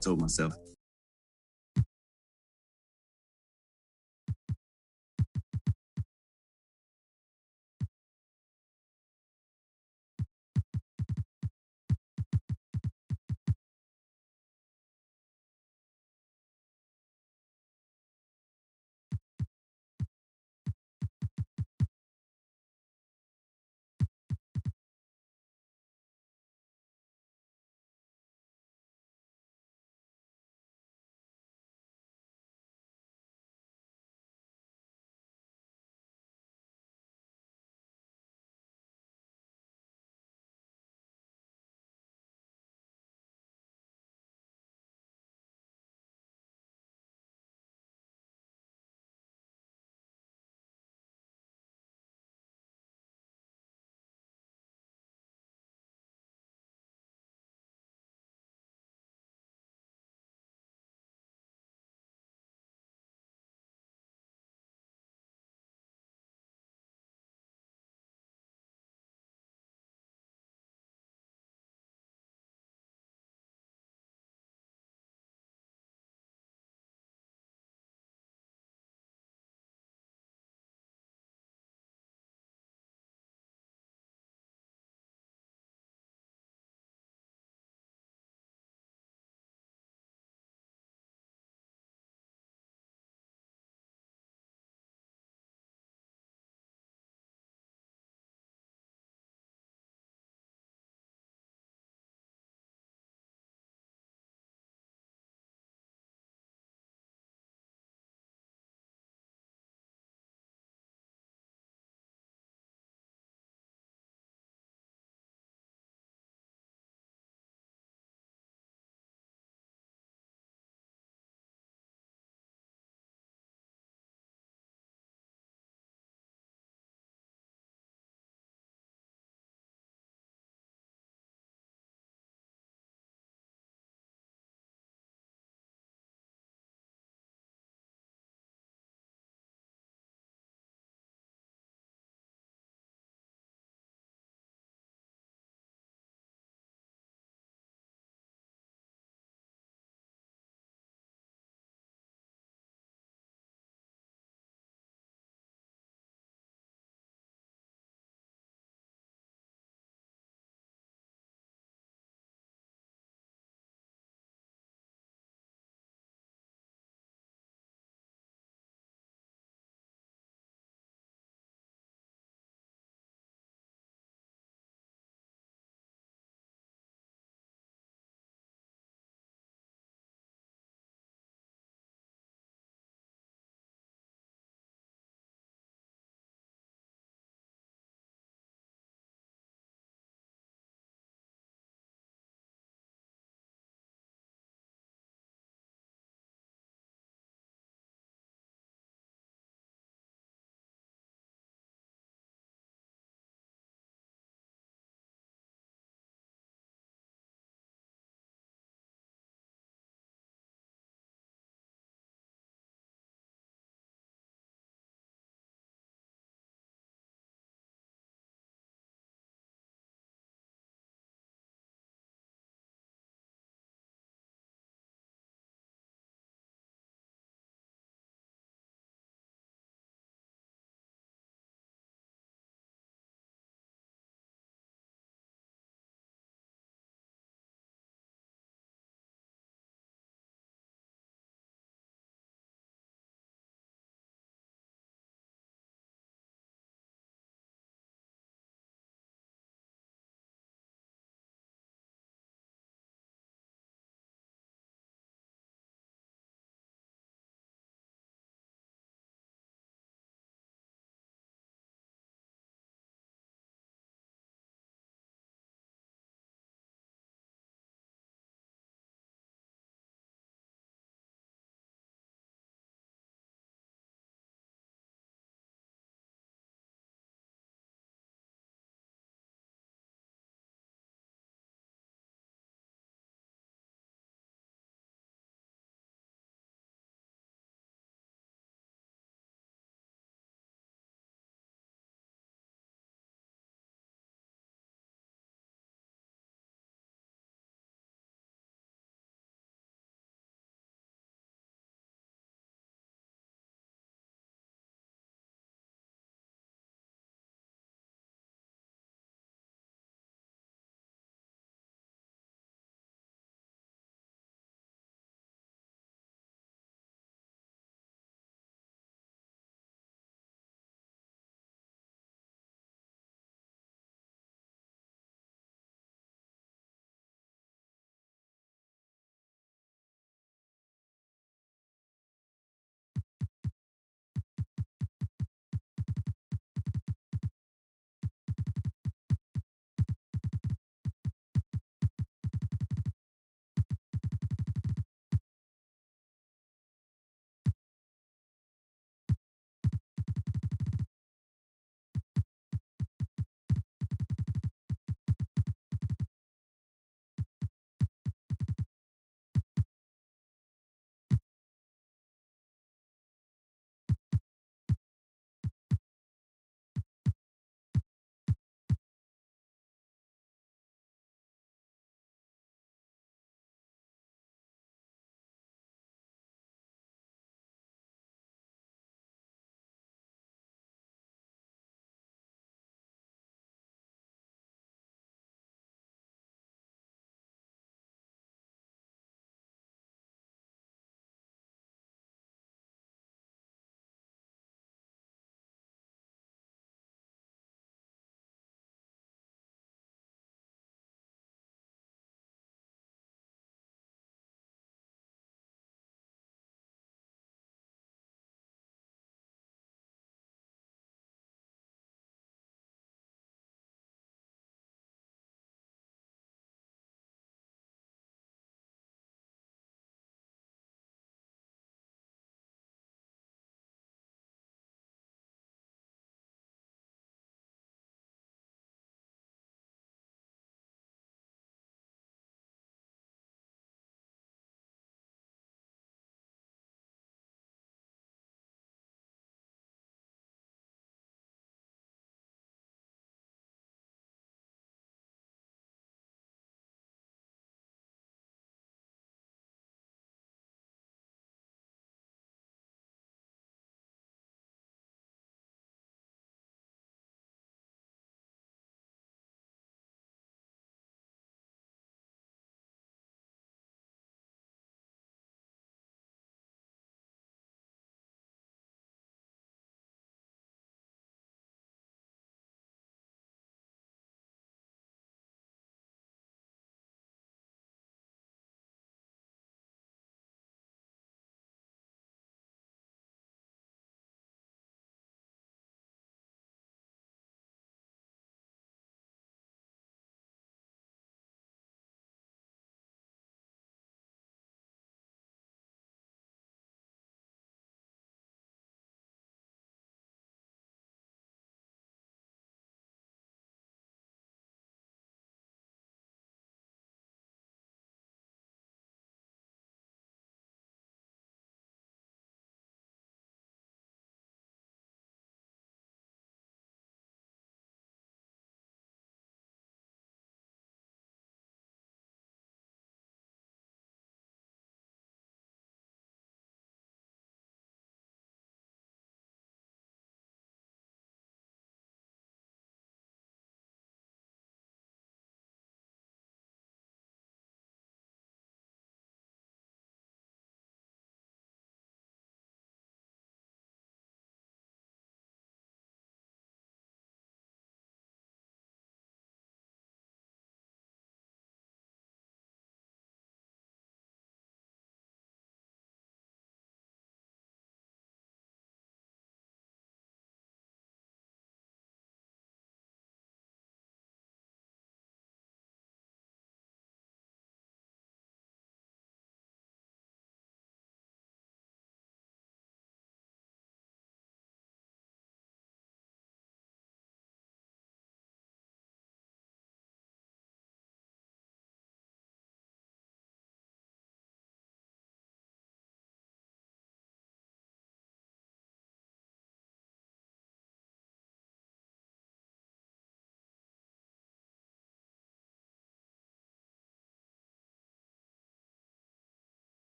told myself.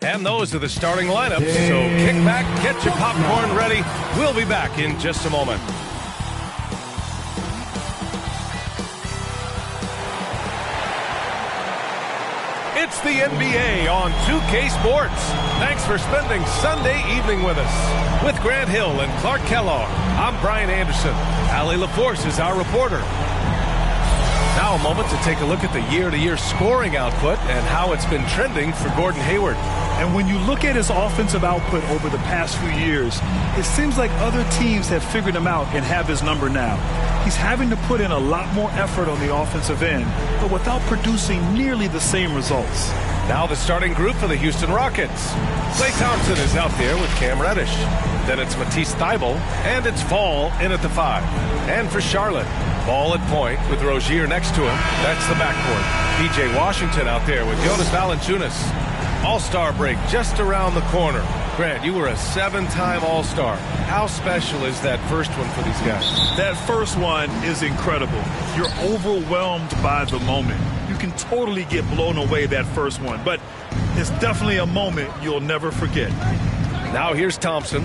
And those are the starting lineups. So kick back, get your popcorn ready. We'll be back in just a moment. It's the NBA on 2K Sports. Thanks for spending Sunday evening with us. With Grant Hill and Clark Kellogg, I'm Brian Anderson. Allie LaForce is our reporter. Now a moment to take a look at the year-to-year scoring output and how it's been trending for Gordon Hayward. And when you look at his offensive output over the past few years, it seems like other teams have figured him out and have his number now. He's having to put in a lot more effort on the offensive end, but without producing nearly the same results. Now the starting group for the Houston Rockets. Klay Thompson is out there with Cam Reddish. Then it's Matisse Thybulle, and it's Fall in at the 5. And for Charlotte, Ball at point with Rozier next to him. That's the backcourt. P.J. Washington out there with Jonas Valanciunas. All-Star break just around the corner. Grant, you were a 7-time All-Star. How special is that first one for these guys? That first one is incredible. You're overwhelmed by the moment. You can totally get blown away that first one, but it's definitely a moment you'll never forget. Now here's Thompson.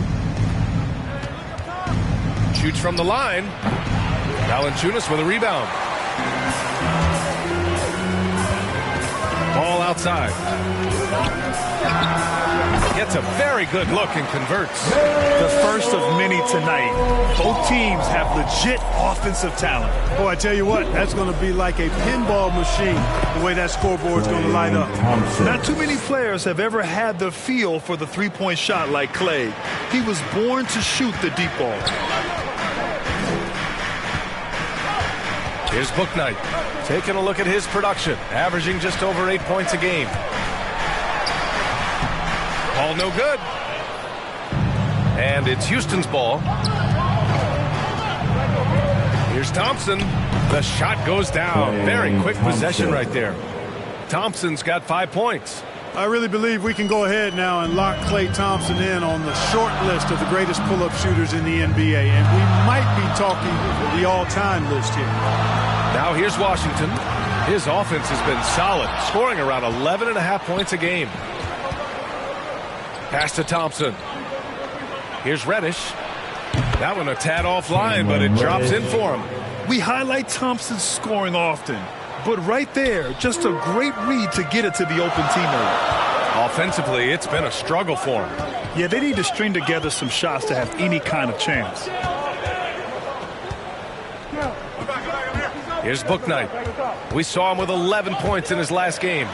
Shoots from the line. Valanciunas with a rebound. Ball outside. Gets a very good look and converts. The first of many tonight. Both teams have legit offensive talent. Oh, I tell you what, that's going to be like a pinball machine, the way that scoreboard's going to light up. Not too many players have ever had the feel for the three-point shot like Klay. He was born to shoot the deep ball. Here's Bouknight, taking a look at his production, averaging just over 8 points a game. Ball no good. And it's Houston's ball. Here's Thompson. The shot goes down. Very quick possession right there. Thompson's got 5 points. I really believe we can go ahead now and lock Klay Thompson in on the short list of the greatest pull-up shooters in the NBA. And we might be talking the all-time list here. Now here's Washington. His offense has been solid, scoring around 11.5 points a game. Pass to Thompson. Here's Reddish. That one a tad offline, but it drops in for him. We highlight Thompson's scoring often, but right there, just a great read to get it to the open teammate. Offensively, it's been a struggle for him. Yeah, they need to string together some shots to have any kind of chance. Here's Bouknight. We saw him with 11 points in his last game.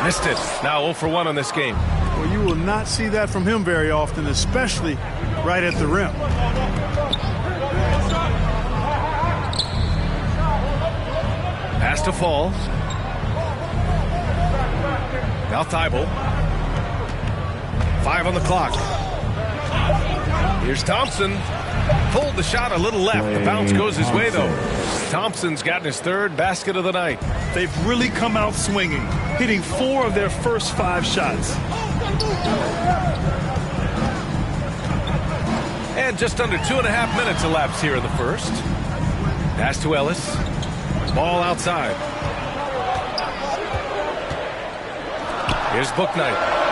Missed it. Now 0 for 1 on this game. Well, you will not see that from him very often, especially right at the rim. Pass to Fall. Now Thybulle. 5 on the clock. Here's Thompson. Pulled the shot a little left. The bounce goes his way, though. Thompson's gotten his 3rd basket of the night. They've really come out swinging, hitting 4 of their first 5 shots. And just under 2.5 minutes elapsed here in the first. Pass to Ellis. Ball outside. Here's Bouknight.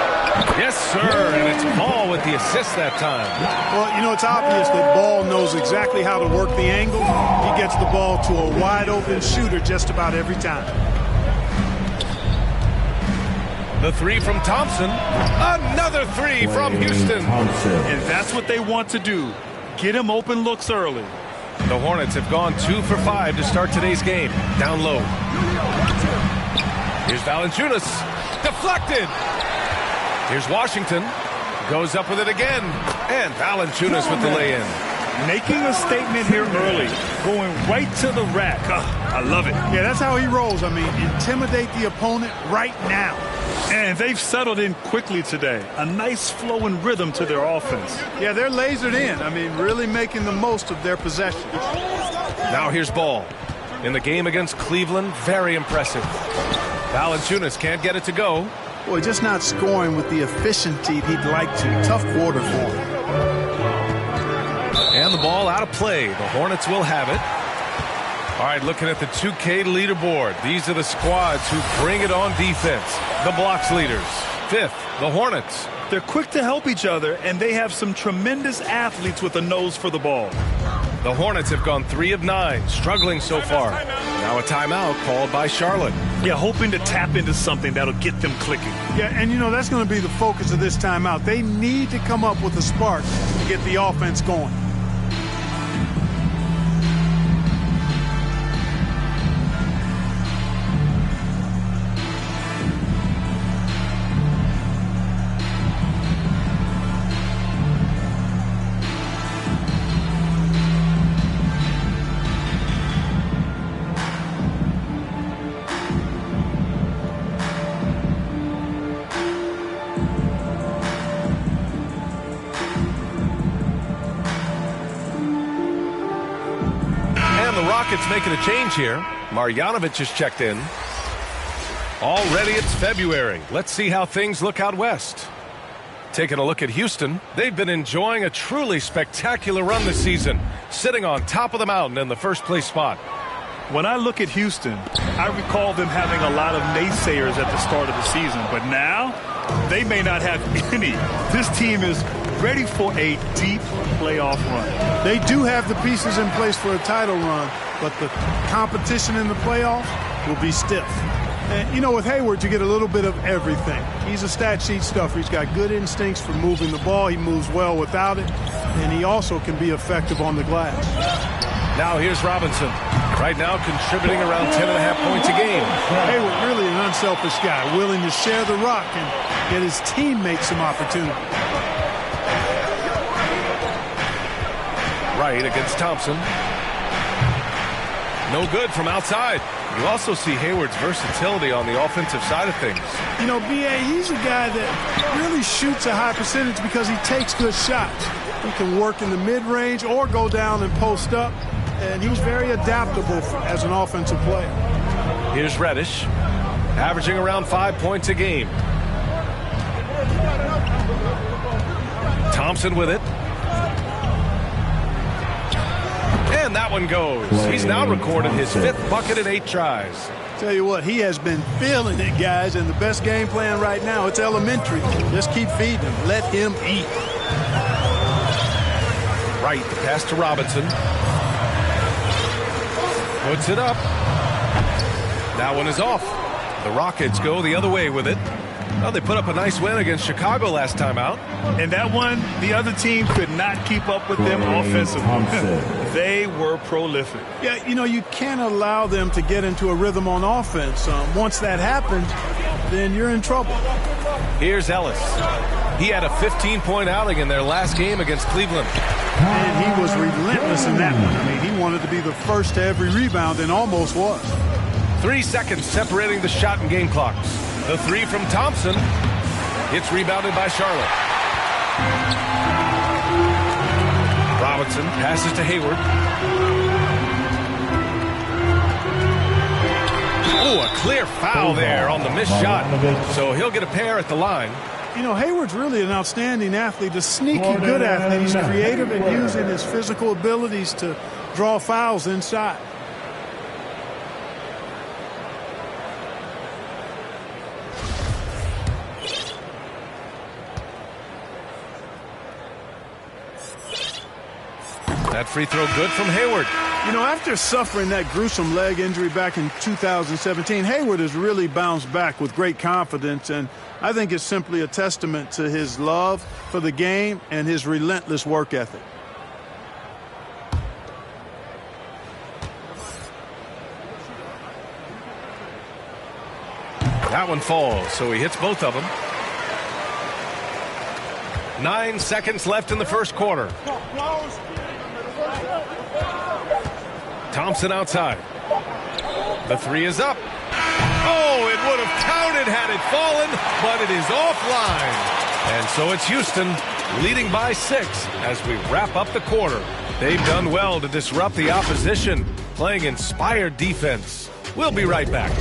Yes, sir, and it's Ball with the assist that time. Well, you know, it's obvious that Ball knows exactly how to work the angle. He gets the ball to a wide-open shooter just about every time. The 3 from Thompson. Another 3 from Houston. And that's what they want to do. Get him open looks early. The Hornets have gone 2 for 5 to start today's game. Down low. Here's Valanciunas. Deflected. Here's Washington. Goes up with it again. And Valanciunas with the lay-in. Making a statement here early. Going right to the rack. I love it. Yeah, that's how he rolls. I mean, intimidate the opponent right now. And they've settled in quickly today. A nice flow and rhythm to their offense. Yeah, they're lasered in. I mean, really making the most of their possessions. Now here's Ball. In the game against Cleveland, very impressive. Valanciunas can't get it to go. Boy, just not scoring with the efficiency he'd like to. Tough quarter for him. And the ball out of play. The Hornets will have it. All right, looking at the 2K leaderboard. These are the squads who bring it on defense. The blocks leaders. Fifth, the Hornets. They're quick to help each other, and they have some tremendous athletes with a nose for the ball. The Hornets have gone 3 of 9, struggling so far. Now a timeout called by Charlotte. Yeah, hoping to tap into something that'll get them clicking. Yeah, and that's going to be the focus of this timeout. They need to come up with a spark to get the offense going. Rockets making a change here. Marjanovic has checked in. Already it's February. Let's see how things look out west. Taking a look at Houston, they've been enjoying a truly spectacular run this season, sitting on top of the mountain in the first place spot. When I look at Houston, I recall them having a lot of naysayers at the start of the season, but now they may not have any. This team is ready for a deep playoff run. They do have the pieces in place for a title run, but the competition in the playoffs will be stiff. And, with Hayward, you get a little bit of everything. He's a stat sheet stuffer. He's got good instincts for moving the ball. He moves well without it, and he also can be effective on the glass. Now here's Robinson. Right now contributing around 10.5 points a game. Hayward, really an unselfish guy, willing to share the rock and get his teammates some opportunity. Right against Thompson. No good from outside. You also see Hayward's versatility on the offensive side of things. B.A., he's a guy that really shoots a high percentage because he takes good shots. He can work in the mid-range or go down and post up, and he's very adaptable as an offensive player. Here's Reddish, averaging around 5 points a game. Thompson with it. And that one goes. He's now recorded his 5th bucket in 8 tries. Tell you what, he has been feeling it, guys, and the best game plan right now, it's elementary. Just keep feeding him. Let him eat. Right, the pass to Robinson. Puts it up. That one is off. The Rockets go the other way with it. Well, they put up a nice win against Chicago last time out. And that one, the other team could not keep up with them offensively. They were prolific. Yeah, you can't allow them to get into a rhythm on offense. Once that happens, then you're in trouble. Here's Ellis. He had a 15-point outing in their last game against Cleveland. And he was relentless in that one. I mean, he wanted to be the first to every rebound and almost was. 3 seconds separating the shot and game clocks. The 3 from Thompson. It's rebounded by Charlotte. Robinson passes to Hayward. Oh, a clear foul there on the missed shot. So he'll get a pair at the line. Hayward's really an outstanding athlete, a sneaky good athlete. He's creative at using his physical abilities to draw fouls inside. That free throw good from Hayward. After suffering that gruesome leg injury back in 2017, Hayward has really bounced back with great confidence, and I think it's simply a testament to his love for the game and his relentless work ethic. That one falls, so he hits both of them. 9 seconds left in the first quarter. Thompson outside. The 3 is up. Oh, it would have counted had it fallen, but it is offline. And so it's Houston leading by 6 as we wrap up the quarter. They've done well to disrupt the opposition, playing inspired defense. We'll be right back.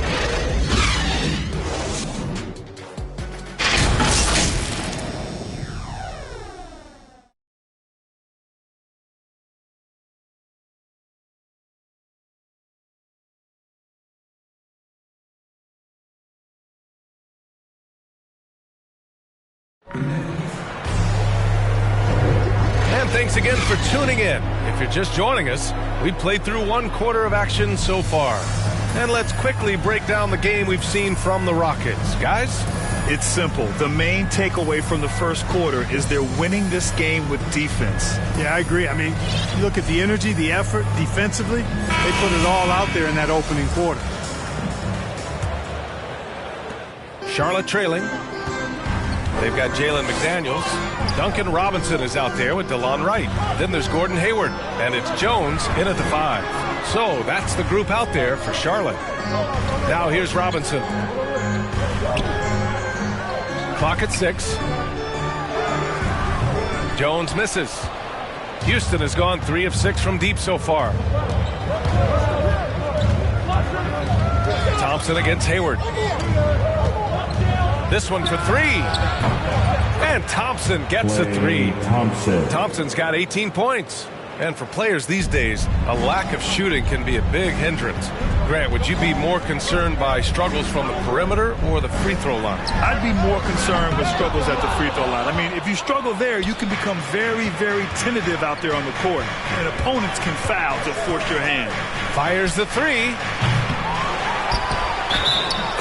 Thanks again for tuning in. If you're just joining us, we've played through 1/4 of action so far. And let's quickly break down the game we've seen from the Rockets. Guys? It's simple. The main takeaway from the first quarter is they're winning this game with defense. Yeah, I agree. I mean, you look at the energy, the effort defensively, they put it all out there in that opening quarter. Charlotte trailing. They've got Jalen McDaniels. Duncan Robinson is out there with DeLon Wright. Then there's Gordon Hayward, and it's Jones in at the 5. So that's the group out there for Charlotte. Now here's Robinson. Clock at 6. Jones misses. Houston has gone 3 of 6 from deep so far. Thompson against Hayward. This one for 3. And Thompson gets a 3. Thompson's got 18 points. And for players these days, a lack of shooting can be a big hindrance. Grant, would you be more concerned by struggles from the perimeter or the free throw line? I'd be more concerned with struggles at the free throw line. I mean, if you struggle there, you can become very, very tentative out there on the court. And opponents can foul to force your hand. Fires the 3.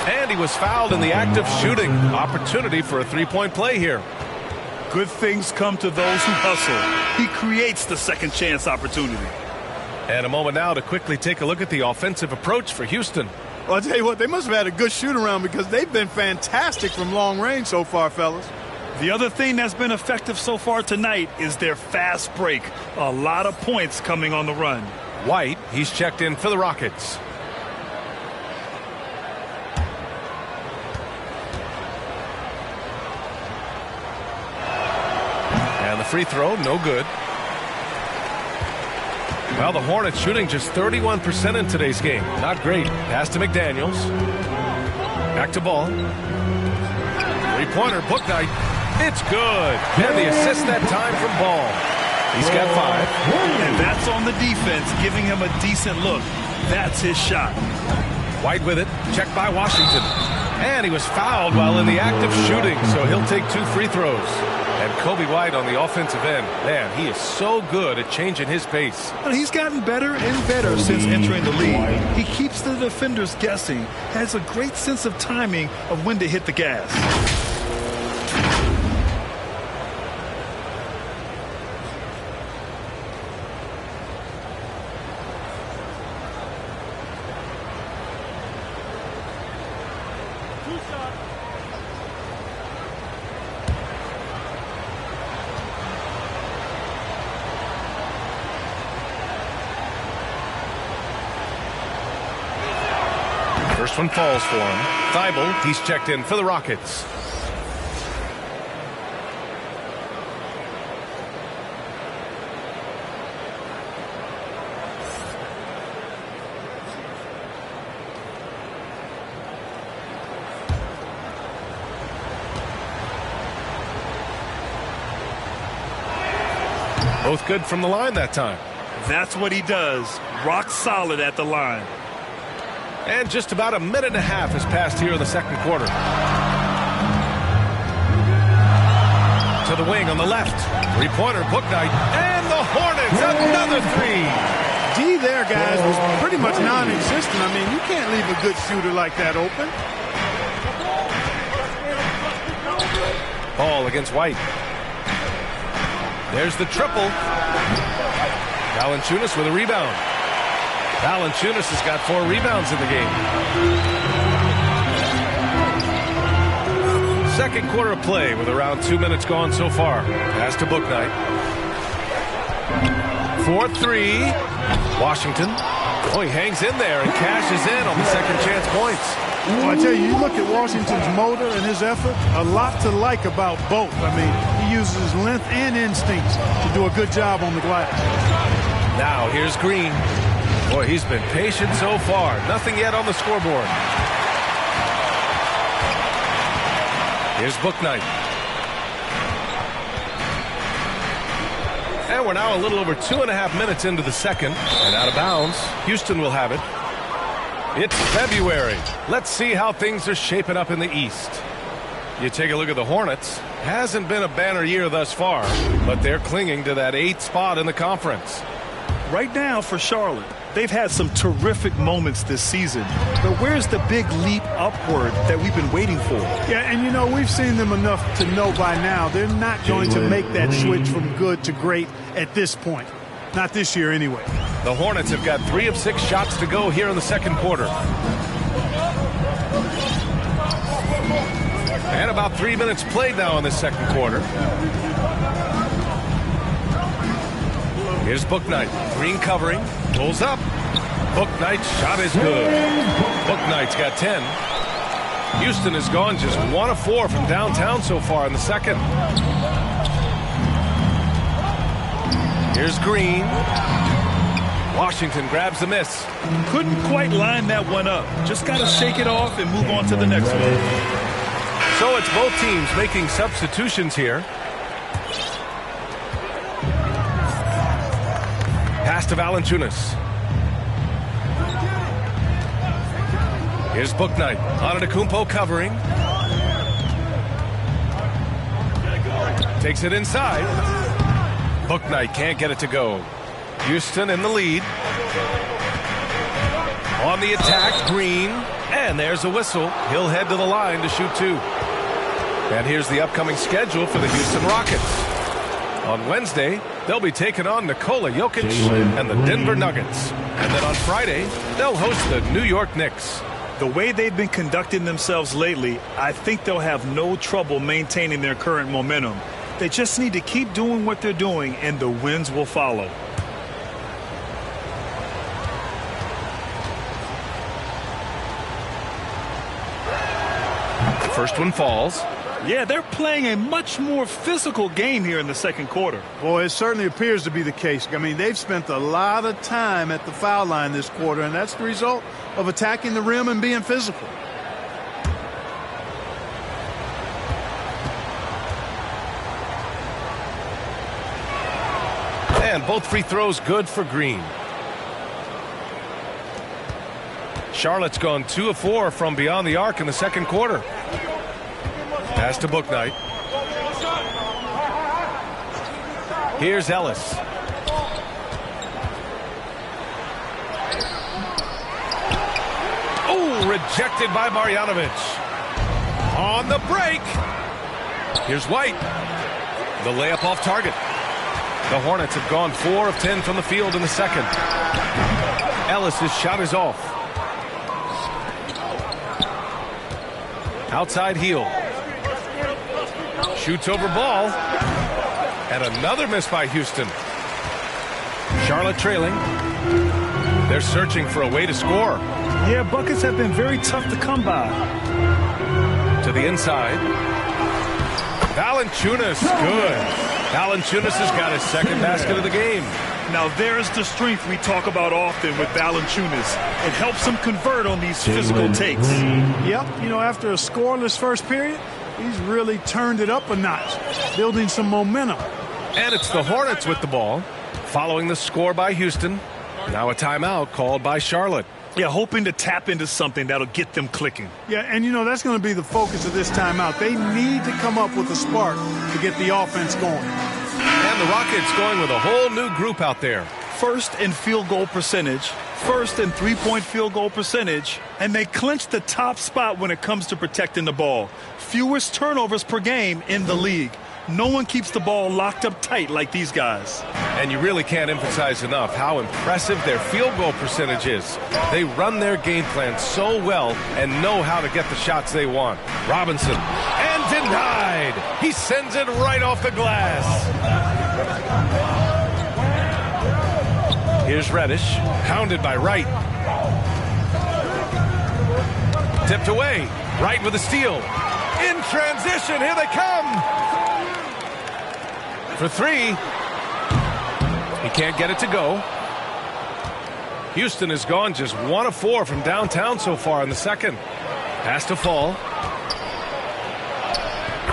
And he was fouled in the act of shooting. Opportunity for a three-point play here. Good things come to those who hustle. He creates the second chance opportunity. And a moment now to quickly take a look at the offensive approach for Houston. Well, I'll tell you what, they must have had a good shoot-around because they've been fantastic from long range so far, fellas. The other thing that's been effective so far tonight is their fast break. A lot of points coming on the run. White, he's checked in for the Rockets. And the free throw, no good. Well, the Hornets shooting just 31% in today's game. Not great. Pass to McDaniels. Back to Ball. Three-pointer, Bouknight. It's good. And the assist that time from Ball. He's got 5. And that's on the defense, giving him a decent look. That's his shot. White with it. Checked by Washington. And he was fouled while in the act of shooting, so he'll take 2 free throws. And Kobe White on the offensive end. Man, he is so good at changing his pace. Well, he's gotten better and better since entering the league. He keeps the defenders guessing, has a great sense of timing of when to hit the gas. First one falls for him. Thibault, he's checked in for the Rockets. Both good from the line that time. That's what he does. Rock solid at the line. And just about a minute and a half has passed here in the second quarter. To the wing on the left. Three-pointer, Bouknight. And the Hornets, another 3. D there, guys, was pretty much non-existent. I mean, you can't leave a good shooter like that open. Ball against White. There's the triple. Valanciunas with a rebound. Valanciunas has got 4 rebounds in the game. Second quarter of play with around 2 minutes gone so far. Pass to Bouknight. 4-3. Washington. Oh, he hangs in there and cashes in on the second chance points. Well, I tell you, you look at Washington's motor and his effort, a lot to like about both. I mean, he uses his length and instincts to do a good job on the glass. Now here's Green. Boy, he's been patient so far. Nothing yet on the scoreboard. Here's Bouknight. And we're now a little over 2.5 minutes into the second. And out of bounds, Houston will have it. It's February. Let's see how things are shaping up in the East. You take a look at the Hornets. Hasn't been a banner year thus far, but they're clinging to that 8th spot in the conference. Right now for Charlotte, they've had some terrific moments this season. But where's the big leap upward that we've been waiting for? Yeah, and you know, we've seen them enough to know by now they're not going to make that switch from good to great at this point. Not this year anyway. The Hornets have got 3 of 6 shots to go here in the second quarter. And about 3 minutes played now in the second quarter. Here's Bouknight. Green covering. Pulls up. Bouknight's shot is good. Bouknight's got 10. Houston has gone just 1 of 4 from downtown so far in the second. Here's Green. Washington grabs the miss. Couldn't quite line that one up. Just got to shake it off and move on to the next one. So it's both teams making substitutions here. Pass to Valanciunas. Here's Bouknight. Antetokounmpo covering. Takes it inside. Bouknight can't get it to go. Houston in the lead. On the attack, Green. And there's a whistle. He'll head to the line to shoot 2. And here's the upcoming schedule for the Houston Rockets. On Wednesday, they'll be taking on Nikola Jokic and the Denver Nuggets. And then on Friday, they'll host the New York Knicks. The way they've been conducting themselves lately, I think they'll have no trouble maintaining their current momentum. They just need to keep doing what they're doing, and the wins will follow. The first one falls. Yeah, they're playing a much more physical game here in the second quarter. Boy, it certainly appears to be the case. I mean, they've spent a lot of time at the foul line this quarter, and that's the result of attacking the rim and being physical. And both free throws good for Green. Charlotte's gone 2 of 4 from beyond the arc in the second quarter. Pass to Bouknight. Here's Ellis. Oh, rejected by Marjanovic. On the break. Here's White. The layup off target. The Hornets have gone 4 of 10 from the field in the second. Ellis's shot is off. Outside heel. Shoots over ball. And another miss by Houston. Charlotte trailing. They're searching for a way to score. Yeah, buckets have been very tough to come by. To the inside. Valanciunas, good. Valanciunas has got his second basket of the game. Now there's the strength we talk about often with Valanciunas. It helps him convert on these physical takes. Yep, you know, after a scoreless first period, he's really turned it up a notch, building some momentum. And it's the Hornets with the ball, following the score by Houston. Now a timeout called by Charlotte. Yeah, hoping to tap into something that'll get them clicking. Yeah, and you know, that's going to be the focus of this timeout. They need to come up with a spark to get the offense going. And the Rockets going with a whole new group out there. First in field goal percentage, first in three-point field goal percentage, and they clinch the top spot when it comes to protecting the ball. Fewest turnovers per game in the league. No one keeps the ball locked up tight like these guys. And you really can't emphasize enough how impressive their field goal percentage is. They run their game plan so well and know how to get the shots they want. Robinson, and denied. He sends it right off the glass. Here's Reddish, hounded by Wright. Tipped away. Wright with a steal. In transition, here they come. For 3. He can't get it to go. Houston has gone just 1 of 4 from downtown so far in the second. Has to fall.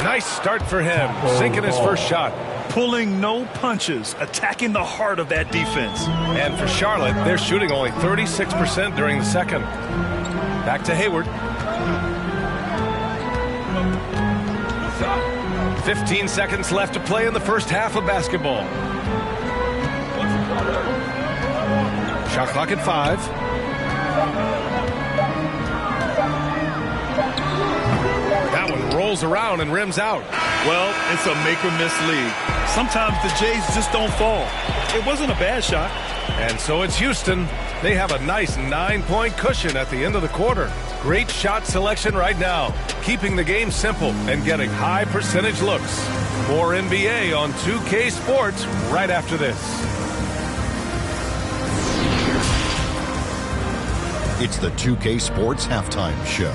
Nice start for him, sinking his first shot. Pulling no punches, attacking the heart of that defense. And for Charlotte, they're shooting only 36% during the second. Back to Hayward. 15 seconds left to play in the first half of basketball. Shot clock at 5. That one rolls around and rims out. Well, it's a make-or-miss league. Sometimes the Jays just don't fall. It wasn't a bad shot. And so it's Houston. They have a nice 9-point cushion at the end of the quarter. Great shot selection right now, keeping the game simple and getting high percentage looks. More NBA on 2K Sports right after this. It's the 2K Sports Halftime Show.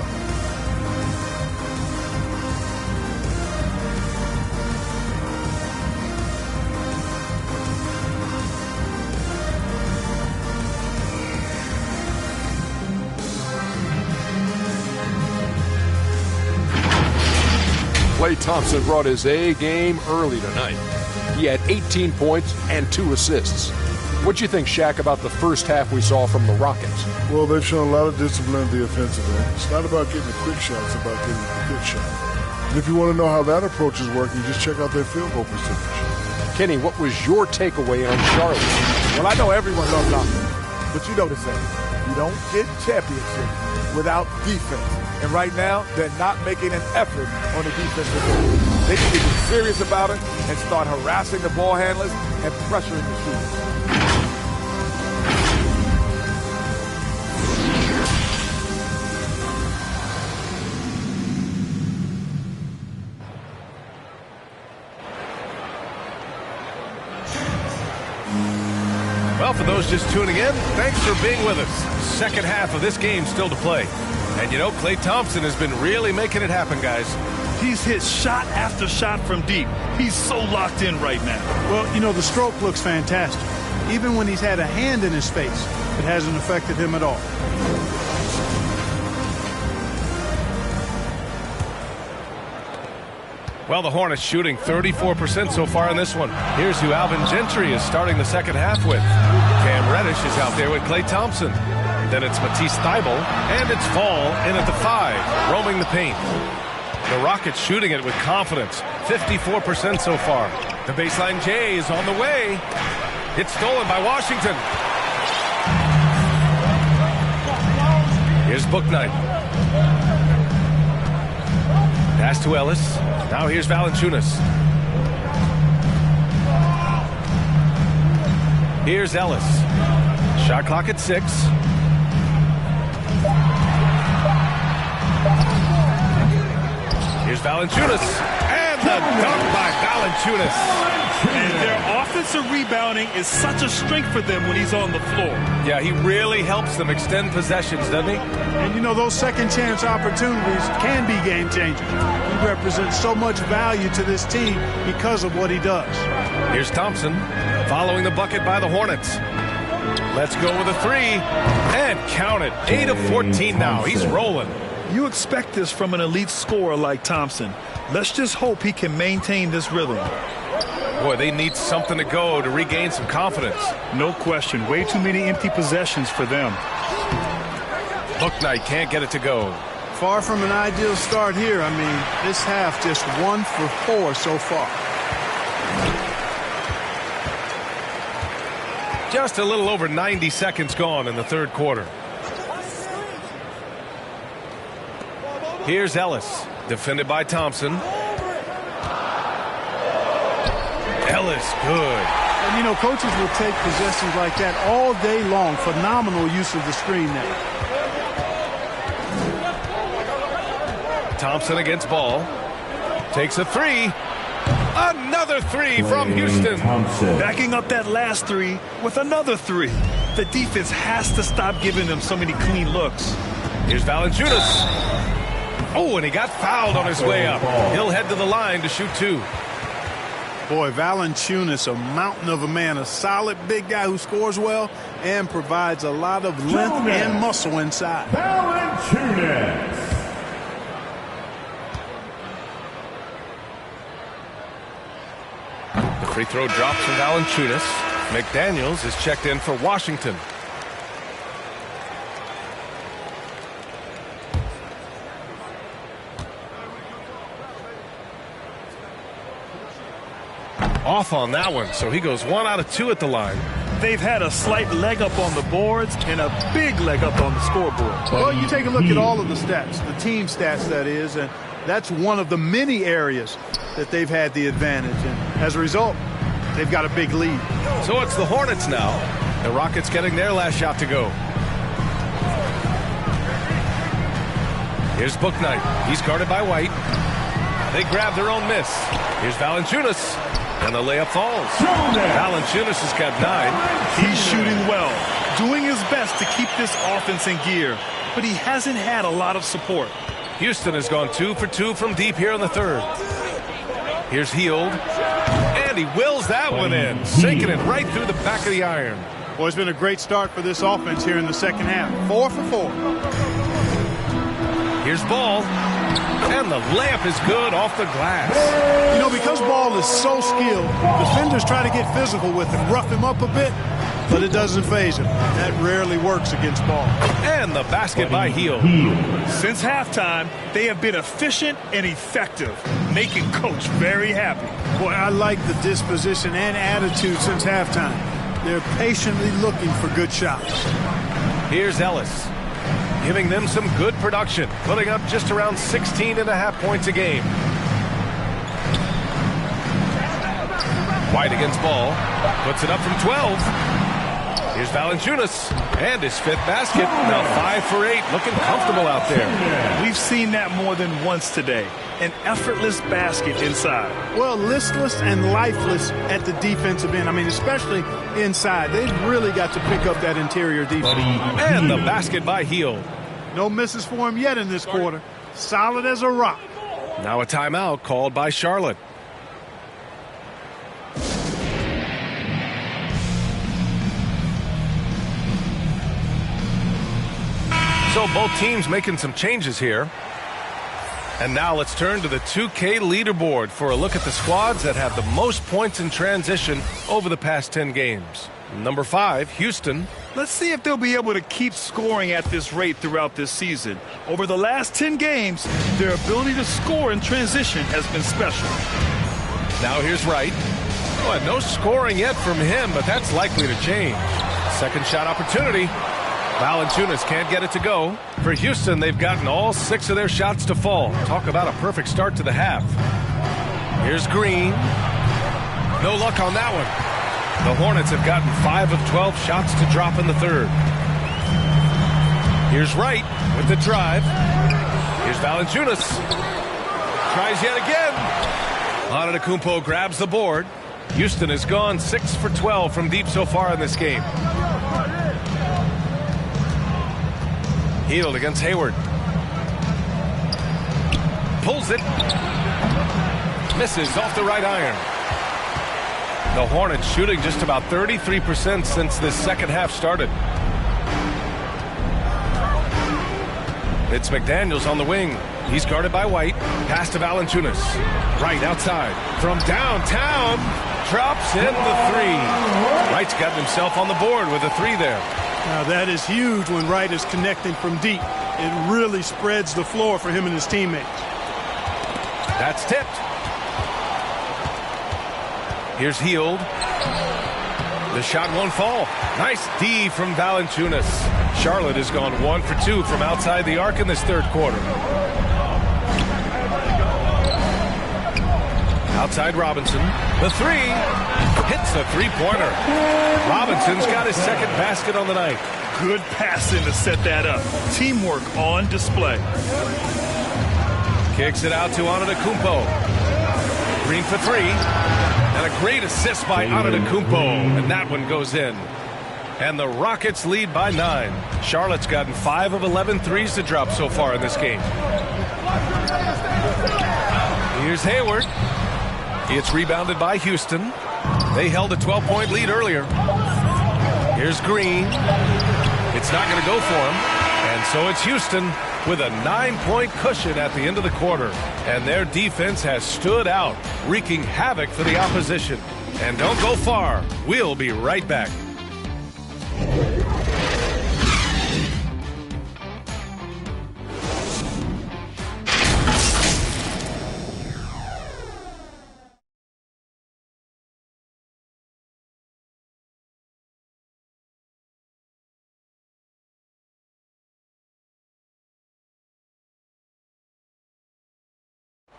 Klay Thompson brought his A game early tonight. He had 18 points and 2 assists. What'd you think, Shaq, about the first half we saw from the Rockets? Well, they've shown a lot of discipline at the offensive end. It's not about getting a quick shot, it's about getting a good shot. And if you want to know how that approach is working, just check out their field goal percentage. Kenny, what was your takeaway on Charlotte? Well, I know everyone loves offense, but you know the saying. You don't get championships without defense. And right now, they're not making an effort on the defensive end. They need to get serious about it and start harassing the ball handlers and pressuring the shooters. Well, for those just tuning in, thanks for being with us. Second half of this game still to play. And you know, Klay Thompson has been really making it happen, guys. He's hit shot after shot from deep. He's so locked in right now. Well, you know, the stroke looks fantastic. Even when he's had a hand in his face, it hasn't affected him at all. Well, the Hornets shooting 34% so far in this one. Here's who Alvin Gentry is starting the second half with. Cam Reddish is out there with Klay Thompson. Then it's Matisse Thybulle, and it's Fall in at the 5, roaming the paint. The Rockets shooting it with confidence, 54% so far. The baseline J is on the way. It's stolen by Washington. Here's Bouknight. Pass to Ellis. Now here's Valanciunas. Here's Ellis. Shot clock at 6. Here's Valanciunas. And the dunk by Valanciunas. And their offensive rebounding is such a strength for them when he's on the floor. Yeah, he really helps them extend possessions, doesn't he? And you know, those second chance opportunities can be game changers. He represents so much value to this team because of what he does. Here's Thompson following the bucket by the Hornets. Let's go with a 3 and count it. 8 of 14 now. He's rolling. You expect this from an elite scorer like Thompson. Let's just hope he can maintain this rhythm. Boy, they need something to go to regain some confidence. No question. Way too many empty possessions for them. Bouknight can't get it to go. Far from an ideal start here. I mean, this half just 1 for 4 so far. Just a little over 90 seconds gone in the third quarter. Here's Ellis, defended by Thompson. Ellis, good. And, you know, coaches will take possessions like that all day long. Phenomenal use of the screen there. Thompson against Ball. Takes a 3. Another 3 from Houston. Backing up that last 3 with another 3. The defense has to stop giving them so many clean looks. Here's Valanciunas. Oh, and he got fouled on his way up. He'll head to the line to shoot 2. Boy, Valanciunas, a mountain of a man, a solid big guy who scores well and provides a lot of length and muscle inside. Valanciunas. The free throw drops from Valanciunas. McDaniels is checked in for Washington. off on that one, so he goes 1 out of 2 at the line. They've had a slight leg up on the boards and a big leg up on the scoreboard. Well, you take a look at all of the stats, the team stats that is, and that's one of the many areas that they've had the advantage. And as a result, they've got a big lead. So it's the Hornets now. The Rockets getting their last shot to go. Here's Bouknight. He's guarded by White. They grab their own miss. Here's Valanciunas. And the layup falls. Valanciunas has got 9. He's shooting well, doing his best to keep this offense in gear, but he hasn't had a lot of support. Houston has gone 2 for 2 from deep here in the third. Here's Hield. And he wills that one in, sinking it right through the back of the iron. Well, it's been a great start for this offense here in the second half. 4 for 4. Here's Ball. And the layup is good off the glass. You know, because Ball is so skilled, defenders try to get physical with him, rough him up a bit, but it doesn't faze him. That rarely works against Ball. And the basket by Hield. Since halftime, they have been efficient and effective, making Coach very happy. Boy, I like the disposition and attitude since halftime. They're patiently looking for good shots. Here's Ellis, giving them some good production, putting up just around 16.5 points a game. White against Ball, puts it up from 12. Here's Valanciunas, and his 5th basket. Now 5 for 8, looking comfortable out there. We've seen that more than once today. An effortless basket inside. Well, listless and lifeless at the defensive end. I mean, especially inside. They've really got to pick up that interior defense. And the basket by Hield. No misses for him yet in this quarter. Solid as a rock. Now a timeout called by Charlotte. So both teams making some changes here. And now let's turn to the 2K leaderboard for a look at the squads that have the most points in transition over the past 10 games. Number 5, Houston. Let's see if they'll be able to keep scoring at this rate throughout this season. Over the last 10 games, their ability to score in transition has been special. Now here's Wright. Oh, and no scoring yet from him, but that's likely to change. Second shot opportunity. Valanciunas can't get it to go. For Houston, they've gotten all 6 of their shots to fall. Talk about a perfect start to the half. Here's Green. No luck on that one. The Hornets have gotten 5 of 12 shots to drop in the third. Here's Wright with the drive. Here's Valanciunas. Tries yet again. Antetokounmpo grabs the board. Houston has gone 6 for 12 from deep so far in this game. Hield against Hayward. Pulls it. Misses off the right iron. The Hornets shooting just about 33% since this second half started. It's McDaniels on the wing. He's guarded by White. Pass to Valanciunas. Right outside. From downtown. Drops in the 3. Wright's gotten himself on the board with a 3 there. Now that is huge when Wright is connecting from deep. It really spreads the floor for him and his teammates. That's tipped. Here's Hield. The shot won't fall. Nice D from Valanciunas. Charlotte has gone 1 for 2 from outside the arc in this third quarter. Outside Robinson. The 3 hits the 3-pointer. Robinson's got his second basket on the night. Good passing to set that up. Teamwork on display. Kicks it out to Antetokounmpo. Green for 3. And a great assist by Antetokounmpo. And that one goes in. And the Rockets lead by 9. Charlotte's gotten 5 of 11 threes to drop so far in this game. Here's Hayward. It's rebounded by Houston. They held a 12-point lead earlier. Here's Green. It's not going to go for him. And so it's Houston with a 9-point cushion at the end of the quarter. And their defense has stood out, wreaking havoc for the opposition. And don't go far. We'll be right back.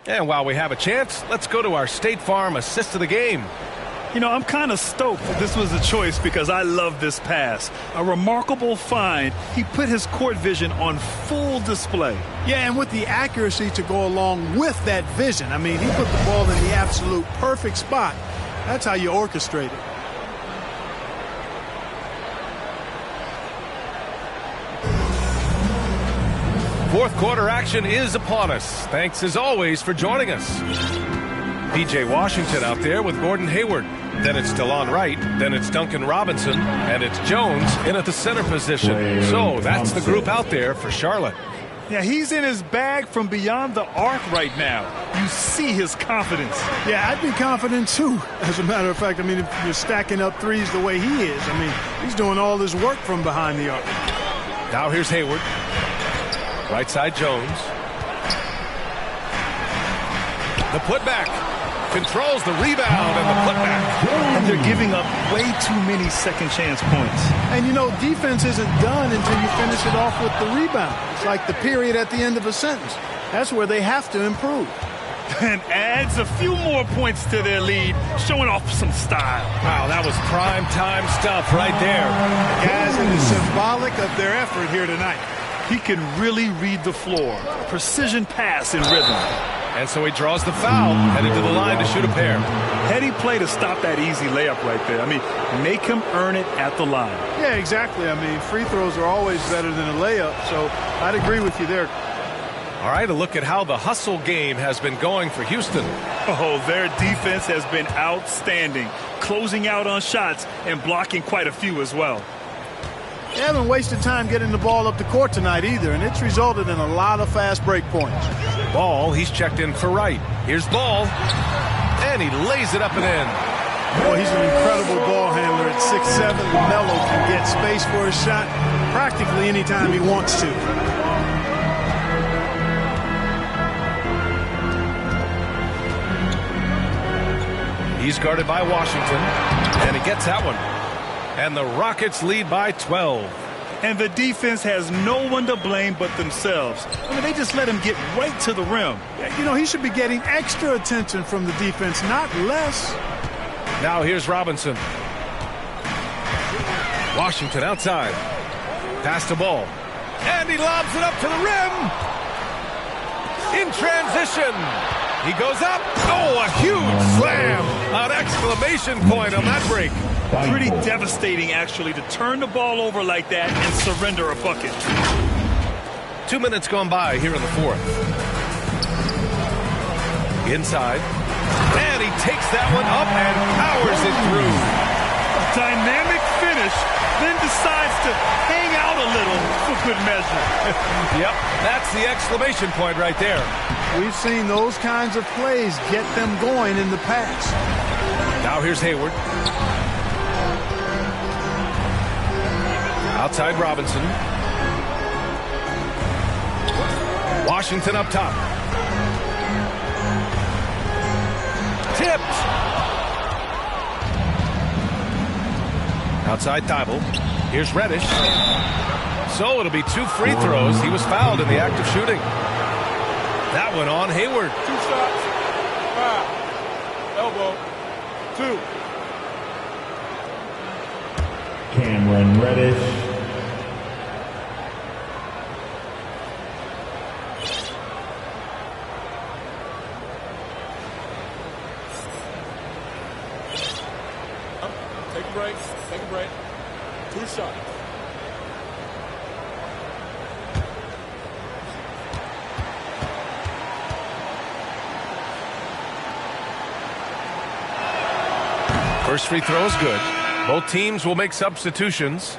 And while we have a chance, let's go to our State Farm assist of the game. You know, I'm kind of stoked that this was a choice because I love this pass. A remarkable find. He put his court vision on full display. Yeah, and with the accuracy to go along with that vision. I mean, he put the ball in the absolute perfect spot. That's how you orchestrate it. Fourth quarter action is upon us. Thanks as always for joining us. P.J. Washington out there with Gordon Hayward. Then it's DeLon Wright. Then it's Duncan Robinson. And it's Jones in at the center position. So that's the group out there for Charlotte. Yeah, he's in his bag from beyond the arc right now. You see his confidence. Yeah, I'd be confident too. As a matter of fact, I mean, if you're stacking up threes the way he is, I mean, he's doing all his work from behind the arc. Now here's Hayward. Right side Jones. The putback. Controls the rebound and the putback. And they're giving up way too many second chance points. And you know, defense isn't done until you finish it off with the rebound. It's like the period at the end of a sentence. That's where they have to improve. And adds a few more points to their lead, showing off some style. Wow, that was prime time stuff right there. Guys, it is symbolic of their effort here tonight. He can really read the floor. Precision pass in rhythm. And so he draws the foul, headed to the line to shoot a pair. Heady play to stop that easy layup right there. I mean, make him earn it at the line. Yeah, exactly. I mean, free throws are always better than a layup, so I'd agree with you there. All right, a look at how the hustle game has been going for Houston. Oh, their defense has been outstanding, closing out on shots and blocking quite a few as well. They haven't wasted time getting the ball up the court tonight either, and it's resulted in a lot of fast break points. Ball, he's checked in for Wright. Here's Ball, and he lays it up and in. Boy, he's an incredible ball handler at 6'7". LaMelo can get space for his shot practically anytime he wants to. He's guarded by Washington, and he gets that one. And the Rockets lead by 12. And the defense has no one to blame but themselves. I mean, they just let him get right to the rim. You know, he should be getting extra attention from the defense, not less. Now here's Robinson. Washington outside. Pass the ball. And he lobs it up to the rim. In transition. He goes up. Oh, a huge slam. An exclamation point on that break. Pretty devastating, actually, to turn the ball over like that and surrender a bucket. 2 minutes gone by here in the fourth. Inside. And he takes that one up and powers it through. A dynamic finish, then decides to hang out a little for good measure. Yep, that's the exclamation point right there. We've seen those kinds of plays get them going in the past. Now here's Hayward. Outside Robinson. Washington up top. Tipped. Outside Thibault. Here's Reddish. So it'll be 2 free throws. He was fouled in the act of shooting. That one on Hayward. 2 shots. 5. Elbow. 2. Cameron Reddish. Take a break. Take a break. 2 shots. First free throw is good. Both teams will make substitutions.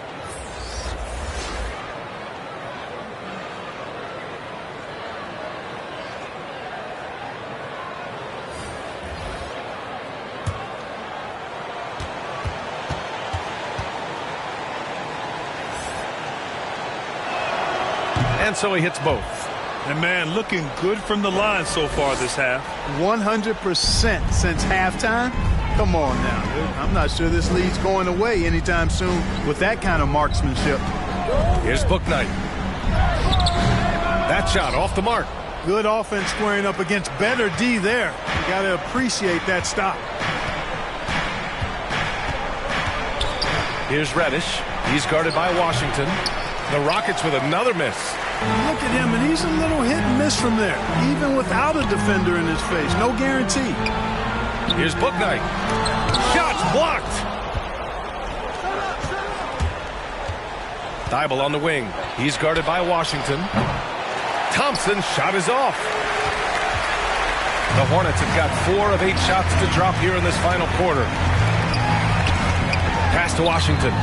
And so he hits both. And, man, looking good from the line so far this half. 100% since halftime. Come on now. I'm not sure this lead's going away anytime soon with that kind of marksmanship. Here's Bouknight. That shot off the mark. Good offense squaring up against better D there. You got to appreciate that stop. Here's Reddish. He's guarded by Washington. The Rockets with another miss. Look at him, and he's a little hit and miss from there, even without a defender in his face. No guarantee. Here's Bouknight. Shots blocked. Thibault on the wing. He's guarded by Washington. Thompson's shot is off. The Hornets have got 4 of 8 shots to drop here in this final quarter. Pass to Washington.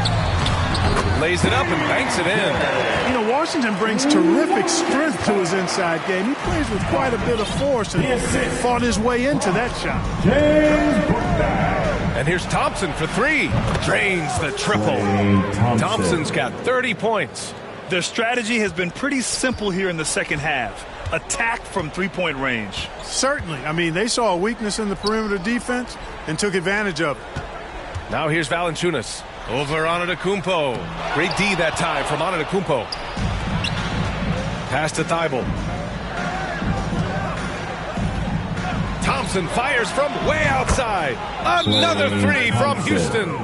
Lays it up and banks it in. You know, Washington brings terrific strength to his inside game. He plays with quite a bit of force and fought his way into that shot. And here's Thompson for 3. Drains the triple. Thompson's got 30 points. Their strategy has been pretty simple here in the second half. Attack from three-point range. Certainly. I mean, they saw a weakness in the perimeter defense and took advantage of it. Now here's Valanciunas. Over Antetokounmpo. Great D that time from Antetokounmpo. Pass to Thibault. Thompson fires from way outside. Another 3 from Houston.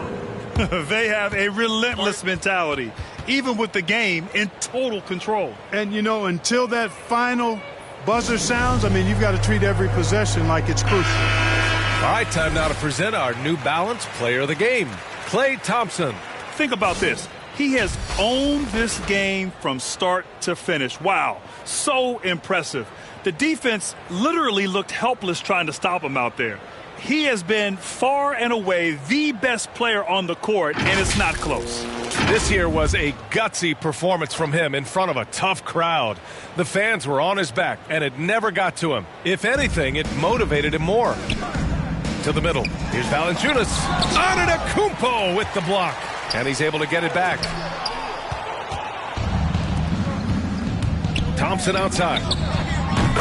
They have a relentless mentality, even with the game in total control. And, you know, until that final buzzer sounds, I mean, you've got to treat every possession like it's crucial. All right, time now to present our New Balance Player of the Game, Klay Thompson. Think about this. He has owned this game from start to finish. Wow, so impressive. The defense literally looked helpless trying to stop him out there. He has been far and away the best player on the court, and it's not close. This here was a gutsy performance from him in front of a tough crowd. The fans were on his back, and it never got to him. If anything, it motivated him more. To the middle. Here's Valanciunas. Antetokounmpo with the block. And he's able to get it back. Thompson outside.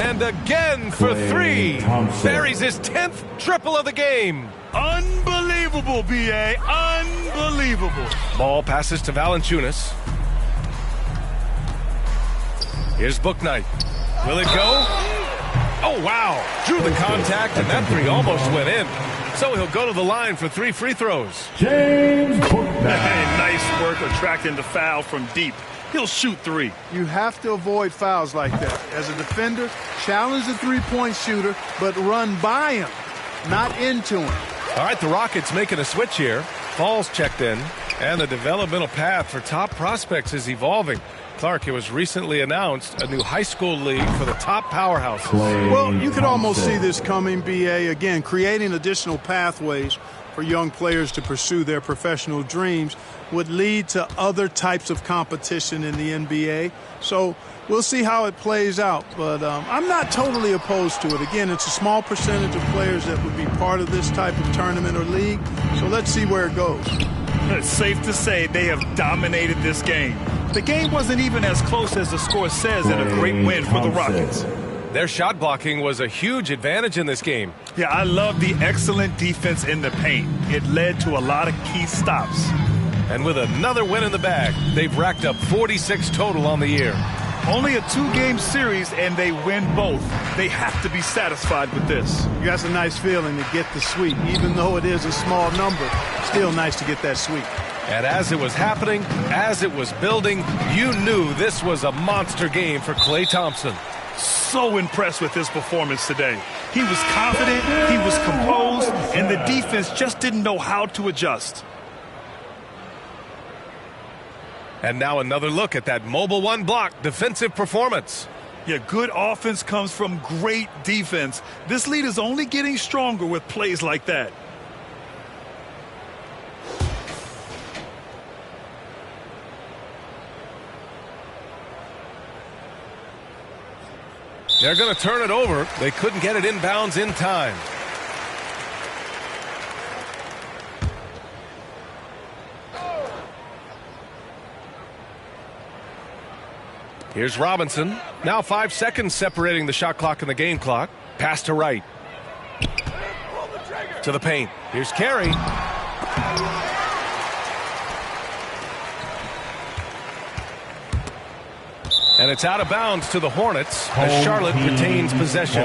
And again for 3. Buries his 10th triple of the game. Unbelievable, B.A. Unbelievable. Ball passes to Valanciunas. Here's Bouknight. Will it go? Oh, wow. Drew the contact, and that 3 almost went in. So he'll go to the line for 3 free throws. James Bouknight. Nice work attracting the foul from deep. He'll shoot 3. You have to avoid fouls like that. As a defender, challenge the three-point shooter, but run by him, not into him. All right, the Rockets making a switch here. Fall's checked in, and the developmental path for top prospects is evolving. Clark, it was recently announced a new high school league for the top powerhouses. Well, you could almost see this coming, B.A. Again, creating additional pathways for young players to pursue their professional dreams would lead to other types of competition in the NBA. So we'll see how it plays out. But I'm not totally opposed to it. Again, it's a small percentage of players that would be part of this type of tournament or league. So let's see where it goes. It's safe to say they have dominated this game. The game wasn't even as close as the score says in a great win for the Rockets. Their shot blocking was a huge advantage in this game. Yeah, I love the excellent defense in the paint. It led to a lot of key stops. And with another win in the bag, they've racked up 46 total on the year. Only a 2-game series, and they win both. They have to be satisfied with this. That's a nice feeling to get the sweep. Even though it is a small number, still nice to get that sweep. And as it was happening, as it was building, you knew this was a monster game for Klay Thompson. So impressed with his performance today. He was confident, he was composed, and the defense just didn't know how to adjust. And now another look at that mobile one block defensive performance. Yeah, good offense comes from great defense. This lead is only getting stronger with plays like that. They're going to turn it over. They couldn't get it inbounds in time. Here's Robinson. Now 5 seconds separating the shot clock and the game clock. Pass to Wright. To the paint. Here's Carey. And it's out of bounds to the Hornets as Charlotte retains possession.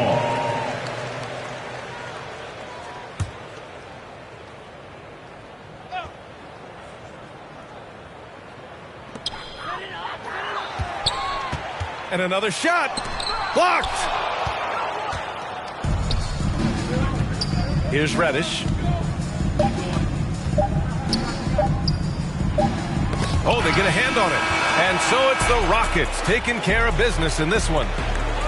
And another shot. Blocked. Here's Reddish. Oh, they get a hand on it. And so it's the Rockets taking care of business in this one.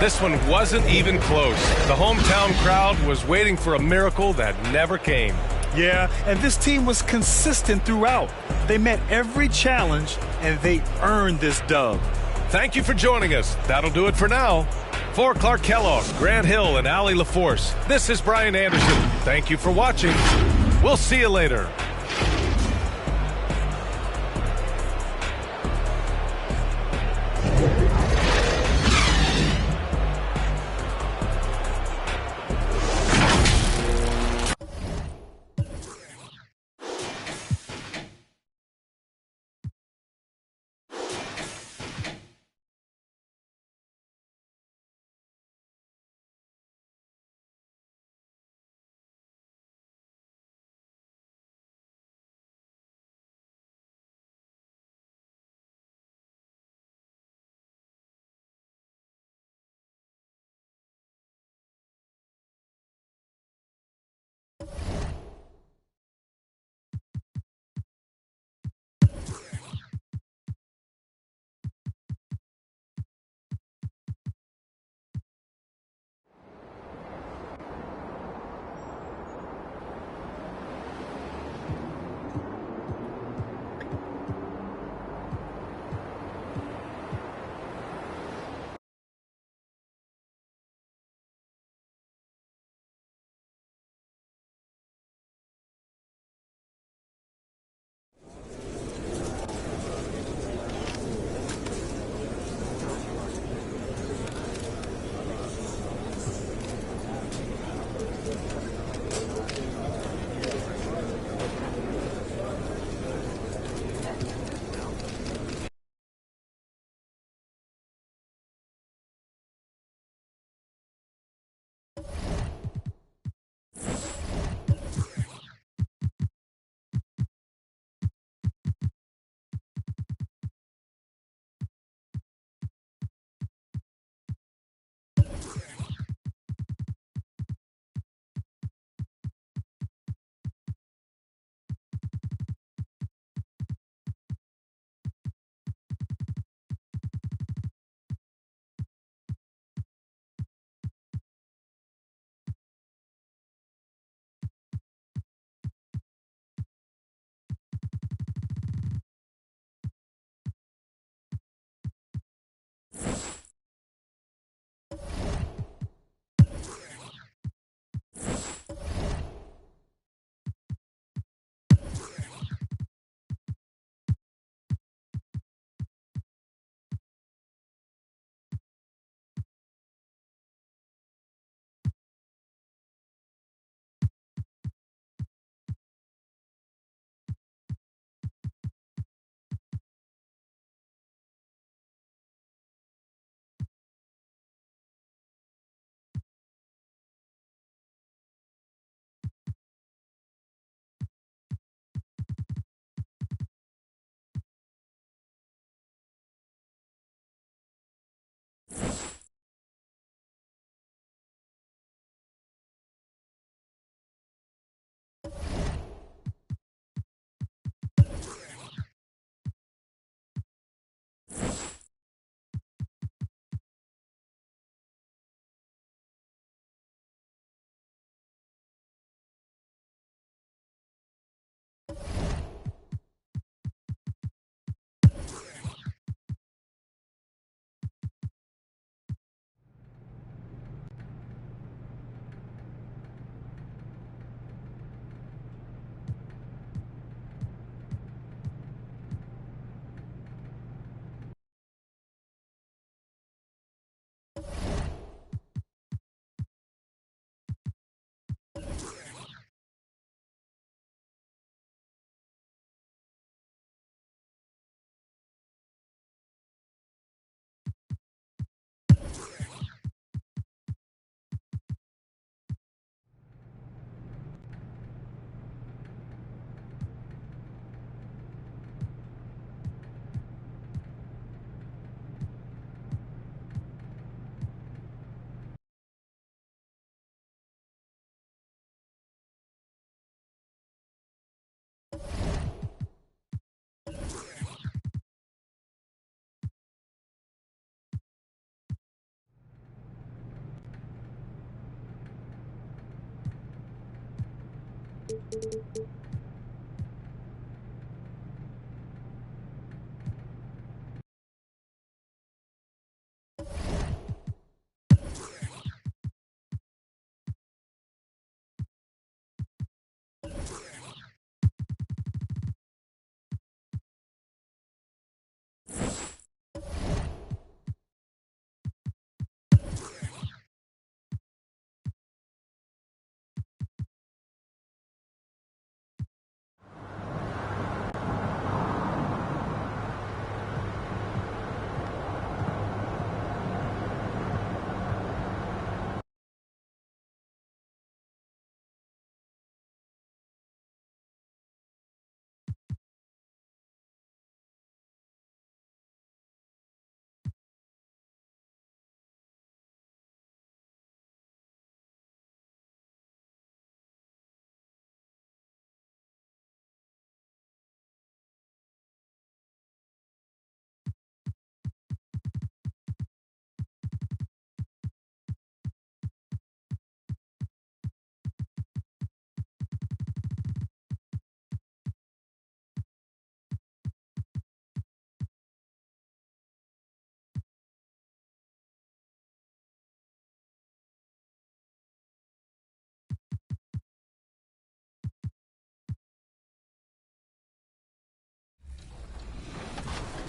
This one wasn't even close. The hometown crowd was waiting for a miracle that never came. Yeah, and this team was consistent throughout. They met every challenge, and they earned this dub. Thank you for joining us. That'll do it for now. For Clark Kellogg, Grant Hill, and Allie LaForce, this is Brian Anderson. Thank you for watching. We'll see you later.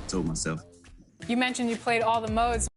told myself. You mentioned you played all the modes.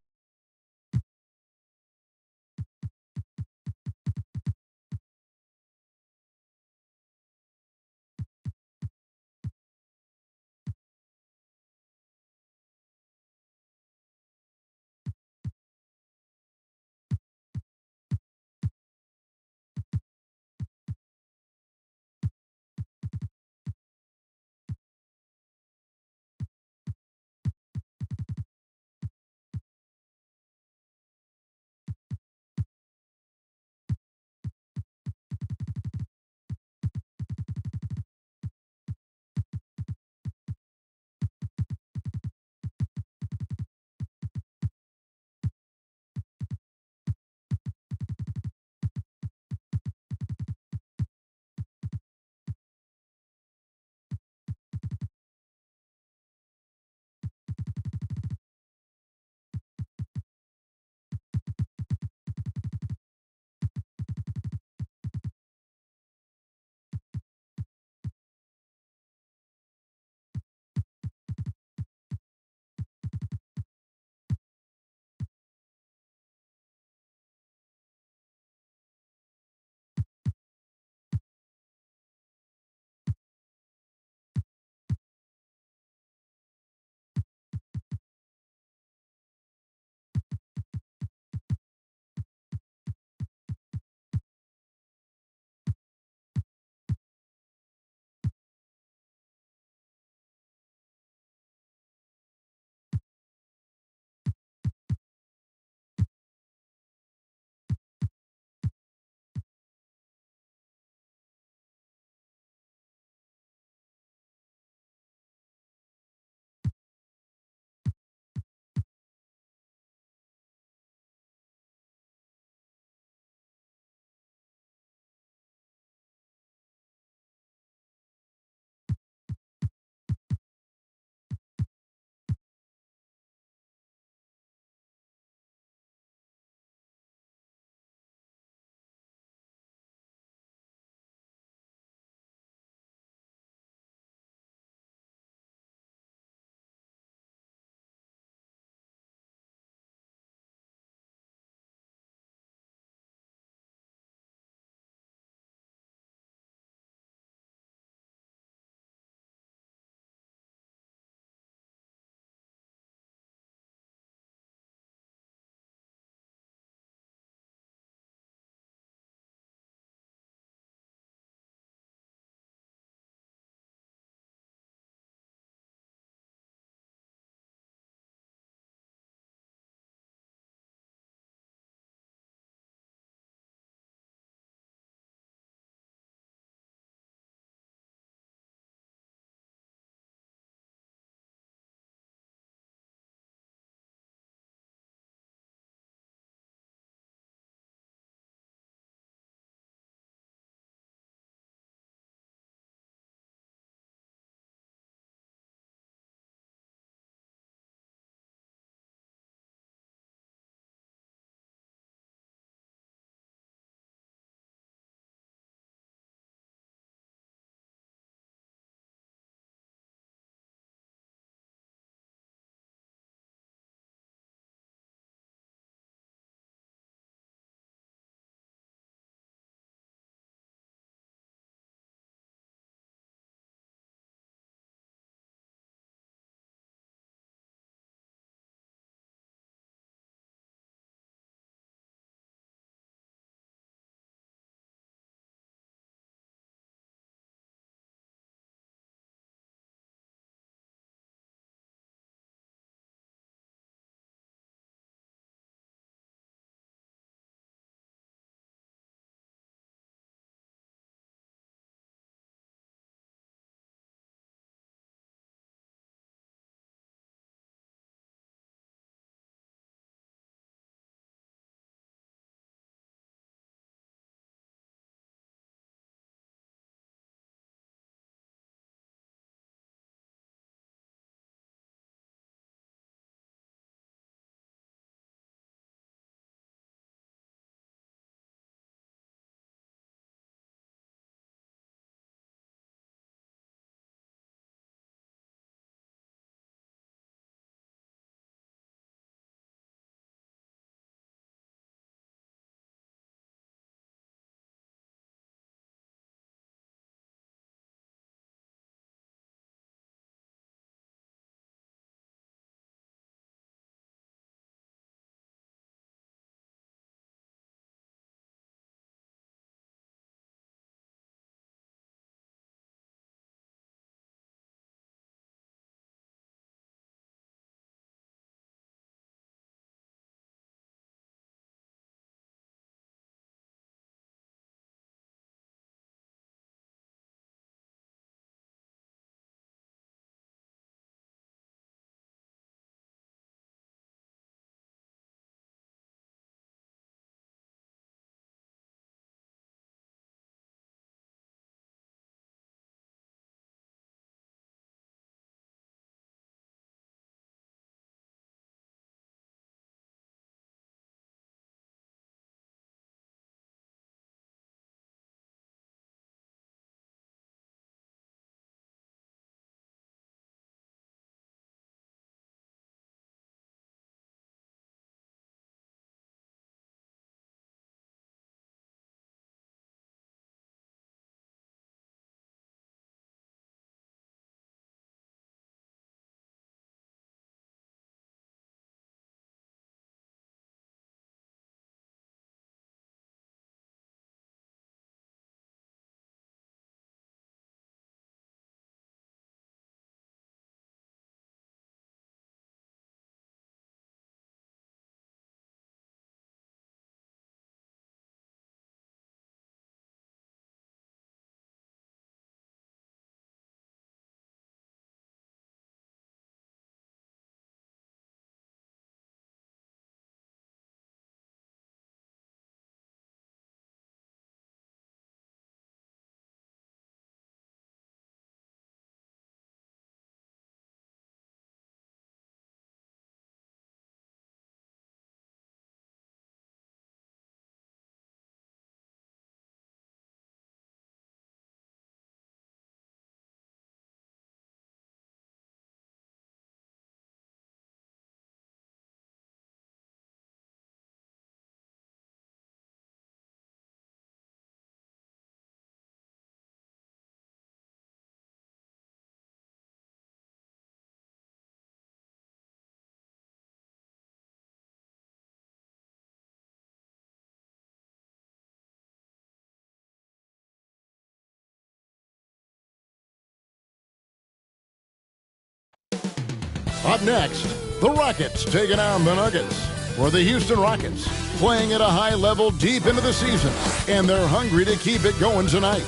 Up next, the Rockets taking on the Nuggets. For the Houston Rockets, playing at a high level deep into the season, and they're hungry to keep it going tonight.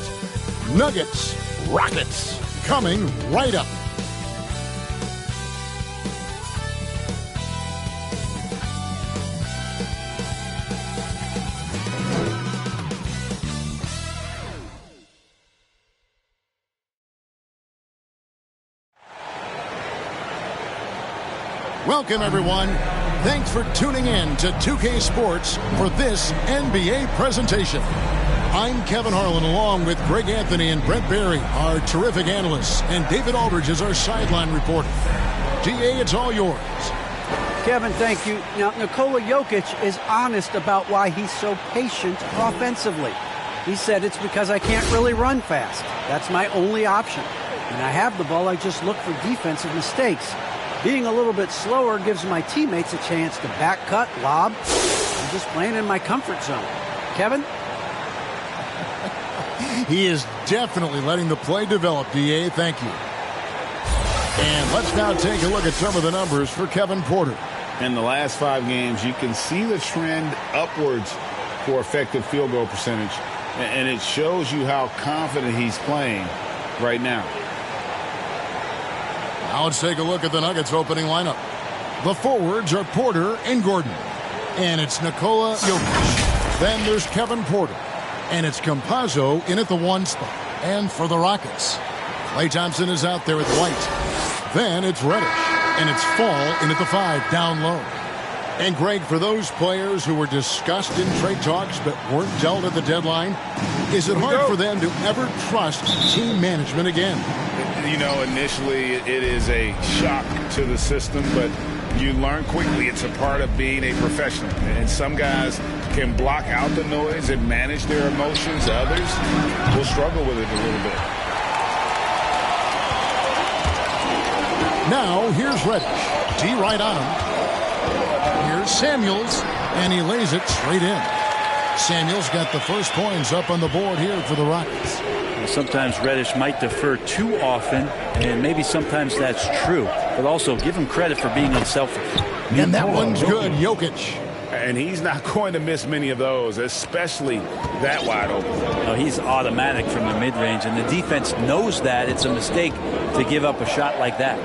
Nuggets, Rockets, coming right up. Welcome, everyone. Thanks for tuning in to 2K Sports for this NBA presentation. I'm Kevin Harlan, along with Greg Anthony and Brent Barry, our terrific analysts, and David Aldridge is our sideline reporter. DA, it's all yours. Kevin, thank you. Now, Nikola Jokic is honest about why he's so patient offensively. He said it's because I can't really run fast. That's my only option. When I have the ball, I just look for defensive mistakes. Being a little bit slower gives my teammates a chance to back cut, lob. I'm just playing in my comfort zone. Kevin? He is definitely letting the play develop, DA. Thank you. And let's now take a look at some of the numbers for Kevin Porter. In the last 5 games, you can see the trend upwards for effective field goal percentage. And it shows you how confident he's playing right now. Now let's take a look at the Nuggets opening lineup. The forwards are Porter and Gordon. And it's Nikola Jokic. Then there's Kevin Porter. And it's Campazzo in at the 1 spot. And for the Rockets, Klay Thompson is out there with White. Then it's Reddish. And it's Fall in at the 5 down low. And Greg, for those players who were discussed in trade talks but weren't dealt at the deadline, is it hard for them to ever trust team management again? You know, initially it is a shock to the system, but you learn quickly it's a part of being a professional. And some guys can block out the noise and manage their emotions. Others will struggle with it a little bit. Now, here's Reddish. D right on him. Here's Samuels, and he lays it straight in. Samuels got the first points up on the board here for the Rockets. Sometimes Reddish might defer too often, and maybe sometimes that's true. But also give him credit for being unselfish. And that one's good, Jokic. And he's not going to miss many of those, especially that wide open. No, he's automatic from the mid-range, and the defense knows that it's a mistake to give up a shot like that.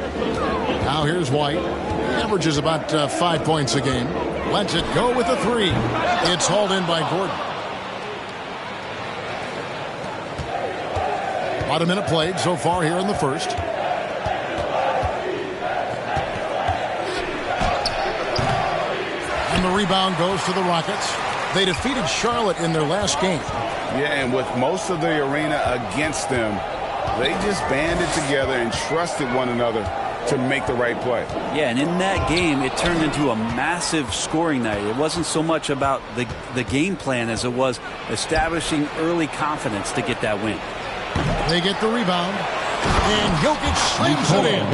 Now here's White. Averages about 5 points a game. Lets it go with a 3. It's hauled in by Gordon. About a minute played so far here in the first. And the rebound goes to the Rockets. They defeated Charlotte in their last game. Yeah, and with most of the arena against them, they just banded together and trusted one another to make the right play. Yeah, and in that game, it turned into a massive scoring night. It wasn't so much about the game plan as it was establishing early confidence to get that win. They get the rebound, and Jokic slams it in.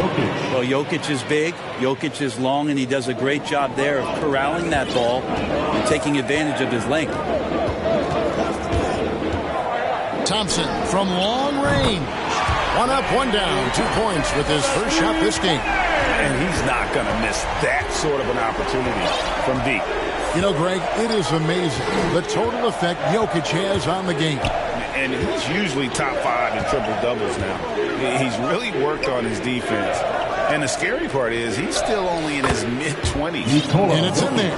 Well, Jokic is big, Jokic is long, and he does a great job there of corralling that ball and taking advantage of his length. Thompson from long range. 1 up, 1 down, 2 points with his first shot this game. And he's not going to miss that sort of an opportunity from deep. You know, Greg, it is amazing the total effect Jokic has on the game. And he's usually top 5 in triple-doubles now. He's really worked on his defense. And the scary part is he's still only in his mid-20s. And it's in there.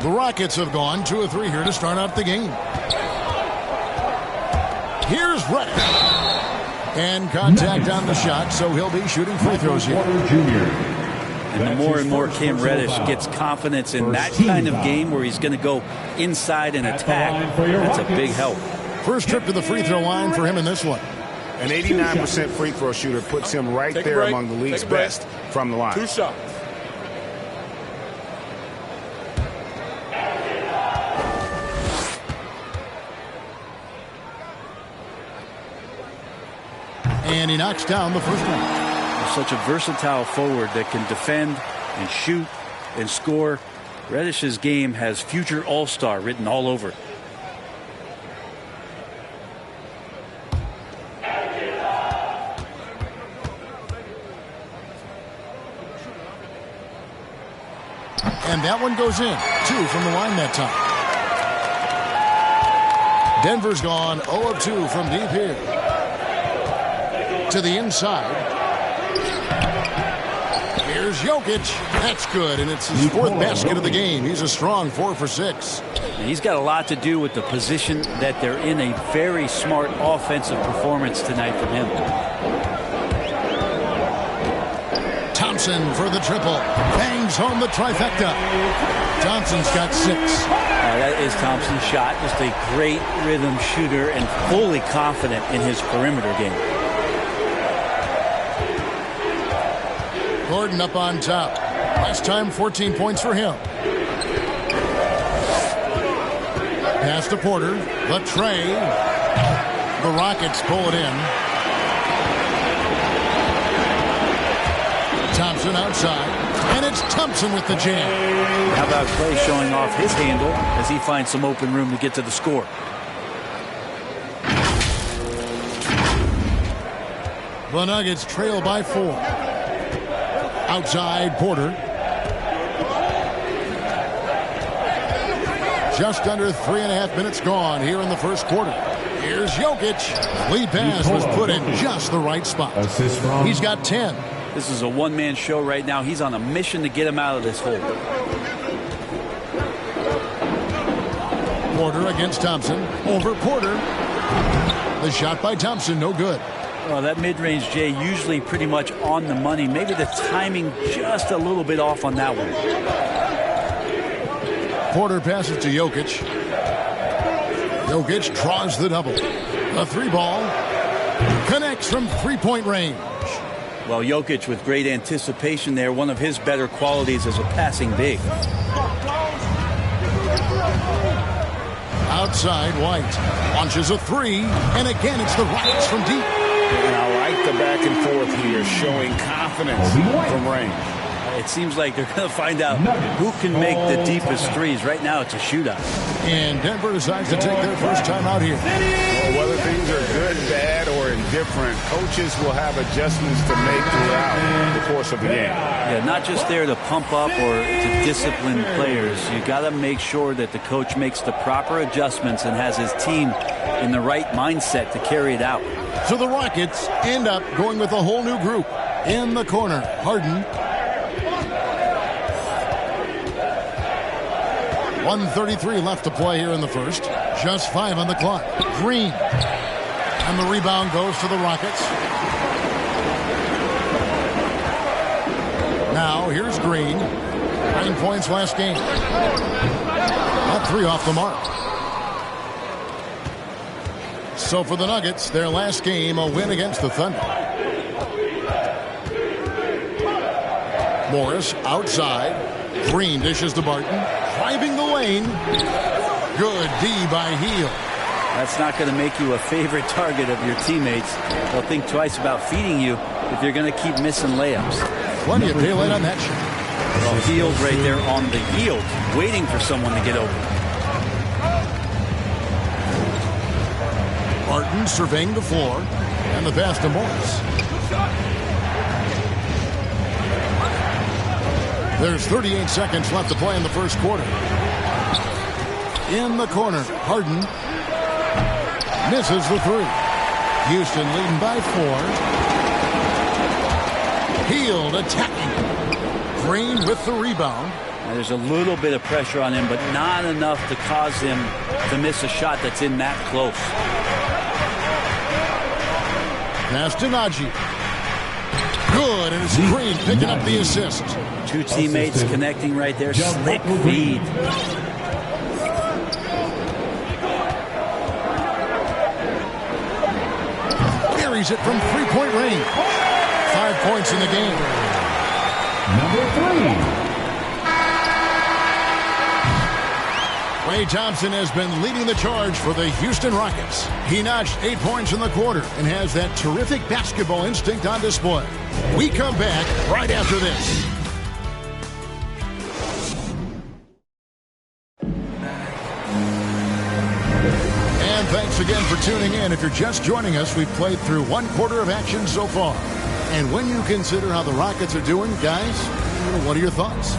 The Rockets have gone 2 of 3 here to start out the game. Here's Reddish. And contact on the shot, so he'll be shooting free throws here. And the more and more Cam Reddish gets confidence in that kind of game where he's going to go inside and attack, that's a big help. First trip to the free throw line for him in this one. An 89% free throw shooter puts him right there among the league's best from the line. 2 shots. And he knocks down the first one. Such a versatile forward that can defend and shoot and score. Reddish's game has future all-star written all over it. And that one goes in. 2 from the line that time. Denver's gone 0 of 2 from deep here. To the inside. Here's Jokic. That's good, and it's his 4th basket of the game. He's a strong 4 for 6. And he's got a lot to do with the position that they're in. A very smart offensive performance tonight from him. Thompson for the triple. Bangs home the trifecta. Thompson's got 6. That is Thompson's shot. Just a great rhythm shooter and fully confident in his perimeter game. Gordon up on top. Last time, 14 points for him. Pass to Porter. The tray. The Rockets pull it in. Thompson outside. And it's Thompson with the jam. How about Clay showing off his handle as he finds some open room to get to the score. The Nuggets trail by 4. Outside, Porter. Just under 3.5 minutes gone here in the first quarter. Here's Jokic. Lead pass was put in just the right spot. He's got 10. This is a one-man show right now. He's on a mission to get him out of this hole. Porter against Thompson. Over Porter. The shot by Thompson, no good. Well, that mid-range, Jay, usually pretty much on the money. Maybe the timing just a little bit off on that one. Porter passes to Jokic. Jokic draws the double. The 3-ball connects from 3-point range. Well, Jokic with great anticipation there. One of his better qualities as a passing big. Outside, White launches a 3, and again it's the Rockets from deep. And I like the back and forth here, showing confidence from range. It seems like they're going to find out who can make the deepest threes. Right now, it's a shootout. And Denver decides to take their first time out here. Well, whether things are good, bad, or indifferent, coaches will have adjustments to make throughout the course of the game. Yeah, not just there to pump up or to discipline players. You got to make sure that the coach makes the proper adjustments and has his team in the right mindset to carry it out. So the Rockets end up going with a whole new group. In the corner, Harden. 1:33 left to play here in the first. Just 5 on the clock. Green. And the rebound goes to the Rockets. Now, here's Green. 9 points last game. Not 3 off the mark. So for the Nuggets, their last game, a win against the Thunder. Morris outside. Green dishes to Barton. Driving the lane. Good D by Hield. That's not going to make you a favorite target of your teammates. They'll think twice about feeding you if you're going to keep missing layups. Plenty of daylight on that shot. Well, Hield right there on the yield, waiting for someone to get open. Barton surveying the floor. And the pass to Morris. There's 38 seconds left to play in the first quarter. In the corner, Harden misses the 3. Houston leading by 4. Hield attacking. Green with the rebound. Now, there's a little bit of pressure on him, but not enough to cause him to miss a shot that's in that close. Pass to Najee. Good, and it's Green picking up the assist. Two teammates connecting right there. Slick feed. Buries it from 3-point range. 5 points in the game. Number 3. Klay Thompson has been leading the charge for the Houston Rockets. He notched 8 points in the quarter and has that terrific basketball instinct on display. We come back right after this. And thanks again for tuning in. If you're just joining us, we've played through 1 quarter of action so far. And when you consider how the Rockets are doing, guys, what are your thoughts?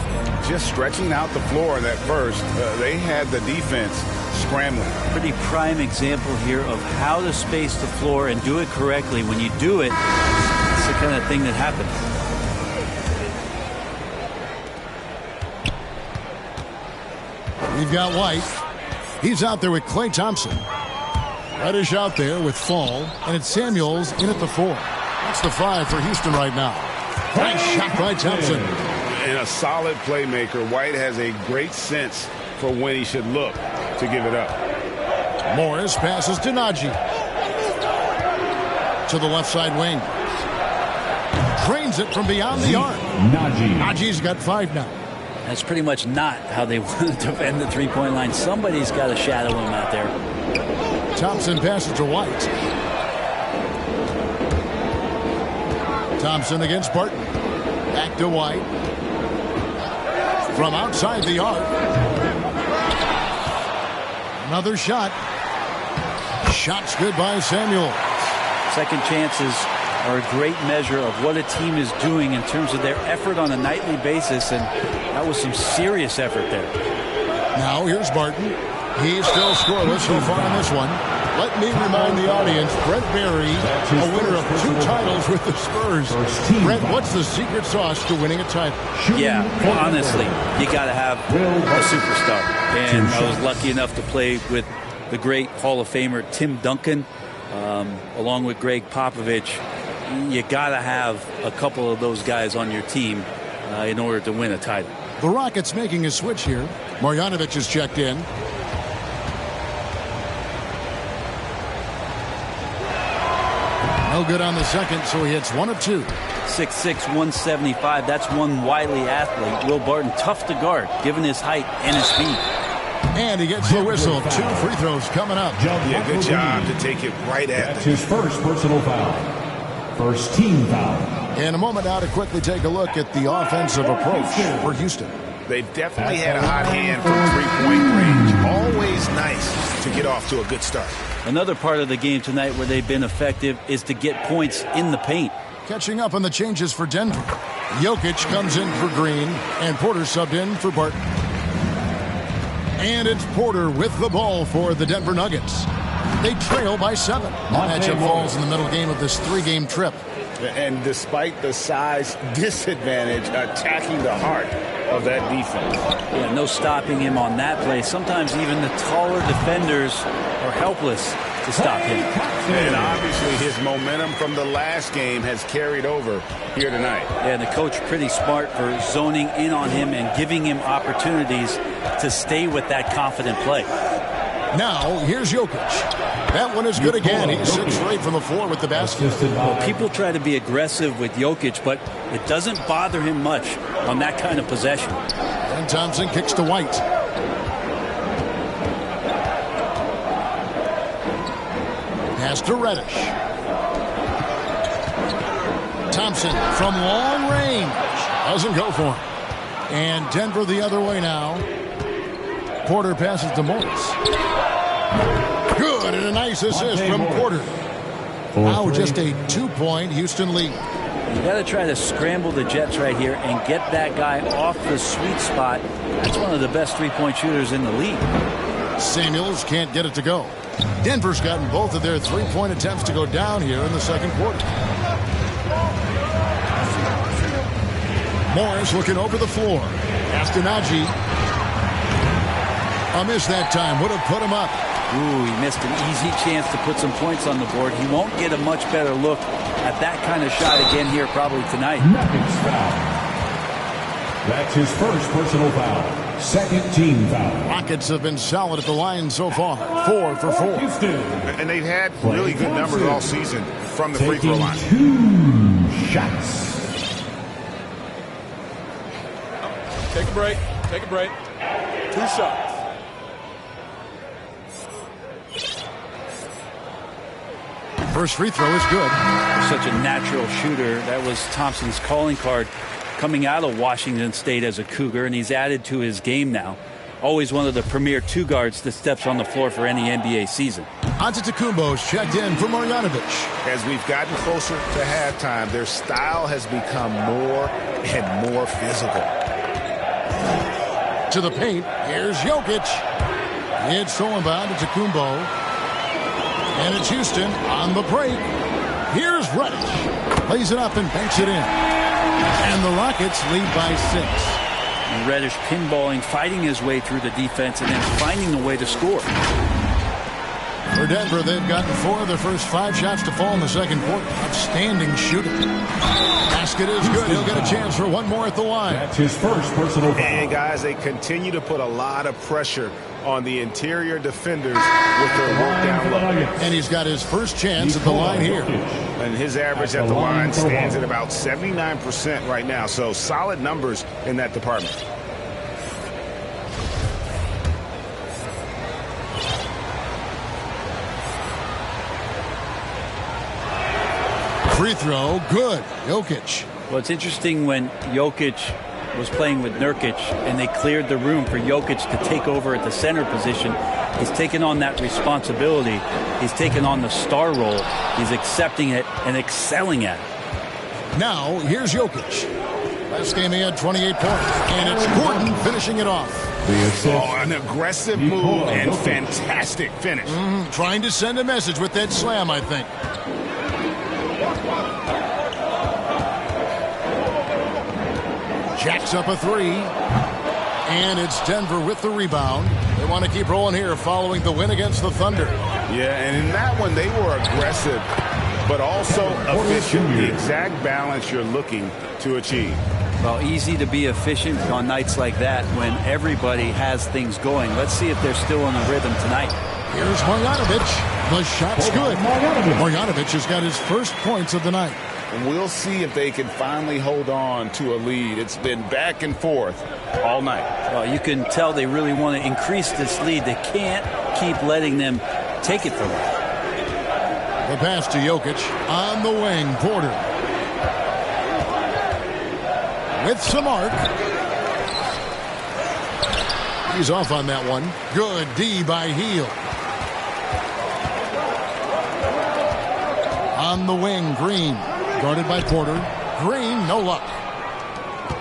Just stretching out the floor in that first, they had the defense scrambling. Pretty prime example here of how to space the floor and do it correctly. When you do it, it's the kind of thing that happens. We've got White. He's out there with Klay Thompson. Reddish out there with Fall, and it's Samuels in at the 4. That's the 5 for Houston right now. Nice shot by Thompson. And a solid playmaker. White has a great sense for when he should look to give it up. Morris passes to Najee. To the left side wing. Drains it from beyond the arc. Najee's got 5 now. That's pretty much not how they want to defend the three-point line. Somebody's got to shadow him out there. Thompson passes to White. Thompson against Barton. Back to White. From outside the arc. Another shot. Shot's good by Samuel. Second chances are a great measure of what a team is doing in terms of their effort on a nightly basis, and that was some serious effort there. Now here's Barton. He's still scoreless so far in this one. Let me remind the audience, Brent Barry, a winner of 2 titles with the Spurs. Brent, what's the secret sauce to winning a title? Yeah, honestly, you got to have a superstar. And I was lucky enough to play with the great Hall of Famer Tim Duncan, along with Greg Popovich. You got to have a couple of those guys on your team in order to win a title. The Rockets making a switch here. Marjanovic is checked in. No good on the second, so he hits 1 of 2. 6'6", 175. That's one wily athlete. Will Barton, tough to guard, given his height and his speed. And he gets the whistle. 2 free throws coming up. Yeah, good job to take it right at That's his first personal foul. First team foul. In a moment now to quickly take a look at the offensive approach for Houston. They've definitely had a hot hand from three-point range. Always nice to get off to a good start. Another part of the game tonight where they've been effective is to get points in the paint. Catching up on the changes for Denver. Jokic comes in for Green, and Porter subbed in for Barton. And it's Porter with the ball for the Denver Nuggets. They trail by 7. The matchup falls in the middle game of this 3-game trip. And despite the size disadvantage, attacking the heart of that defense. Yeah, no stopping him on that play. Sometimes even the taller defenders are helpless to stop him. And obviously his momentum from the last game has carried over here tonight. Yeah, the coach pretty smart for zoning in on him and giving him opportunities to stay with that confident play. Now, here's Jokic. That one is good again. He's 6 for 8 from the floor with the basket. Well, people try to be aggressive with Jokic, but it doesn't bother him much on that kind of possession. And Thompson kicks to White. Pass to Reddish. Thompson from long range. Doesn't go for him. And Denver the other way now. Porter passes to Morris. Good, and a nice assist from Porter. Now just a 2-point Houston lead. You got to try to scramble the Jets right here and get that guy off the sweet spot. That's one of the best 3-point shooters in the league. Samuels can't get it to go. Denver's gotten both of their 3-point attempts to go down here in the second quarter. Morris looking over the floor. Pass to Najee. A miss that time. Would have put him up. Ooh, he missed an easy chance to put some points on the board. He won't get a much better look at that kind of shot again here probably tonight. Nuggets foul. That's his first personal foul. Second team foul. Rockets have been solid at the line so far. 4 for 4. And they've had really good numbers all season from the free throw line. 2 shots. Take a break. Take a break. 2 shots. First free throw is good. Such a natural shooter. That was Thompson's calling card coming out of Washington State as a Cougar, and he's added to his game now. Always one of the premier 2 guards that steps on the floor for any NBA season. Antetokounmpo's checked in for Marjanovic. As we've gotten closer to halftime, their style has become more and more physical. To the paint, here's Jokic. It's stolen by Antetokounmpo. And it's Houston on the break. Here's Reddish. Plays it up and banks it in. And the Rockets lead by 6. And Reddish pinballing, fighting his way through the defense, and then finding a way to score. For Denver, they've gotten 4 of their first 5 shots to fall in the second quarter. Outstanding shooting. Basket is good. He'll get a chance for one more at the line. That's his first personal foul. And guys, they continue to put a lot of pressure on the interior defenders with their work down low. And he's got his first chance at the line here. And his average at the line stands at about 79% right now. So solid numbers in that department. Free throw, good. Jokic. Well, it's interesting when Jokic was playing with Nurkic and they cleared the room for Jokic to take over at the center position. He's taken on that responsibility. He's taken on the star role. He's accepting it and excelling at it. Now, here's Jokic. Last game he had 28 points. And it's Gordon finishing it off. Oh, an aggressive move and fantastic finish. Trying to send a message with that slam, I think. Jacks up a 3. And it's Denver with the rebound. They want to keep rolling here following the win against the Thunder. Yeah, and in that one, they were aggressive, but also efficient. The exact balance you're looking to achieve. Well, easy to be efficient on nights like that when everybody has things going. Let's see if they're still on the rhythm tonight. Here's Marjanovic. The shot's good. Marjanovic has got his first points of the night. And we'll see if they can finally hold on to a lead. It's been back and forth all night. Well, you can tell they really want to increase this lead. They can't keep letting them take it from them. The pass to Jokic on the wing. Porter with some arc. He's off on that one. Good D by Hield. On the wing, Green. Guarded by Porter. Green, no luck.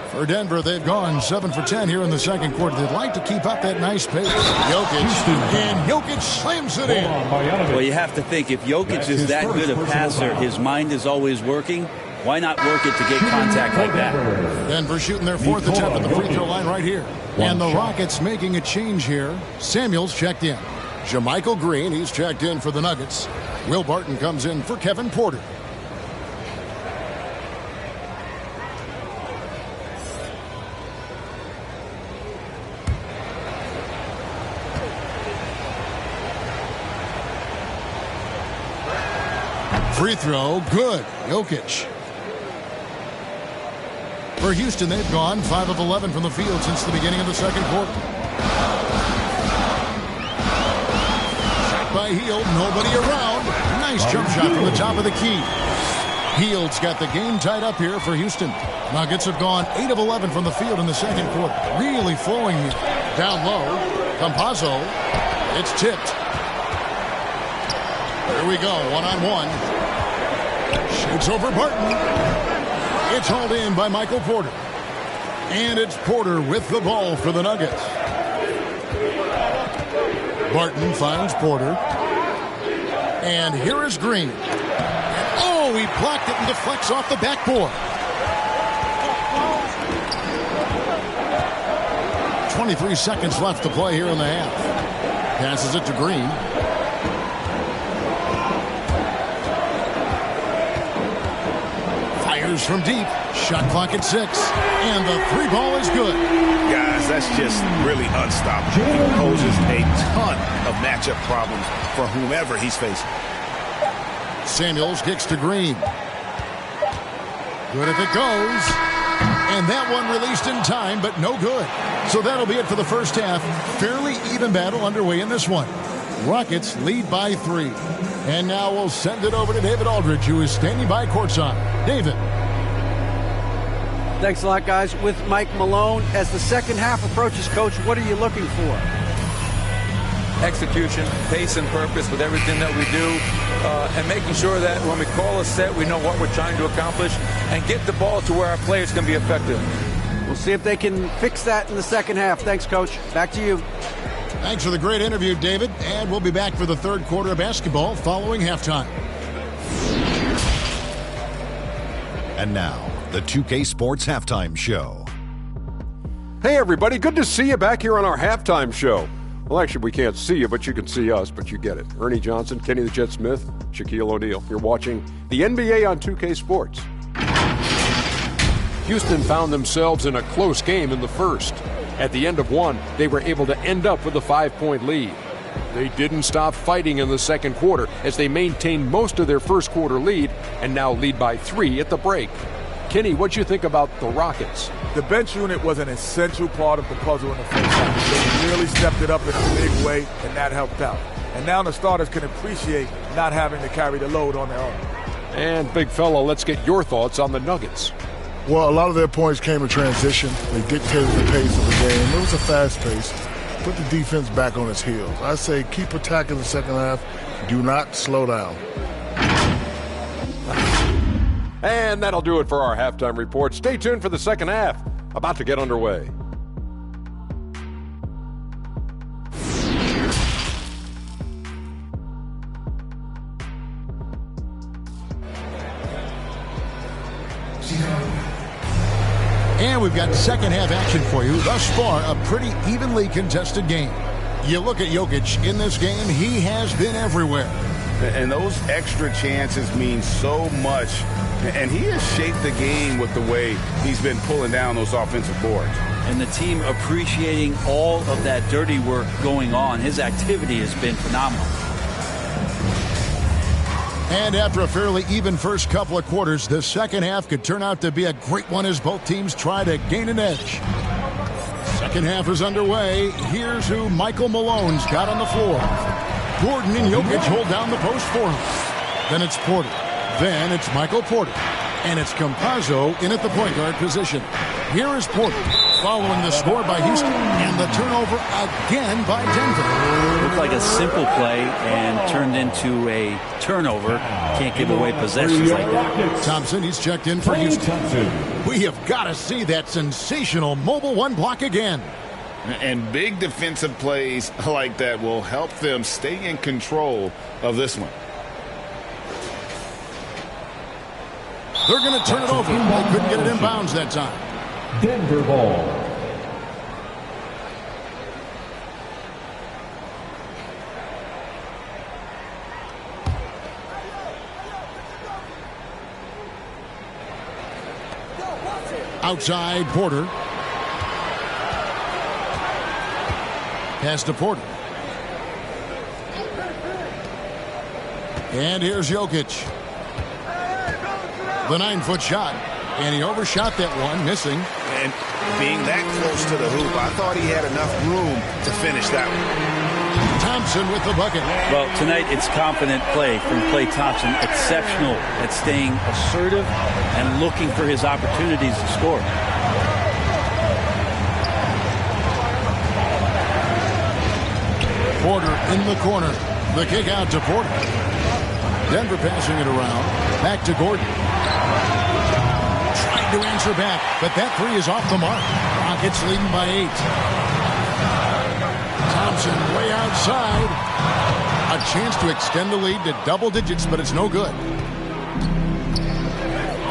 For Denver, they've gone 7 for 10 here in the second quarter. They'd like to keep up that nice pace. Jokic, and Jokic slams it in. Well, you have to think, if Jokic is that good a passer, his mind is always working. Why not work it to get contact like that? Denver shooting their 4th attempt at the free throw line right here. And the Rockets making a change here. Samuels checked in. JaMychal Green, he's checked in for the Nuggets. Will Barton comes in for Kevin Porter. Free throw, good. Jokic. For Houston, they've gone 5 of 11 from the field since the beginning of the second quarter. Shot by Hield, nobody around. Nice jump shot from the top of the key. Hield's got the game tied up here for Houston. Nuggets have gone 8 of 11 from the field in the second quarter. Really flowing here. Down low, Campazzo. It's tipped. Here we go, one-on-one. Shoots over Barton. It's hauled in by Michael Porter. And it's Porter with the ball for the Nuggets. Barton finds Porter. And here is Green. And oh, he blocked it and deflects off the backboard. 23 seconds left to play here in the half. Passes it to Green. Fires from deep. Shot clock at 6. And the 3 ball is good. Guys, that's just really unstoppable. He poses a ton of matchup problems for whomever he's facing. Samuels kicks to Green. Good if it goes. And that one released in time, but no good. So that'll be it for the first half. Fairly even battle underway in this one. Rockets lead by 3. And now we'll send it over to David Aldridge, who is standing by courtside. David. Thanks a lot, guys. With Mike Malone, as the second half approaches, Coach, what are you looking for? execution, pace and purpose with everything that we do, and making sure that when we call a set, we know what we're trying to accomplish and get the ball to where our players can be effective. We'll see if they can fix that in the second half. Thanks, Coach. Back to you. Thanks for the great interview, David. And we'll be back for the third quarter of basketball following halftime. And now, the 2K Sports Halftime Show. Hey, everybody. Good to see you back here on our halftime show. Well, actually, we can't see you, but you can see us, but you get it. Ernie Johnson, Kenny the Jet Smith, Shaquille O'Neal. You're watching the NBA on 2K Sports. Houston found themselves in a close game in the first. At the end of one, they were able to end up with a 5-point lead. They didn't stop fighting in the second quarter as they maintained most of their first quarter lead and now lead by 3 at the break. Kenny, what'd you think about the Rockets? The bench unit was an essential part of the puzzle in the first half. They really stepped it up in a big way, and that helped out. And now the starters can appreciate not having to carry the load on their own. And, big fella, let's get your thoughts on the Nuggets. Well, a lot of their points came in transition. They dictated the pace of the game. It was a fast pace. Put the defense back on its heels. I say keep attacking the second half. Do not slow down. And that'll do it for our halftime report. Stay tuned for the second half. About to get underway. And we've got second half action for you. Thus far, a pretty evenly contested game. You look at Jokic in this game, he has been everywhere. And those extra chances mean so much. And he has shaped the game with the way he's been pulling down those offensive boards. And the team appreciating all of that dirty work going on. His activity has been phenomenal. And after a fairly even first couple of quarters, the second half could turn out to be a great one as both teams try to gain an edge. Second half is underway. Here's who Michael Malone's got on the floor. Gordon and Jokic hold down the post for him. Then it's Porter. Then it's Michael Porter. And it's Campazzo in at the point guard position. Here is Porter following the score by Houston and the turnover again by Denver. Looked like a simple play and turned into a turnover. Can't give away possessions like that. Thompson, he's checked in for Houston. We have got to see that sensational mobile one block again. And big defensive plays like that will help them stay in control of this one. They're going to turn it over. They couldn't get it in bounds that time. Denver ball. Outside, Porter. Pass to Porter. And here's Jokic. The 9-foot shot. And he overshot that one, missing. And being that close to the hoop, I thought he had enough room to finish that one. Thompson with the bucket. Well, tonight it's confident play from Klay Thompson. Exceptional at staying assertive and looking for his opportunities to score. Porter in the corner. The kick out to Porter. Denver passing it around. Back to Gordon. Trying to answer back, but that three is off the mark. Rockets leading by 8. Thompson way outside. A chance to extend the lead to double digits, but it's no good.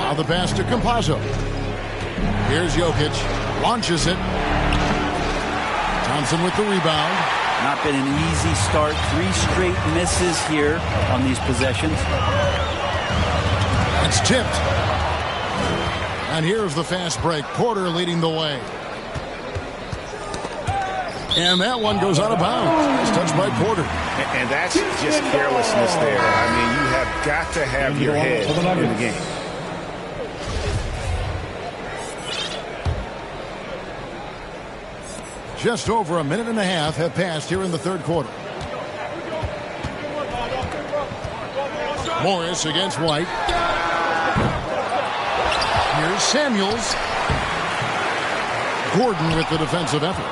Now the pass to Campazzo. Here's Jokic. Launches it. Thompson with the rebound. Not been an easy start. 3 straight misses here on these possessions. It's tipped. And here's the fast break. Porter leading the way. And that one goes out of bounds. It's touched by Porter. And that's just carelessness there. I mean, you have got to have your head in the game. Just over a minute and a half have passed here in the third quarter. Morris against White. Here's Samuels. Gordon with the defensive effort.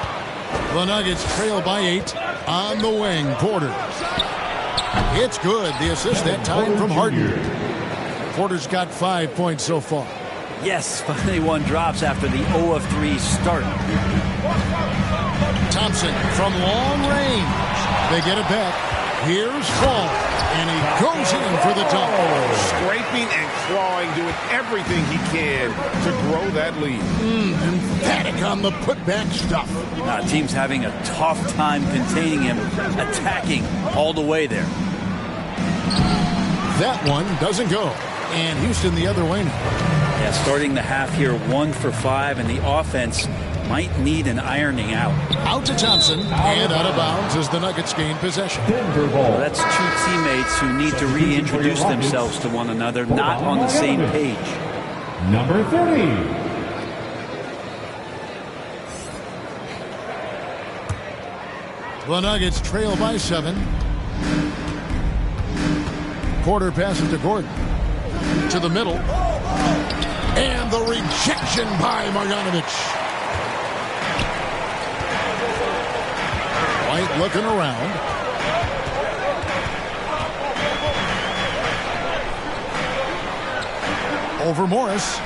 The Nuggets trail by 8. On the wing, Porter. It's good. The assist that time from Harden. Porter's got 5 points so far. Yes, finally one drops after the 0 of 3 start. Thompson from long range. They get it back. Here's Fall. And he goes in for the dunk. Scraping and clawing, doing everything he can to grow that lead. Emphatic on the putback stuff. Team's having a tough time containing him, attacking all the way there. That one doesn't go. And Houston the other way now. Yeah, starting the half here 1 for 5, and the offense might need an ironing out. Out to Thompson, and out of bounds as the Nuggets gain possession. Well, that's two teammates who need to reintroduce themselves to one another, not on the same page. Number 30. The Nuggets trail by 7. Porter passes to Gordon. To the middle. And the rejection by Marjanovic. White looking around. Over Morris.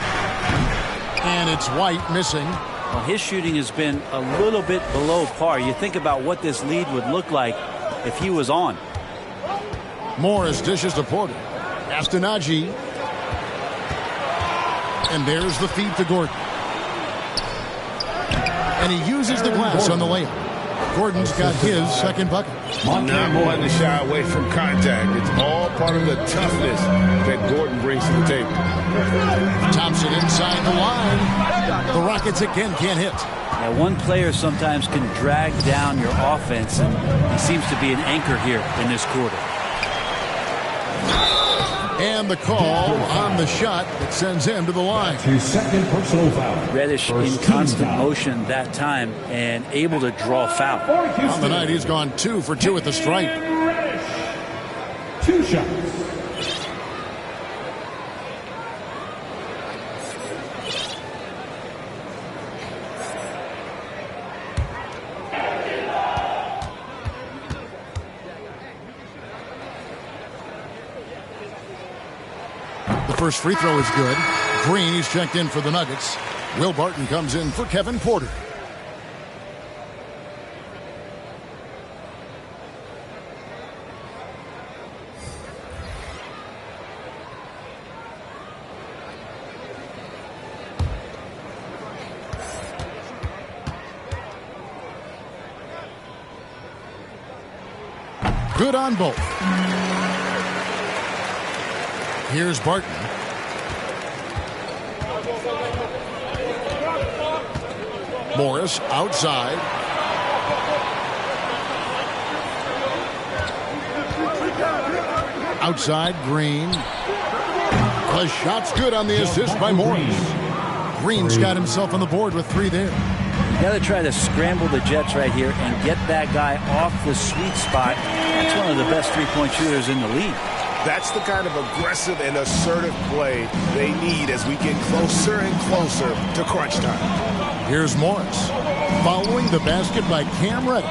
And it's White missing. Well, his shooting has been a little bit below par. You think about what this lead would look like if he was on. Morris dishes to Porter. Astanaji. And there's the feed to Gordon. And he uses the glass on the layup. Gordon's got his second bucket. Not wanting to shy away from contact. It's all part of the toughness that Gordon brings to the table. Thompson inside the line. The Rockets again can't hit. Yeah, one player sometimes can drag down your offense, and he seems to be an anchor here in this quarter. And the call on the shot that sends him to the line. His second personal foul. Reddish in constant motion that time and able to draw foul. On the night, he's gone 2 for 2 at the stripe. 2 shots. First free throw is good. Green, he's checked in for the Nuggets. Will Barton comes in for Kevin Porter. Good on both. Here's Barton. Morris outside. Outside, Green. The shot's good on the assist by Morris. Green's got himself on the board with 3 there. You got to try to scramble the Jets right here and get that guy off the sweet spot. That's one of the best three-point shooters in the league. That's the kind of aggressive and assertive play they need as we get closer and closer to crunch time. Here's Morris. Following the basket by Cam Reddish.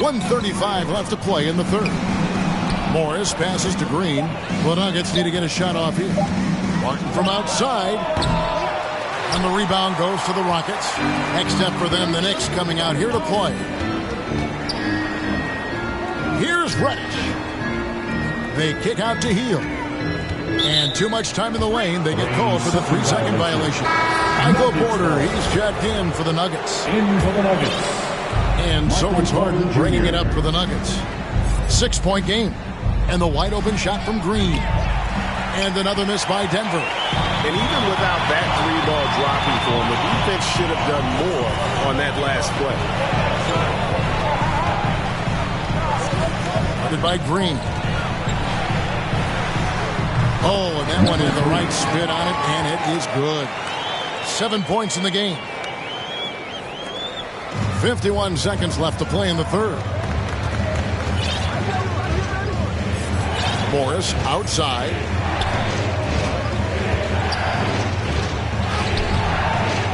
.135 left to play in the third. Morris passes to Green. The Nuggets need to get a shot off here. Martin from outside. And the rebound goes to the Rockets. Next step for them, the Knicks coming out here to play. Here's Reddish. They kick out to Heel. And too much time in the lane. They get called for the 3-second violation. Michael Porter, he's checked in for the Nuggets. In for the Nuggets. And so it's Harden bringing it up for the Nuggets. 6-point game. And the wide open shot from Green. And another miss by Denver. And even without that 3-ball dropping for him, the defense should have done more on that last play. Guarded by Green. Oh, and that one is the right spin on it, and it is good. 7 points in the game. 51 seconds left to play in the third. Morris outside.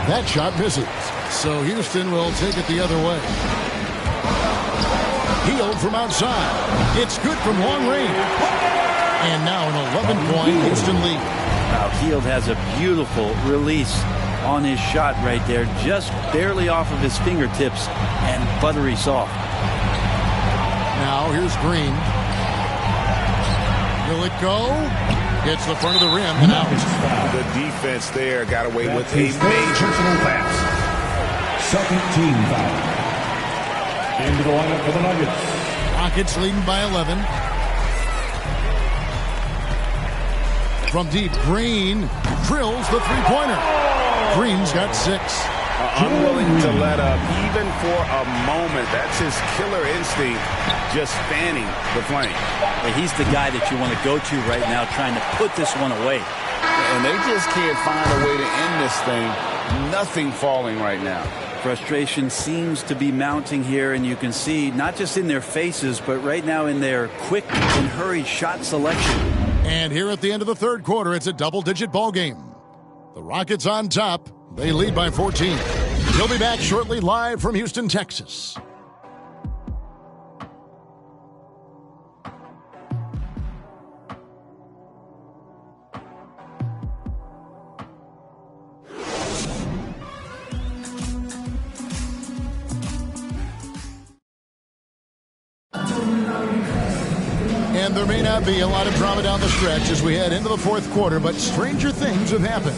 That shot misses. So Houston will take it the other way. Hield from outside. It's good from long range. And now an 11-point Houston lead. Now Hield has a beautiful release on his shot right there, just barely off of his fingertips and buttery soft. Now here's Green. Will it go? Hits the front of the rim and out. The defense there got away with a major lapse. Second team foul. Into the lineup for the Nuggets. Rockets leading by 11. From deep, Green drills the three-pointer. Green's got 6. Unwilling to let up even for a moment. That's his killer instinct, just fanning the flame. He's the guy that you want to go to right now, trying to put this one away. And they just can't find a way to end this thing. Nothing falling right now. Frustration seems to be mounting here, and you can see not just in their faces, but right now in their quick and hurried shot selection. And here at the end of the third quarter, it's a double-digit ball game. The Rockets on top. They lead by 14. He'll be back shortly, live from Houston, Texas. And there may not be a lot of drama down the stretch as we head into the fourth quarter, but stranger things have happened.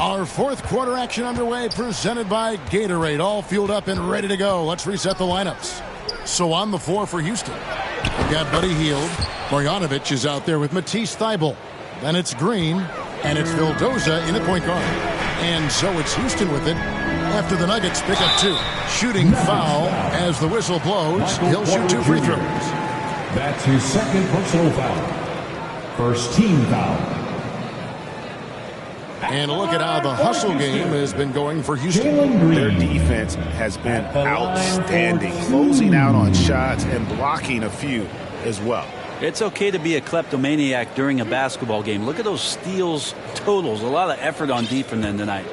Our fourth quarter action underway, presented by Gatorade. All fueled up and ready to go. Let's reset the lineups. So on the floor for Houston, we've got Buddy Hield. Marjanovic is out there with Ps4. Then it's Green, and it's Vildoza in at point guard. And so it's Houston with it after the Nuggets pick up 2. Shooting foul as the whistle blows. He'll shoot 2 free throws. That's his second personal foul. First team foul. And look at how the hustle game has been going for Houston. Their defense has been outstanding, closing out on shots and blocking a few as well. It's okay to be a kleptomaniac during a basketball game. Look at those steals totals. A lot of effort on D from them tonight.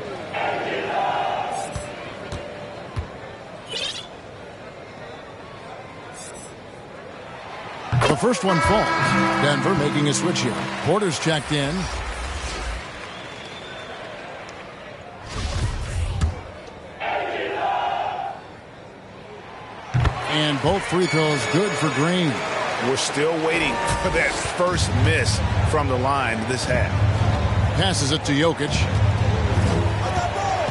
The first one falls. Denver making a switch here. Porter's checked in. And both free throws good for Green. We're still waiting for that first miss from the line this half. Passes it to Jokic.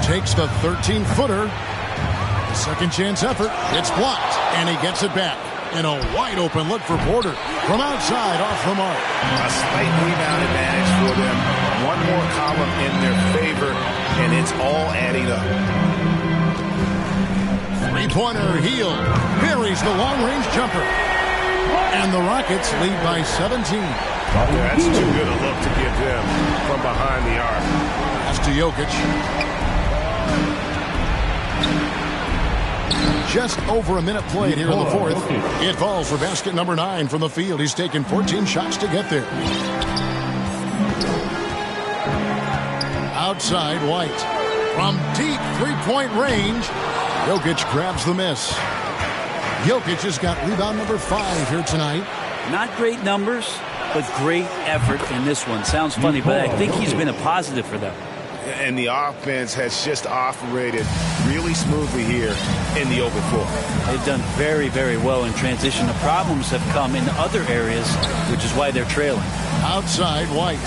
Takes the 13-footer. The second chance effort. It's blocked. And he gets it back. And a wide open look for Porter. From outside, off the mark. A slight rebound advantage for them. One more column in their favor, and it's all adding up. Three-pointer, Hield buries the long-range jumper. And the Rockets lead by 17. That's too good a look to give them from behind the arc. That's to Jokic. Just over a minute played here in the fourth. It falls for basket number 9 from the field. He's taken 14 shots to get there. Outside, White. From deep three-point range, Jokic grabs the miss. Jokic has got rebound number 5 here tonight. Not great numbers, but great effort in this one. Sounds funny, but I think he's been a positive for them. And the offense has just operated really smoothly here in the open floor. They've done very, very well in transition. The problems have come in other areas, which is why they're trailing. Outside, White.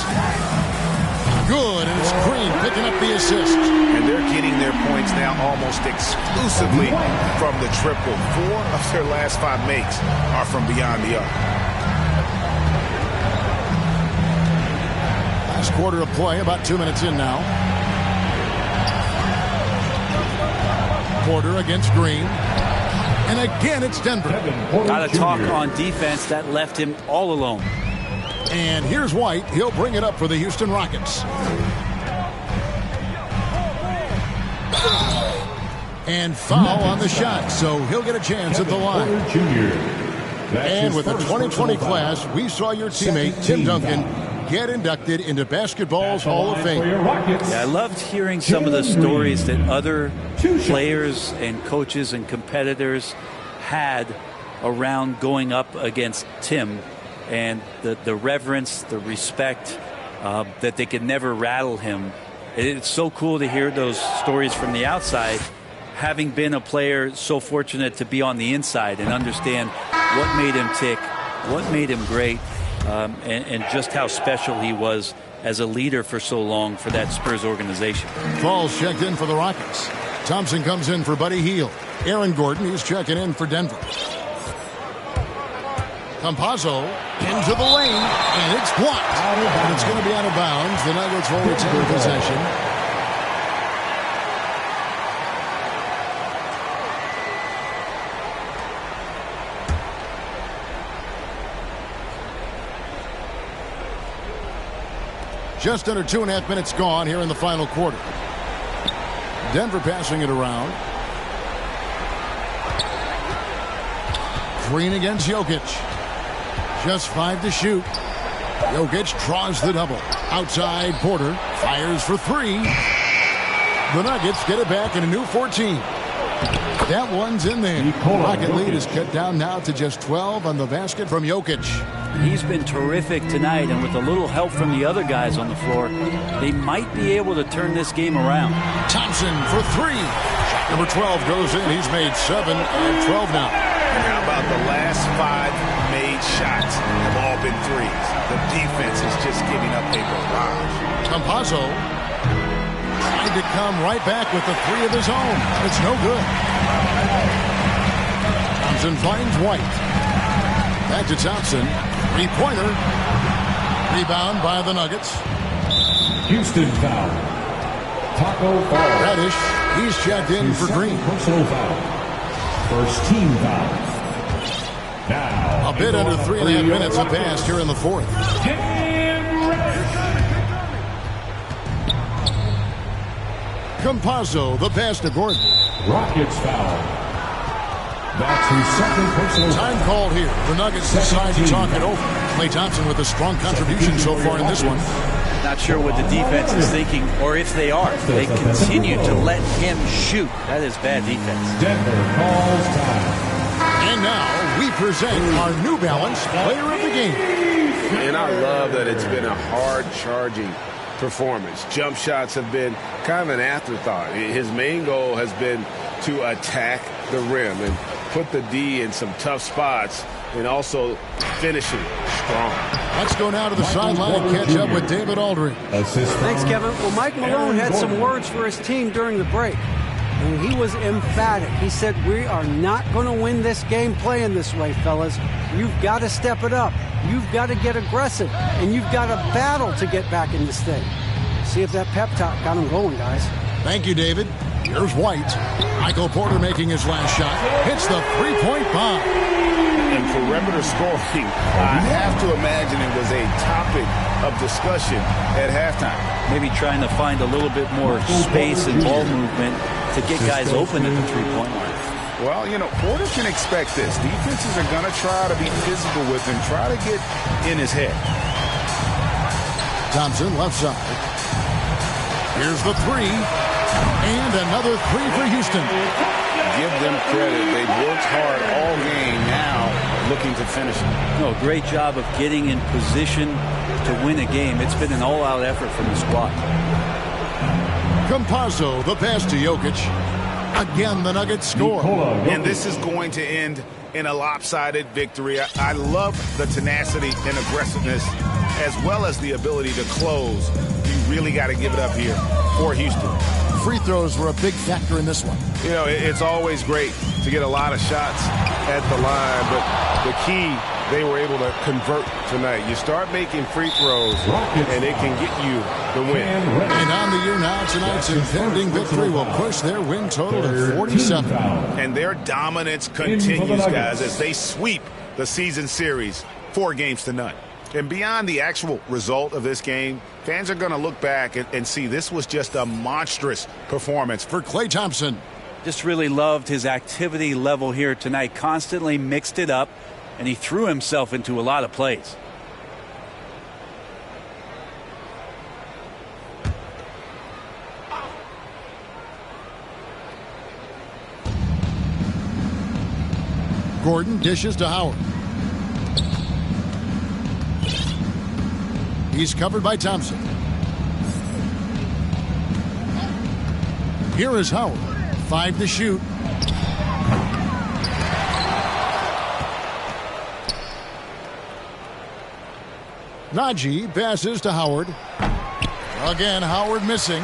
Good, and it's Green picking up the assist. And they're getting their points now almost exclusively from the triple. 4 of their last 5 makes are from beyond the arc. Last quarter of play, about 2 minutes in now. Porter against Green. And again, it's Denver. Got to talk on defense. That left him all alone. And here's White. He'll bring it up for the Houston Rockets. And foul on the shot, so he'll get a chance at the line. And with the 2020 class, we saw your teammate, Tim Duncan, get inducted into basketball's Hall of Fame. Yeah, I loved hearing some of the stories that other players and coaches and competitors had around going up against Tim, and the reverence, the respect, that they could never rattle him. It's so cool to hear those stories from the outside, having been a player so fortunate to be on the inside and understand what made him tick, what made him great, and just how special he was as a leader for so long for that Spurs organization. Falls checked in for the Rockets. Thompson comes in for Buddy Hield. Aaron Gordon, he's checking in for Denver. Campazzo into the lane, and it's blocked. And it's going to be out of bounds. The Nuggets will retain possession. Just under 2.5 minutes gone here in the final quarter. Denver passing it around. Green against Jokic. Just 5 to shoot. Jokic draws the double. Outside, Porter fires for 3. The Nuggets get it back in a new 14. That one's in there. Rocket lead is cut down now to just 12 on the basket from Jokic. He's been terrific tonight, and with a little help from the other guys on the floor, they might be able to turn this game around. Thompson for 3. Shot number 12 goes in. He's made 7 of 12 now. And how about the last 5 made shots have all been threes? The defense is just giving up a barrage. Campazzo tried to come right back with the 3 of his own. It's no good. Thompson finds White. Back to Thompson. 3-pointer. Rebound by the Nuggets. Houston foul. Taco Fall. Reddish, he's checked in for Green. Personal foul. First team foul. Now, a bit under 3.5 minutes have passed here in the fourth. Campazzo, the pass to Gordon. Rockets foul. That's his second personal foul. Time called here. The Nuggets decide to talk it over. Klay Thompson with a strong contribution so far in this one. Not sure what the defense is thinking, or if they are. They continue to let him shoot. That is bad defense. Denver calls time. And now we present our New Balance Player of the Game. And I love that it's been a hard-charging performance. Jump shots have been kind of an afterthought. His main goal has been to attack the rim and put the D in some tough spots and also finishing strong. Let's go now to the sideline and catch up with David Aldridge. Thanks, Kevin. Well, Mike Malone had some words for his team during the break. And he was emphatic. He said, we are not going to win this game playing this way, fellas. You've got to step it up. You've got to get aggressive. And you've got to battle to get back in this thing. See if that pep talk got him going, guys. Thank you, David. Here's White. Michael Porter making his last shot. Hits the 3-point bomb. And perimeter scoring, I have to imagine it was a topic of discussion at halftime. Maybe trying to find a little bit more space and ball movement to get guys open at the 3-point line. Well, you know, Porter can expect this. Defenses are going to try to be physical with him, try to get in his head. Thompson left side. Here's the 3. And another 3 for Houston. Give them credit. They've worked hard all game, now looking to finish it. No, great job of getting in position to win a game. It's been an all-out effort from the squad. Campazzo, the pass to Jokic. Again, the Nuggets score. And this is going to end in a lopsided victory. I love the tenacity and aggressiveness as well as the ability to close. You really got to give it up here for Houston. Free throws were a big factor in this one. You know, it's always great to get a lot of shots at the line, but the key, they were able to convert tonight. You start making free throws, and it can get you the win. And on the year now, tonight's impending victory will push their win total to 47. And their dominance continues, guys, as they sweep the season series 4-0. And beyond the actual result of this game, fans are going to look back and see this was just a monstrous performance for Klay Thompson. Just really loved his activity level here tonight. Constantly mixed it up. and he threw himself into a lot of plays. Gordon dishes to Howard. He's covered by Thompson. Here is Howard. 5 to shoot. Najee passes to Howard. Again, Howard missing.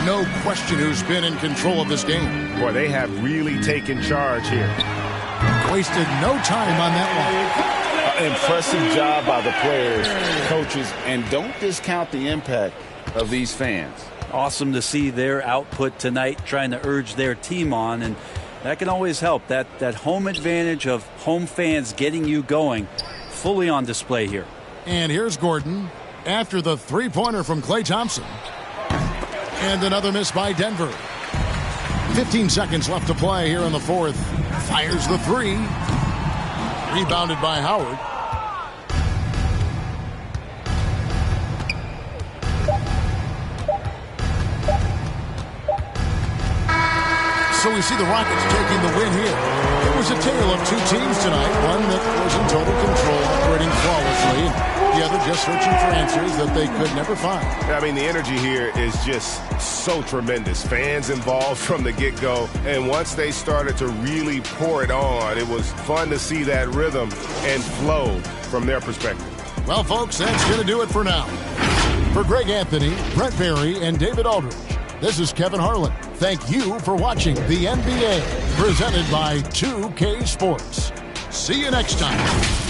No question who's been in control of this game. Boy, they have really taken charge here. Wasted no time on that one. Impressive job by the players, coaches, and don't discount the impact of these fans. Awesome to see their output tonight, trying to urge their team on, and that can always help. That home advantage of home fans getting you going, fully on display here. And here's Gordon after the three-pointer from Klay Thompson. And another miss by Denver. 15 seconds left to play here in the fourth. Fires the three. Rebounded by Howard. So we see the Rockets taking the win here. It was a tale of two teams tonight. One that was in total control, operating flawlessly. The other just searching for answers that they could never find. I mean, the energy here is just so tremendous. Fans involved from the get-go. And once they started to really pour it on, it was fun to see that rhythm and flow from their perspective. Well, folks, that's going to do it for now. For Greg Anthony, Brett Barry, and David Aldridge, this is Kevin Harlan. Thank you for watching the NBA, presented by 2K Sports. See you next time.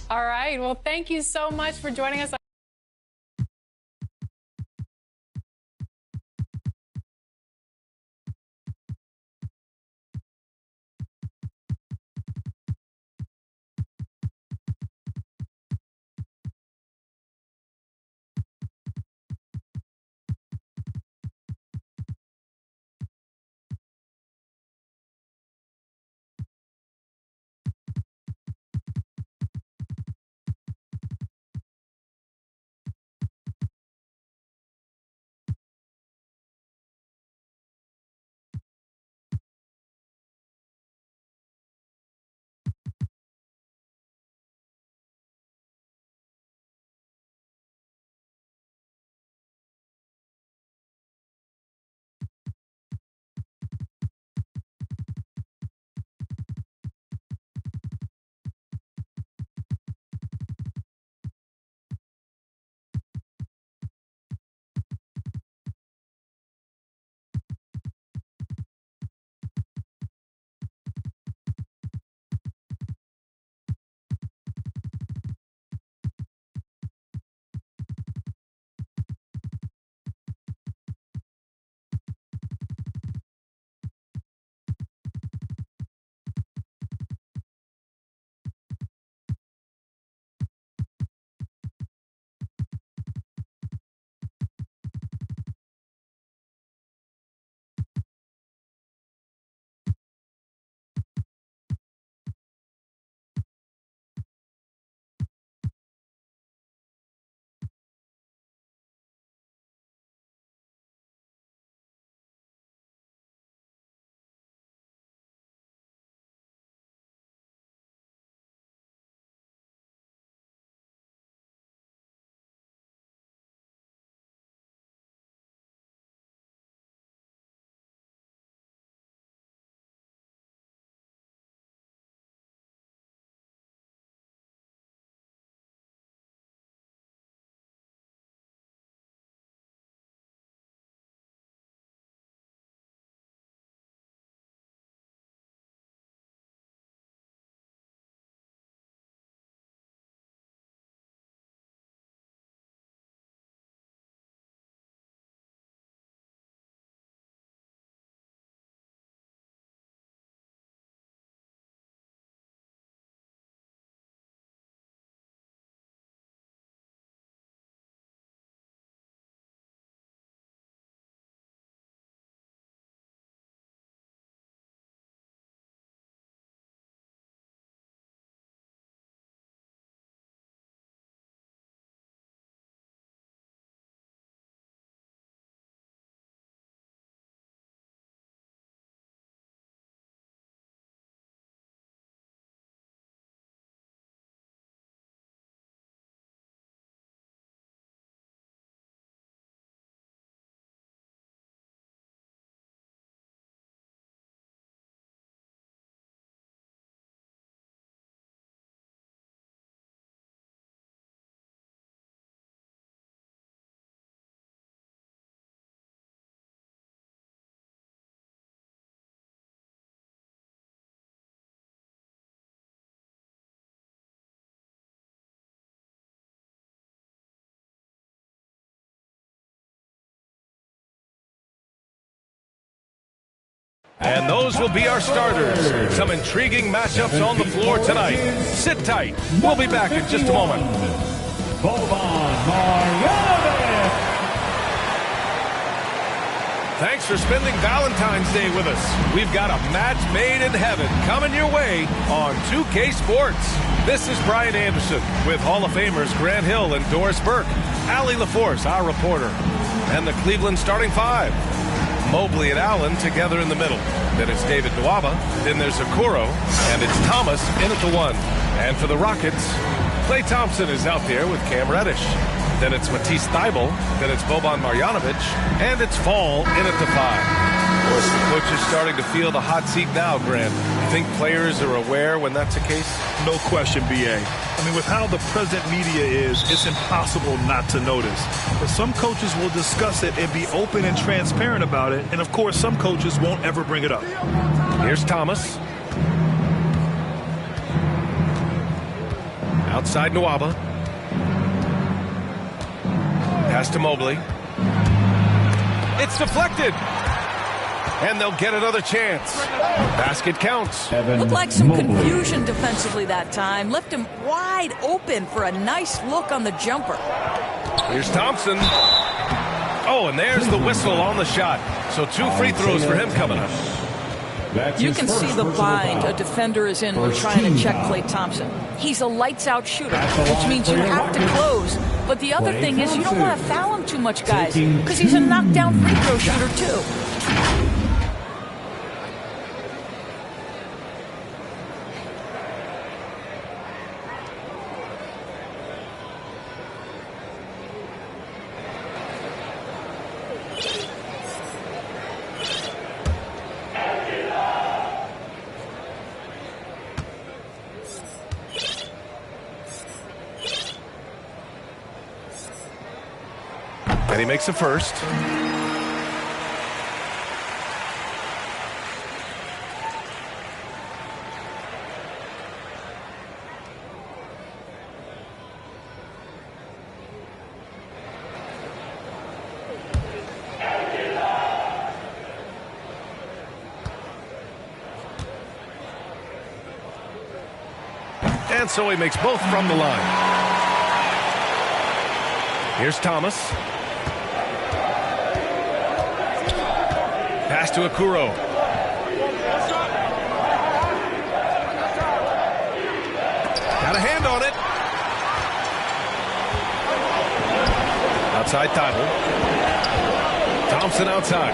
All right. Well, thank you so much for joining us. And those will be our starters. Some intriguing matchups on the floor tonight. Sit tight. We'll be back in just a moment. Thanks for spending Valentine's Day with us. We've got a match made in heaven coming your way on 2K Sports. This is Brian Anderson with Hall of Famers Grant Hill and Doris Burke, Allie LaForce, our reporter, and the Cleveland starting five. Mobley and Allen together in the middle. Then it's David Nwaba. Then there's Okoro. And it's Thomas in at the one. And for the Rockets, Klay Thompson is out there with Cam Reddish. Then it's Matisse Thybulle. Then it's Boban Marjanovic. And it's Fall in at the five. The coach is starting to feel the hot seat now, Grant. You think players are aware when that's the case? No question, B.A. I mean, with how the present media is, it's impossible not to notice. But some coaches will discuss it and be open and transparent about it. And, of course, some coaches won't ever bring it up. Here's Thomas. Outside Nwaba. Pass to Mobley. It's deflected. And they'll get another chance. Basket counts. Looked like some confusion defensively that time. Left him wide open for a nice look on the jumper. Here's Thompson. Oh, and there's the whistle on the shot. So 2 free throws for him coming up. You can see the bind a defender is in when trying to check Klay Thompson. He's a lights-out shooter, which means you have to close. But the other thing is you don't want to foul him too much, guys, because he's a knockdown free throw shooter, too. And he makes a first. And so he makes both from the line. Here's Thomas. Pass to Okoro. Got a hand on it. Outside Thybulle. Thompson outside.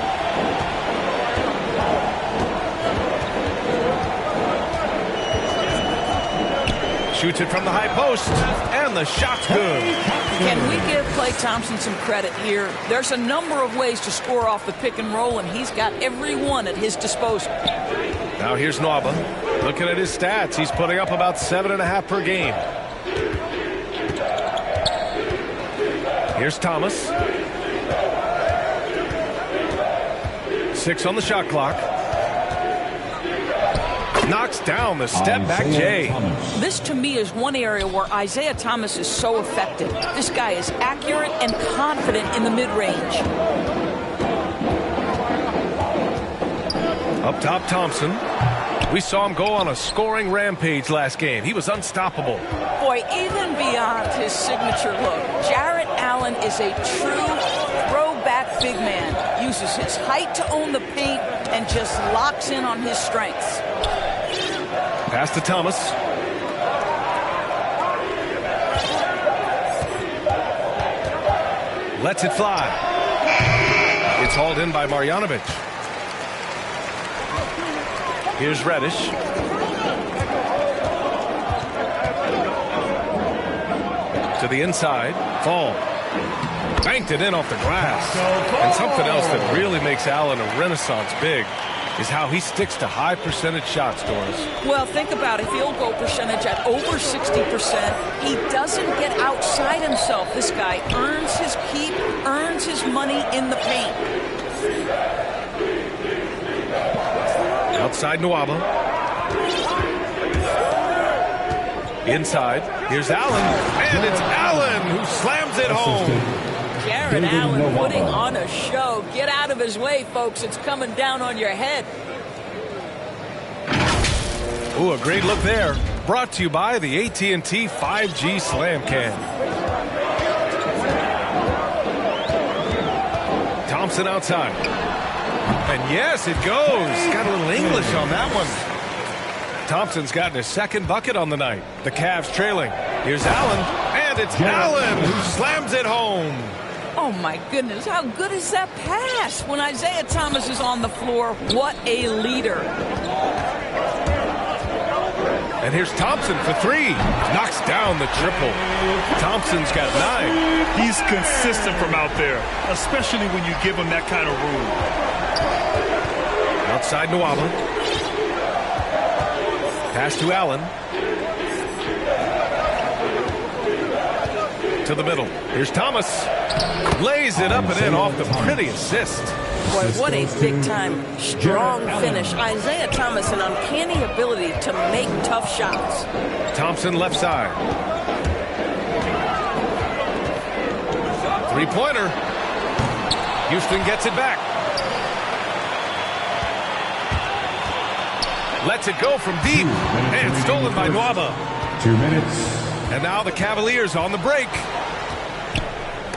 Shoots it from the high post, and the shot's good. Can we give Klay Thompson some credit here? There's a number of ways to score off the pick and roll, and he's got every one at his disposal. Now here's Nwaba. Looking at his stats, he's putting up about 7.5 per game. Here's Thomas. 6 on the shot clock. Knocks down the step-back J. This, to me, is one area where Isaiah Thomas is so effective. This guy is accurate and confident in the mid-range. Up top, Thompson. We saw him go on a scoring rampage last game. He was unstoppable. Boy, even beyond his signature look, Jarrett Allen is a true throwback big man. Uses his height to own the paint and just locks in on his strengths. Pass to Thomas. Lets it fly. It's hauled in by Marjanovic. Here's Reddish. To the inside. Fall. Banked it in off the glass. And something else that really makes Allen a renaissance big is how he sticks to high percentage shots, Doris. Well, think about it. Field goal percentage at over 60%. He doesn't get outside himself. This guy earns his keep, earns his money in the paint. Outside Nwaba. Inside. Here's Allen. And it's Allen who slams it home. Jarrett Allen putting on a show. Get out of his way, folks. It's coming down on your head. Ooh, a great look there. Brought to you by the AT&T 5G Slam Can. Thompson outside. And yes, it goes. Got a little English on that one. Thompson's gotten his second bucket on the night. The Cavs trailing. Here's Allen. And it's Allen who slams it home. Oh, my goodness. How good is that pass? When Isaiah Thomas is on the floor, what a leader. And here's Thompson for three. Knocks down the triple. Thompson's got 9. He's consistent from out there, especially when you give him that kind of room. Outside Nwaba. Pass to Allen. To the middle. Here's Thomas. Lays it up and in off the pretty assist. Boy, what a big-time, strong finish. Isaiah Thomas, an uncanny ability to make tough shots. Thompson left side. Three-pointer. Houston gets it back. Lets it go from deep. And stolen by Nwaba. 2 minutes. And now the Cavaliers on the break.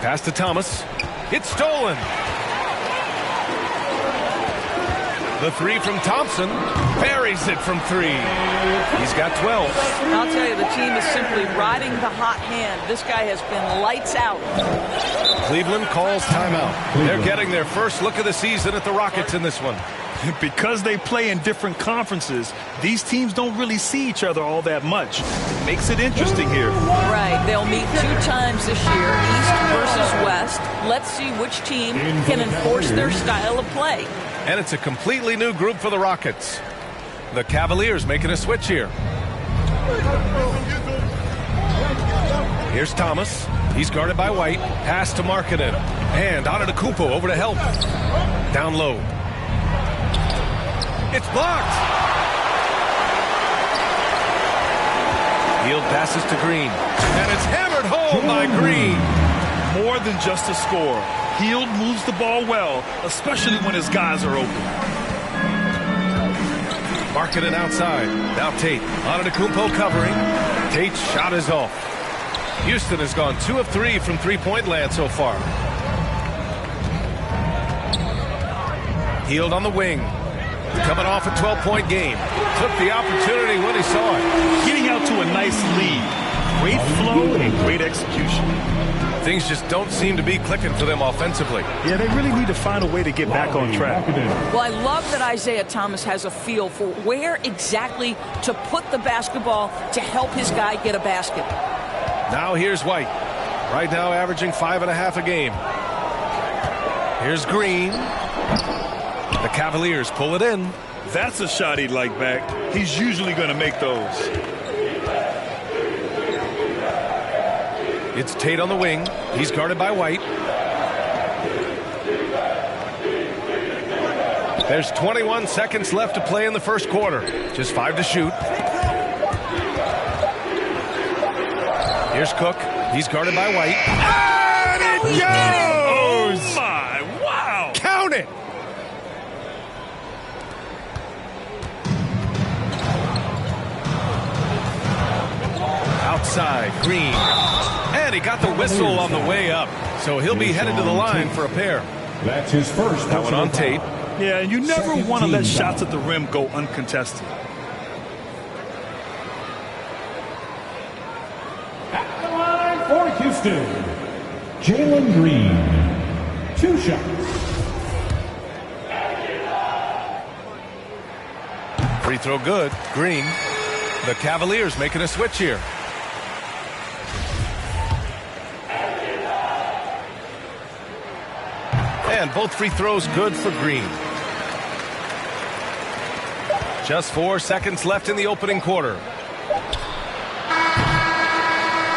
Pass to Thomas. It's stolen. The three from Thompson. Buries it from 3. He's got 12. I'll tell you, the team is simply riding the hot hand. This guy has been lights out. Cleveland calls timeout. They're getting their first look of the season at the Rockets in this one. Because they play in different conferences, these teams don't really see each other all that much. Makes it interesting here. Right. They'll meet 2 times this year, East versus West. Let's see which team can enforce their style of play. And it's a completely new group for the Rockets. The Cavaliers making a switch here. Here's Thomas. He's guarded by White. Pass to Markkanen. And Antetokounmpo over to help. Down low. It's blocked. Hield passes to Green. And it's hammered home by Green. More than just a score. Hield moves the ball well, especially when his guys are open. Markkanen outside. Now Tate. Antetokounmpo covering. Tate's shot is off. Houston has gone 2 of 3 from three-point land so far. Hield on the wing. Coming off a 12-point game. Took the opportunity when he saw it. Getting out to a nice lead. Great flow and great execution. Things just don't seem to be clicking for them offensively. Yeah, they really need to find a way to get back on track. Well, I love that Isaiah Thomas has a feel for where exactly to put the basketball to help his guy get a basket. Now here's White. Right now averaging 5.5 a game. Here's Green. The Cavaliers pull it in. That's a shot he'd like back. He's usually going to make those. It's Tate on the wing. He's guarded by White. There's 21 seconds left to play in the first quarter. Just 5 to shoot. Here's Cook. He's guarded by White. And it goes! Oh, my. Wow. Count it. Outside, Green. And he got the whistle on the way up. So he'll be headed to the line for a pair. That's his first. That one on Tate. Yeah, and you never want to let shots at the rim go uncontested. At the line for Houston, Jalen Green. 2 shots. Free throw good. Green. The Cavaliers making a switch here. And both free throws good for Green. Just 4 seconds left in the opening quarter.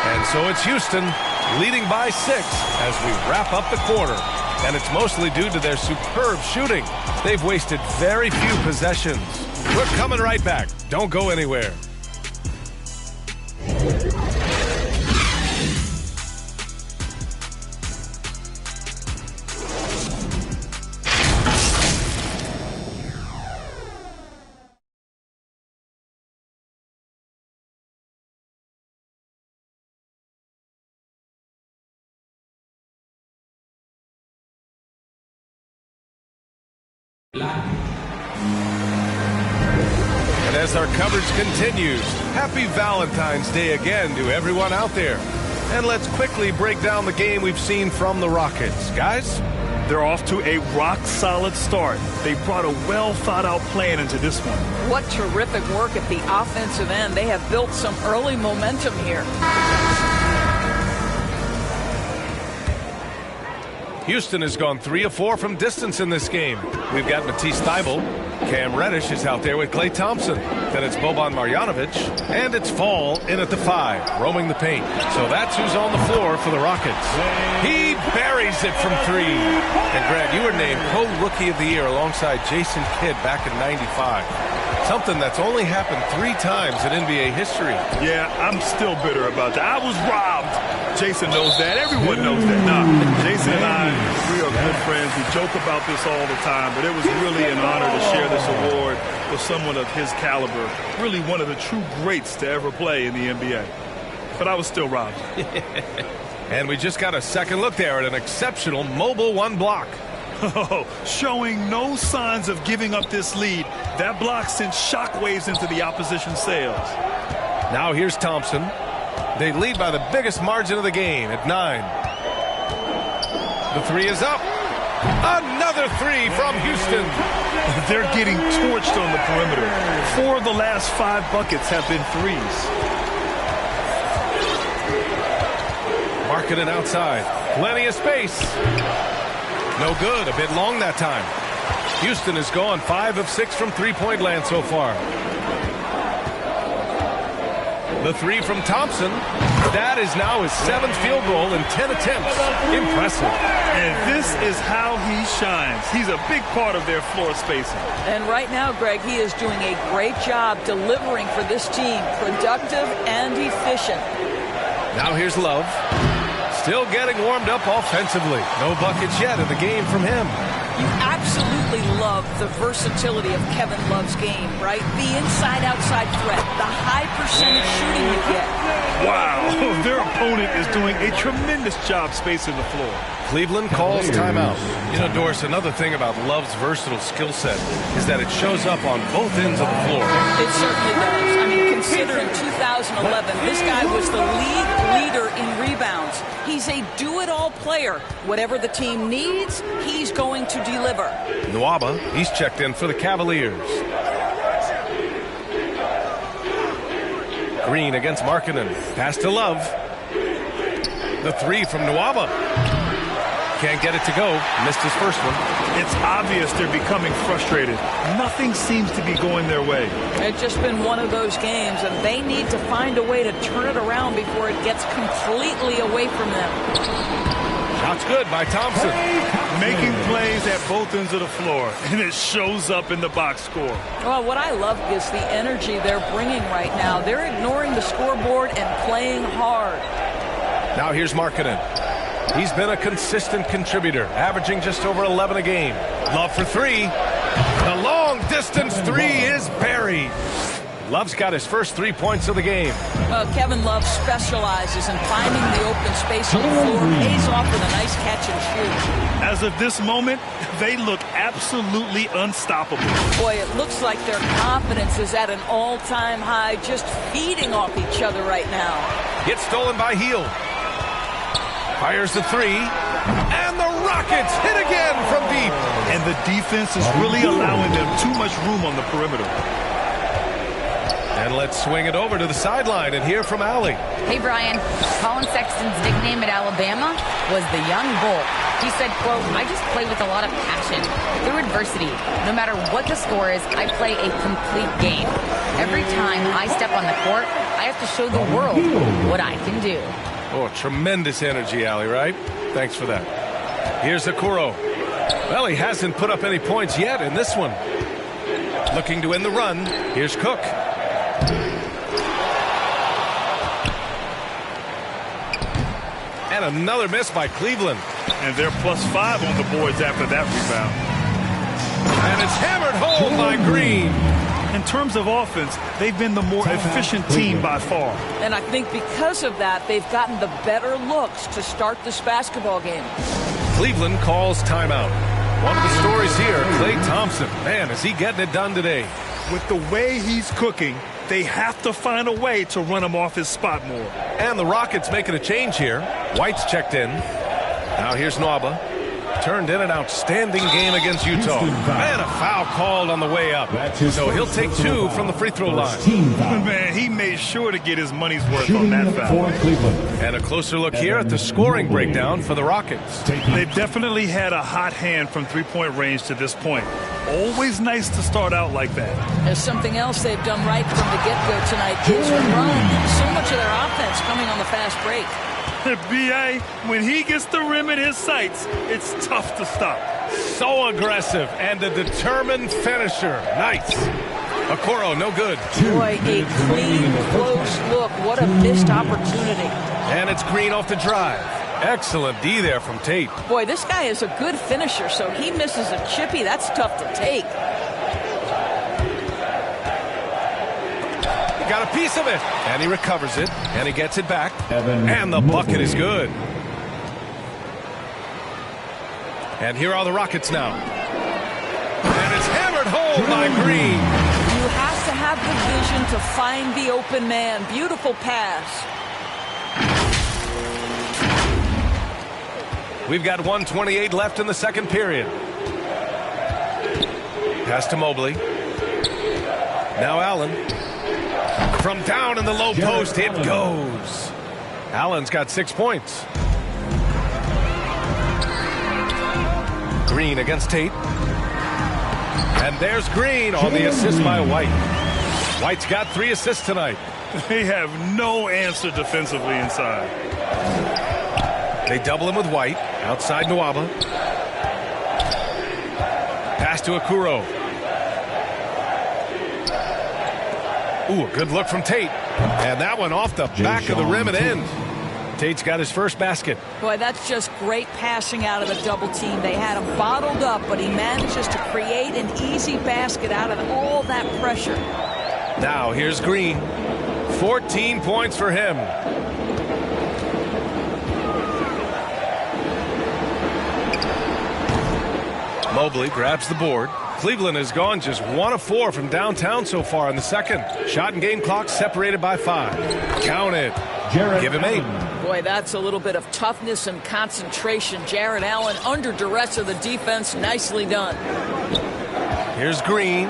And so it's Houston leading by 6 as we wrap up the quarter. And it's mostly due to their superb shooting. They've wasted very few possessions. We're coming right back. Don't go anywhere. And as our coverage continues, happy Valentine's Day again to everyone out there. And let's quickly break down the game we've seen from the Rockets. Guys? They're off to a rock-solid start. They brought a well-thought-out plan into this one. What terrific work at the offensive end. They have built some early momentum here. Houston has gone 3 of 4 from distance in this game. We've got Ps4. Cam Reddish is out there with Klay Thompson. Then it's Boban Marjanovic. And it's Fall in at the 5, roaming the paint. So that's who's on the floor for the Rockets. He buries it from 3. And Greg, you were named co-rookie of the year alongside Jason Kidd back in '95. Something that's only happened 3 times in NBA history. Yeah, I'm still bitter about that. I was robbed. Jason knows that. Everyone knows that. Nah, Jason and I, we are good friends. We joke about this all the time, but it was really an honor to share this award with someone of his caliber. Really one of the true greats to ever play in the NBA. But I was still robbed. And we just got a second look there at an exceptional mobile 1 block. Oh, showing no signs of giving up this lead. That block sent shockwaves into the opposition sails. Now here's Thompson. They lead by the biggest margin of the game at 9. The 3 is up. Another 3 from Houston. They're getting torched on the perimeter. 4 of the last 5 buckets have been 3s. Markkanen outside. Plenty of space. No good. A bit long that time. Houston has gone 5 of 6 from three-point land so far. The 3 from Thompson. That is now his 7th field goal in 10 attempts. Impressive. And this is how he shines. He's a big part of their floor spacing. And right now, Greg, he is doing a great job delivering for this team. Productive and efficient. Now here's Love. Still getting warmed up offensively. No buckets yet in the game from him. You absolutely love the versatility of Kevin Love's game, right? The inside-outside threat, the high percentage shooting you get. Wow, their opponent is doing a tremendous job spacing the floor. Cleveland calls timeout. You know, Doris, another thing about Love's versatile skill set is that it shows up on both ends of the floor. It certainly does. I mean, consider in 2011, this guy was the league leader in rebounds. He's a do-it-all player. Whatever the team needs, he's going to deliver. Nwaba, he's checked in for the Cavaliers. Green against Markkanen. Pass to Love. The 3 from Nwaba. Can't get it to go. Missed his first one. It's obvious they're becoming frustrated. Nothing seems to be going their way. It's just been one of those games, and they need to find a way to turn it around before it gets completely away from them. Shot's good by Thompson. Making plays at both ends of the floor, and it shows up in the box score. Well, what I love is the energy they're bringing right now. They're ignoring the scoreboard and playing hard. Now here's Markkanen. He's been a consistent contributor, averaging just over 11 a game. Love for 3. The long-distance 3 is buried. Love's got his first 3 points of the game. Kevin Love specializes in finding the open space on the floor, pays off with a nice catch and shoot. As of this moment, they look absolutely unstoppable. Boy, it looks like their confidence is at an all-time high, just feeding off each other right now. Gets stolen by Heel. Fires the 3. And the Rockets hit again from deep. And the defense is really allowing them too much room on the perimeter. And let's swing it over to the sideline and hear from Allie. Hey, Brian. Colin Sexton's nickname at Alabama was the Young Bull. He said, quote, I just play with a lot of passion. Through adversity, no matter what the score is, I play a complete game. Every time I step on the court, I have to show the world what I can do. Oh, tremendous energy, Allie, right? Thanks for that. Here's Okoro. Well, he hasn't put up any points yet in this one. Looking to win the run. Here's Cook. And another miss by Cleveland. And they're +5 on the boards after that rebound. And it's hammered home by Green. In terms of offense, they've been the more efficient team by far. And I think because of that, they've gotten the better looks to start this basketball game. Cleveland calls timeout. One of the stories here, Klay Thompson. Man, is he getting it done today. With the way he's cooking, they have to find a way to run him off his spot more. And the Rockets making a change here. White's checked in. Now here's Nwaba. Turned in an outstanding game against Utah. And a foul called on the way up. So he'll take 2 from the free throw line. Man, he made sure to get his money's worth on that foul. And a closer look here at the scoring breakdown for the Rockets. They've definitely had a hot hand from three-point range to this point. Always nice to start out like that. There's something else they've done right from the get-go tonight is run so much of their offense coming on the fast break. B.A., when he gets the rim in his sights, it's tough to stop. So aggressive and a determined finisher. Nice. Okoro, no good. Boy, a clean, close look. What a missed opportunity. And it's Green off the drive. Excellent D there from Tate. Boy, this guy is a good finisher, so he misses a chippy. That's tough to take. Got a piece of it, and he recovers it, and he gets it back, and the bucket is good. And here are the Rockets now. And it's hammered home by Green. You have to have the vision to find the open man. Beautiful pass. We've got 1:28 left in the second period. Pass to Mobley. Now Allen. From down in the low post, it goes. Allen's got 6 points. Green against Tate. And there's Green on the assist by White. White's got 3 assists tonight. They have no answer defensively inside. They double him with White. Outside Nwaba. Pass to Okoro. Ooh, a good look from Tate. And that one off the back of the rim and in. Tate's got his first basket. Boy, that's just great passing out of the double team. They had him bottled up, but he manages to create an easy basket out of all that pressure. Now here's Green. 14 points for him. Mobley grabs the board. Cleveland has gone just 1 of 4 from downtown so far in the second. Shot and game clock separated by 5. Count it. Give him 8. Boy, that's a little bit of toughness and concentration. Jarrett Allen under duress of the defense. Nicely done. Here's Green.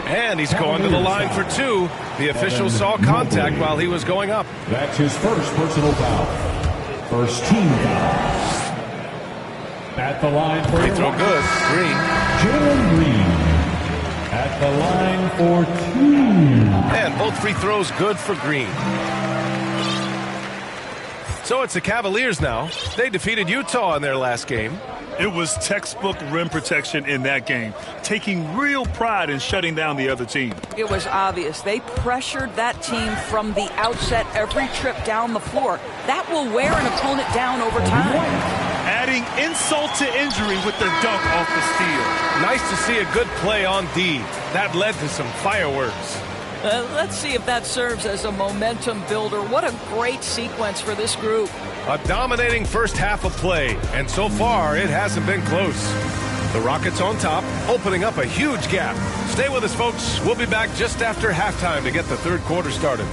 And he's going to the line for 2. The official saw contact while he was going up. That's his first personal foul. First team foul. At the line for free throw good. Green. Jalen Green at the line for 2. And both free throws good for Green. So it's the Cavaliers now. They defeated Utah in their last game. It was textbook rim protection in that game, taking real pride in shutting down the other team. It was obvious. They pressured that team from the outset every trip down the floor. That will wear an opponent down over time. Adding insult to injury with the dunk off the steal. Nice to see a good play on D. That led to some fireworks. Let's see if that serves as a momentum builder. What a great sequence for this group. A dominating first half of play, and so far it hasn't been close. The Rockets on top, opening up a huge gap. Stay with us, folks. We'll be back just after halftime to get the third quarter started.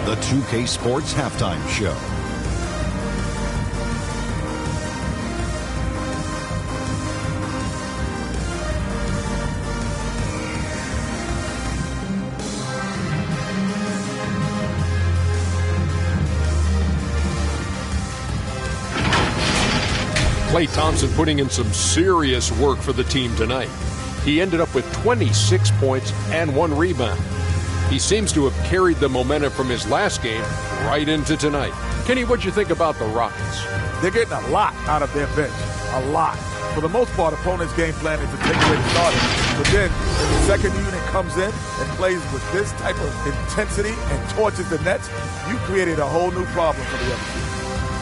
The 2K Sports Halftime Show. Klay Thompson putting in some serious work for the team tonight. He ended up with 26 points and 1 rebound. He seems to have carried the momentum from his last game right into tonight. Kenny, what'd you think about the Rockets? They're getting a lot out of their bench. A lot. For the most part, opponents' game plan is to take away the starters. But then, when the second unit comes in and plays with this type of intensity and torches the nets, you created a whole new problem for the other team.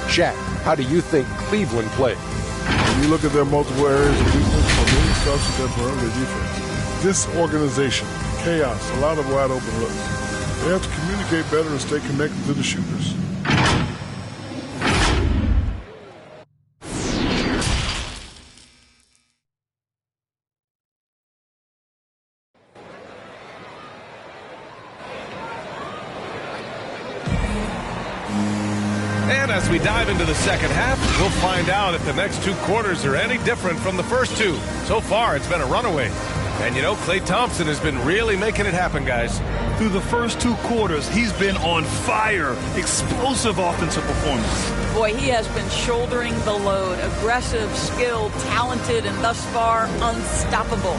Shaq, how do you think Cleveland played? When you look at their multiple areas of weakness, from many starts to their perimeter defense. Disorganization, chaos, a lot of wide open looks. They have to communicate better and stay connected to the shooters. as we dive into the second half, we'll find out if the next 2 quarters are any different from the first 2. So far, it's been a runaway. And you know, Klay Thompson has been really making it happen, guys. Through the first 2 quarters, he's been on fire. Explosive offensive performance. Boy, he has been shouldering the load. Aggressive, skilled, talented, and thus far, unstoppable.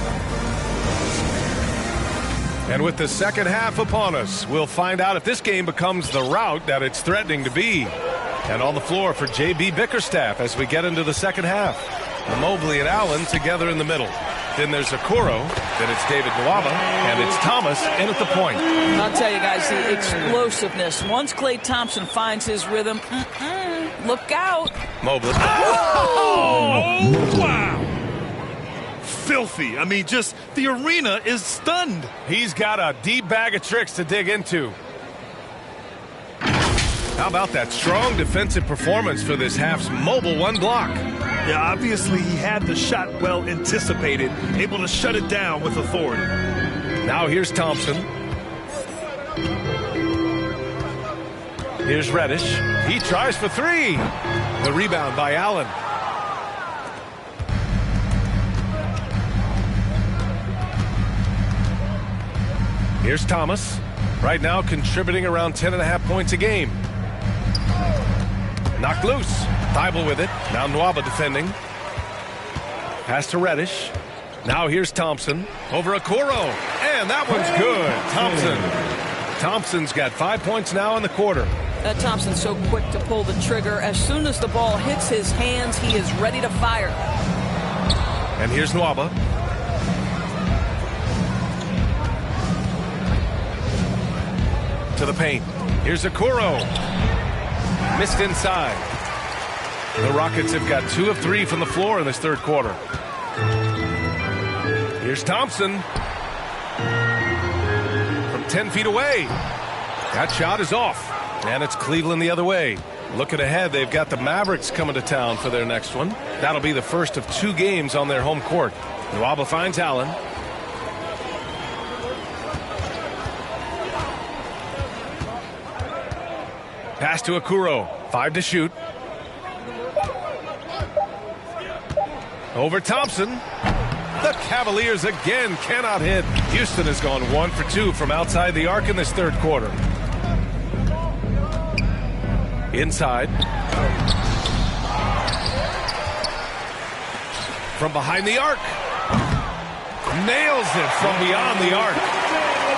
And with the second half upon us, we'll find out if this game becomes the rout that it's threatening to be. And on the floor for J.B. Bickerstaff as we get into the second half. Mobley and Allen together in the middle. Then there's Okoro, then it's David Nwaba, and it's Thomas in at the point. I'll tell you guys, the explosiveness. Once Klay Thompson finds his rhythm, look out. Mobley. Oh, wow. Filthy. I mean, just the arena is stunned. He's got a deep bag of tricks to dig into. How about that strong defensive performance for this half's mobile 1 block? Yeah, obviously he had the shot well anticipated, able to shut it down with authority. Now here's Thompson. Here's Reddish. He tries for 3. The rebound by Allen. Here's Thomas. Right now contributing around 10.5 points a game. Knocked loose. Thibault with it. Now Nwaba defending. Pass to Reddish. Now here's Thompson. Over Okoro. And that one's good. Thompson's got 5 points now in the quarter. That Thompson's so quick to pull the trigger. As soon as the ball hits his hands, he is ready to fire. And here's Nwaba. To the paint. Here's Okoro. Missed inside. The Rockets have got 2 of 3 from the floor in this third quarter. Here's Thompson. From 10 feet away. That shot is off. And it's Cleveland the other way. Looking ahead, they've got the Mavericks coming to town for their next one. That'll be the first of 2 games on their home court. Nwaba finds Allen. Pass to Okoro. 5 to shoot. Over Thompson. The Cavaliers again cannot hit. Houston has gone 1 for 2 from outside the arc in this third quarter. Inside. From behind the arc. Nails it from beyond the arc.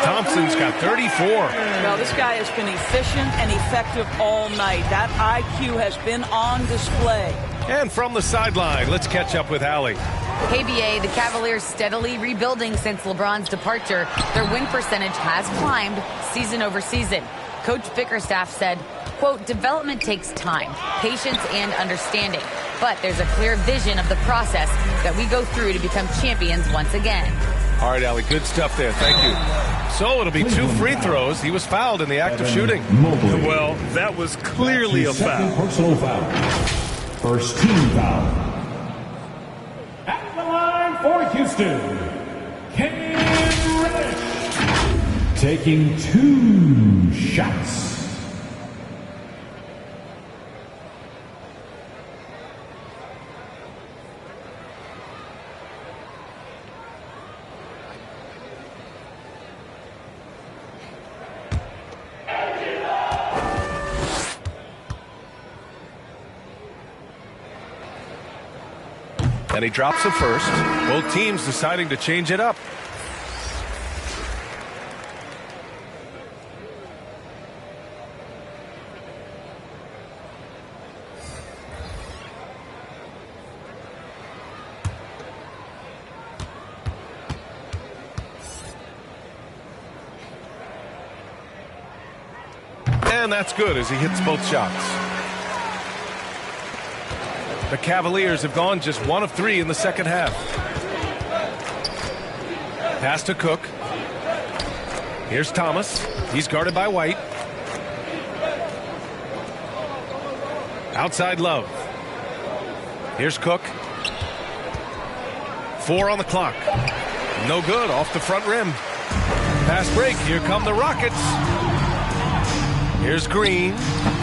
Thompson's got 34. Well, this guy has been efficient and effective all night. That IQ has been on display. And from the sideline, let's catch up with Allie. KBA, the Cavaliers steadily rebuilding since LeBron's departure. Their win percentage has climbed season over season. Coach Bickerstaff said, quote, development takes time, patience, and understanding. But there's a clear vision of the process that we go through to become champions once again. All right, Allie, good stuff there. Thank you. So it'll be 2 free throws. He was fouled in the act of shooting. Well, that was clearly a foul. Personal foul. First team foul. At the line for Houston, Cam Reddish, taking 2 shots. And he drops the first. Both teams deciding to change it up. And that's good as he hits both shots. The Cavaliers have gone just 1 of 3 in the second half. Pass to Cook. Here's Thomas. He's guarded by White. Outside Love. Here's Cook. 4 on the clock. No good, off the front rim. Pass break, here come the Rockets. Here's Green.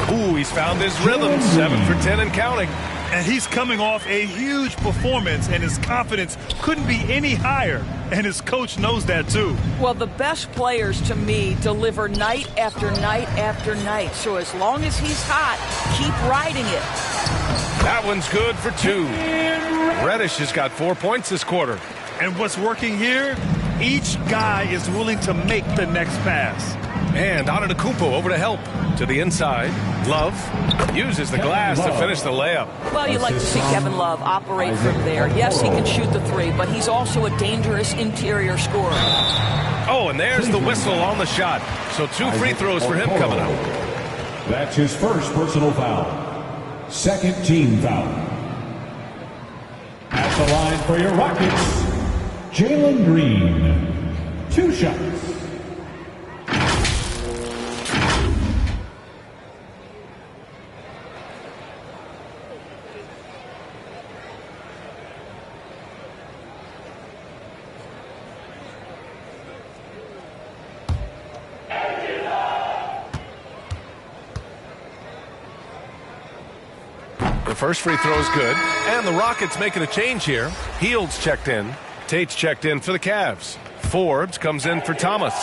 Ooh, he's found his rhythm. 7 for 10 and counting. And he's coming off a huge performance, and his confidence couldn't be any higher. And his coach knows that, too. Well, the best players, to me, deliver night after night after night. So as long as he's hot, keep riding it. That one's good for 2. Reddish has got 4 points this quarter. And what's working here? Each guy is willing to make the next pass. And Antetokounmpo over to help. To the inside. Love uses the glass to finish the layup. Well, you like to see Kevin Love operate from there. Yes, he can shoot the 3, but he's also a dangerous interior scorer. Oh, and there's the whistle on the shot. So 2 free throws for him coming up. That's his first personal foul. Second team foul. At the line for your Rockets, Jalen Green. 2 shots. The first free throw is good. And the Rockets making a change here. Hield's checked in. Tate's checked in for the Cavs. Forbes comes in for Thomas.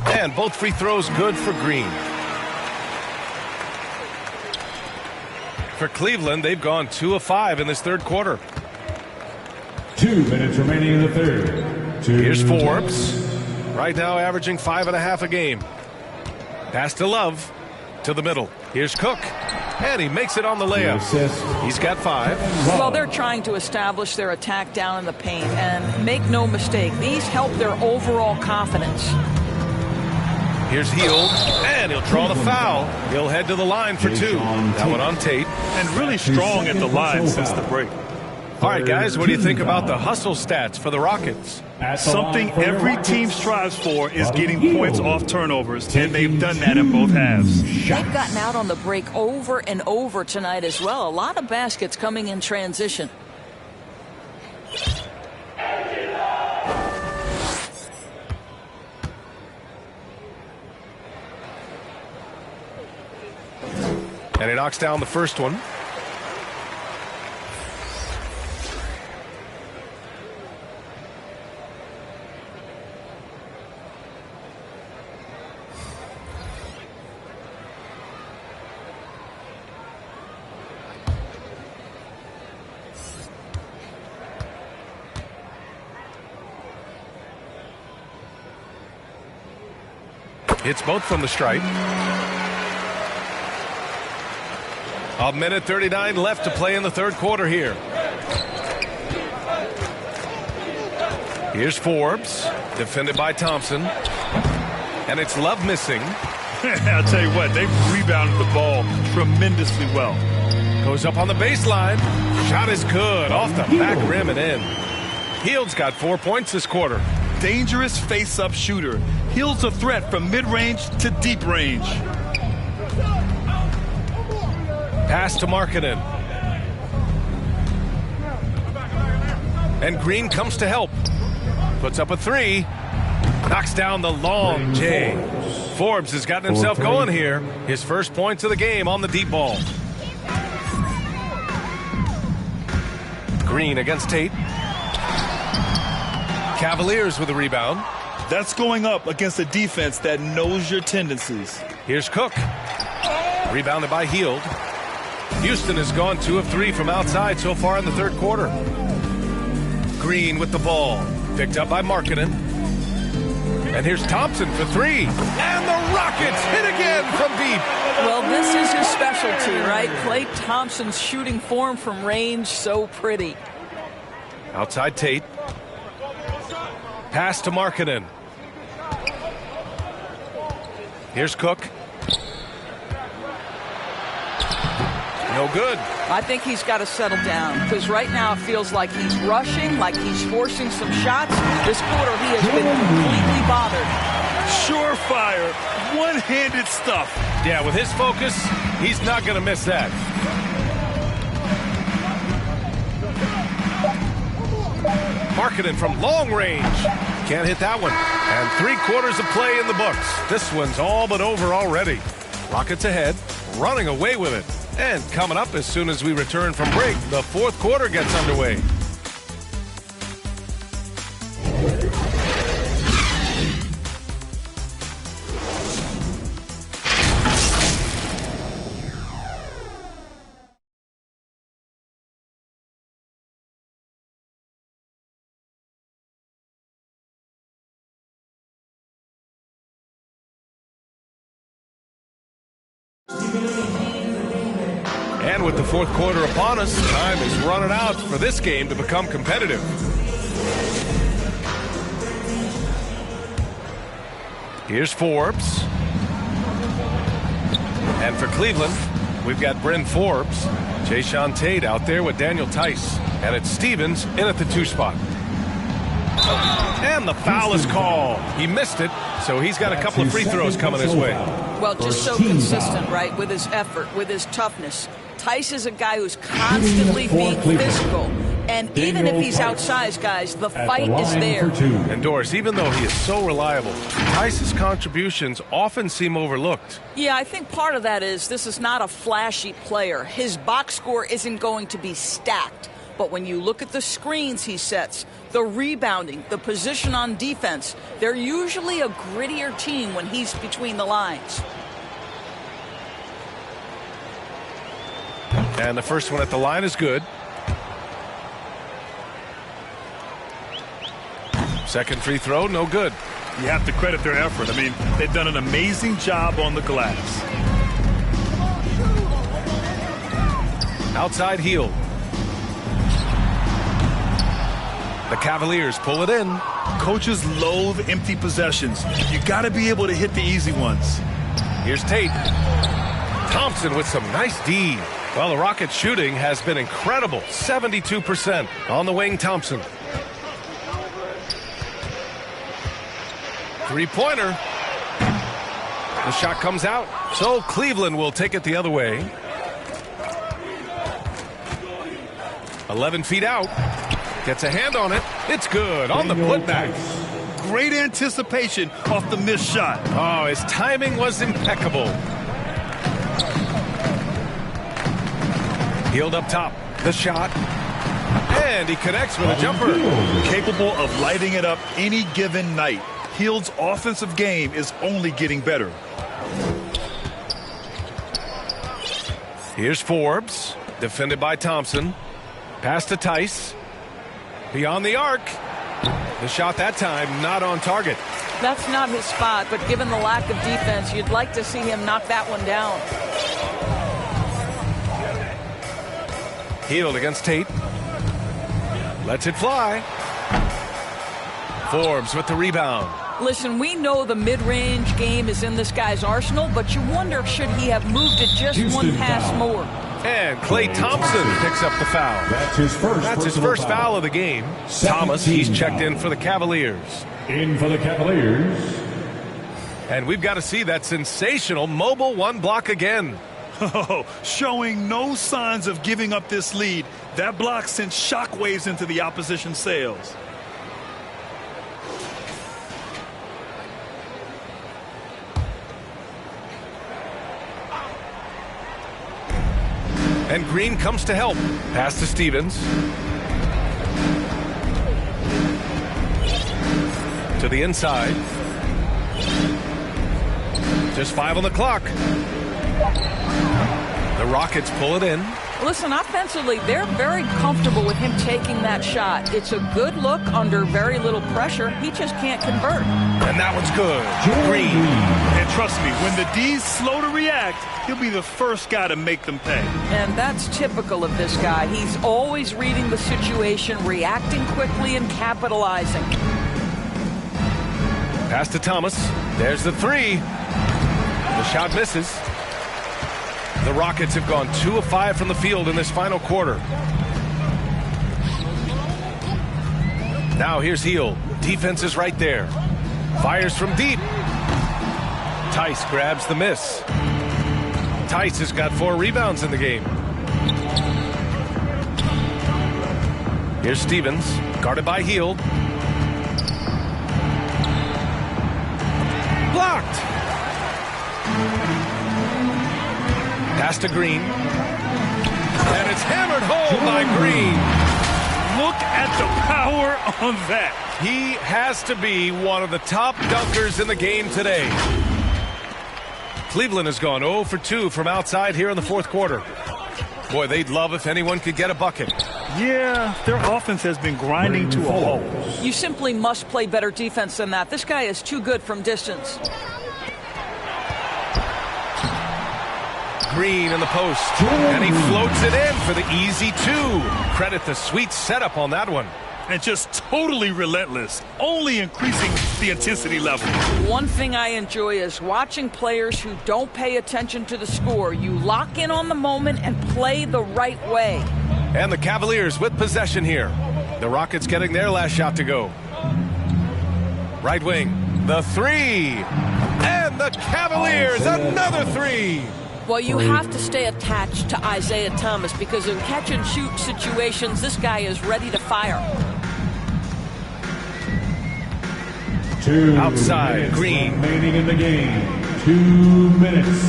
And both free throws good for Green. For Cleveland, they've gone 2 of 5 in this third quarter. 2 minutes remaining in the third. Here's Forbes. Right now averaging 5.5 a game. Pass to Love. To the middle. Here's Cook. And he makes it on the layup. He's got 5. Well, they're trying to establish their attack down in the paint. And make no mistake, these help their overall confidence. Here's Hield. And he'll draw the foul. He'll head to the line for 2. That one on Tate. And really strong at the line since the break. All right, guys, what do you think about the hustle stats for the Rockets? Something every team strives for is getting points off turnovers, and they've done that in both halves. They've gotten out on the break over and over tonight as well. A lot of baskets coming in transition. And he knocks down the first one. Hits both from the stripe. 1:39 left to play in the third quarter here. Here's Forbes, defended by Thompson. And it's Love missing. I'll tell you what, they've rebounded the ball tremendously well. Goes up on the baseline. Shot is good. Off the back rim and in. Hield's got 4 points this quarter. Dangerous face-up shooter. Hield's a threat from mid-range to deep range. Pass to Markkanen. And Green comes to help. Puts up a 3. Knocks down the long J. Forbes has gotten himself going here. His first points of the game on the deep ball. Green against Tate. Cavaliers with a rebound. That's going up against a defense that knows your tendencies. Here's Cook. Rebounded by Hield. Houston has gone 2 of 3 from outside so far in the third quarter. Green with the ball. Picked up by Markkanen. And here's Thompson for 3. And the Rockets hit again from deep. Well, this is his specialty, right? Klay Thompson's shooting form from range, so pretty. Outside Tate. Pass to Markkanen. Here's Cook. No good. I think he's got to settle down because right now it feels like he's rushing, like he's forcing some shots. This quarter he has been completely bothered. Surefire, one-handed stuff. Yeah, with his focus, he's not going to miss that. Markkanen from long range. Can't hit that one. And 3/4 of play in the books. This one's all but over already. Rockets ahead, running away with it. And coming up as soon as we return from break, the 4th quarter gets underway. And with the 4th quarter upon us, time is running out for this game to become competitive. Here's Forbes. And for Cleveland, we've got Bryn Forbes, Jayshawn Tate out there with Daniel Tice. And it's Stevens in at the 2 spot. And the foul is called. He missed it, so he's got a couple of free throws coming his way. Well, just so consistent, right, with his effort, with his toughness. Tice is a guy who's constantly being physical. And even if he's outsized, guys, the fight is there. And Doris, even though he is so reliable, Tice's contributions often seem overlooked. Yeah, I think part of that is this is not a flashy player. His box score isn't going to be stacked. But when you look at the screens he sets, the rebounding, the position on defense, they're usually a grittier team when he's between the lines. And the first one at the line is good. Second free throw, no good. You have to credit their effort. I mean, they've done an amazing job on the glass. Outside heel. The Cavaliers pull it in. Coaches loathe empty possessions. You got to be able to hit the easy ones. Here's Tate. Thompson with some nice D. Well, the Rockets' shooting has been incredible. 72% on the wing, Thompson. Three-pointer. The shot comes out, so Cleveland will take it the other way. 11 feet out. Gets a hand on it. It's good on the putback. Great anticipation off the missed shot. Oh, his timing was impeccable. Healed up top. The shot. And he connects with a jumper. Capable of lighting it up any given night. Hield's offensive game is only getting better. Here's Forbes. Defended by Thompson. Pass to Tice. Beyond the arc. The shot that time not on target. That's not his spot, but given the lack of defense, you'd like to see him knock that one down. Healed against Tate. Lets it fly. Forbes with the rebound. Listen, we know the mid-range game is in this guy's arsenal, but you wonder, should he have moved it just one pass more? And Klay Thompson picks up the foul. That's his first foul of the game. Thomas, he's checked in for the Cavaliers. In for the Cavaliers. And we've got to see that sensational mobile one block again. Oh, showing no signs of giving up this lead. That block sent shockwaves into the opposition sails. And Green comes to help. Pass to Stevens. To the inside. Just 5 on the clock. The Rockets pull it in. Listen, offensively, they're very comfortable with him taking that shot. It's a good look under very little pressure. He just can't convert. And that one's good. Green. And trust me, when the D's slow to react, he'll be the first guy to make them pay. And that's typical of this guy. He's always reading the situation, reacting quickly, and capitalizing. Pass to Thomas. There's the three. The shot misses. The Rockets have gone 2 of 5 from the field in this final quarter. Now here's Heel. Defense is right there. Fires from deep. Tice grabs the miss. Tice has got 4 rebounds in the game. Here's Stevens, guarded by Heel. Pass to Green. And it's hammered home by Green. Look at the power on that. He has to be one of the top dunkers in the game today. Cleveland has gone 0 for 2 from outside here in the fourth quarter. Boy, they'd love if anyone could get a bucket. Yeah, their offense has been grinding to a halt. You simply must play better defense than that. This guy is too good from distance. Green in the post, and he floats it in for the easy 2. Credit the sweet setup on that one. And just totally relentless, only increasing the intensity level. One thing I enjoy is watching players who don't pay attention to the score. You lock in on the moment and play the right way. And the Cavaliers with possession here. The Rockets getting their last shot to go. Right wing, the 3. And the Cavaliers, another 3. Well, you have to stay attached to Isaiah Thomas because in catch-and-shoot situations, this guy is ready to fire. Outside, Green. Remaining in the game. 2 minutes.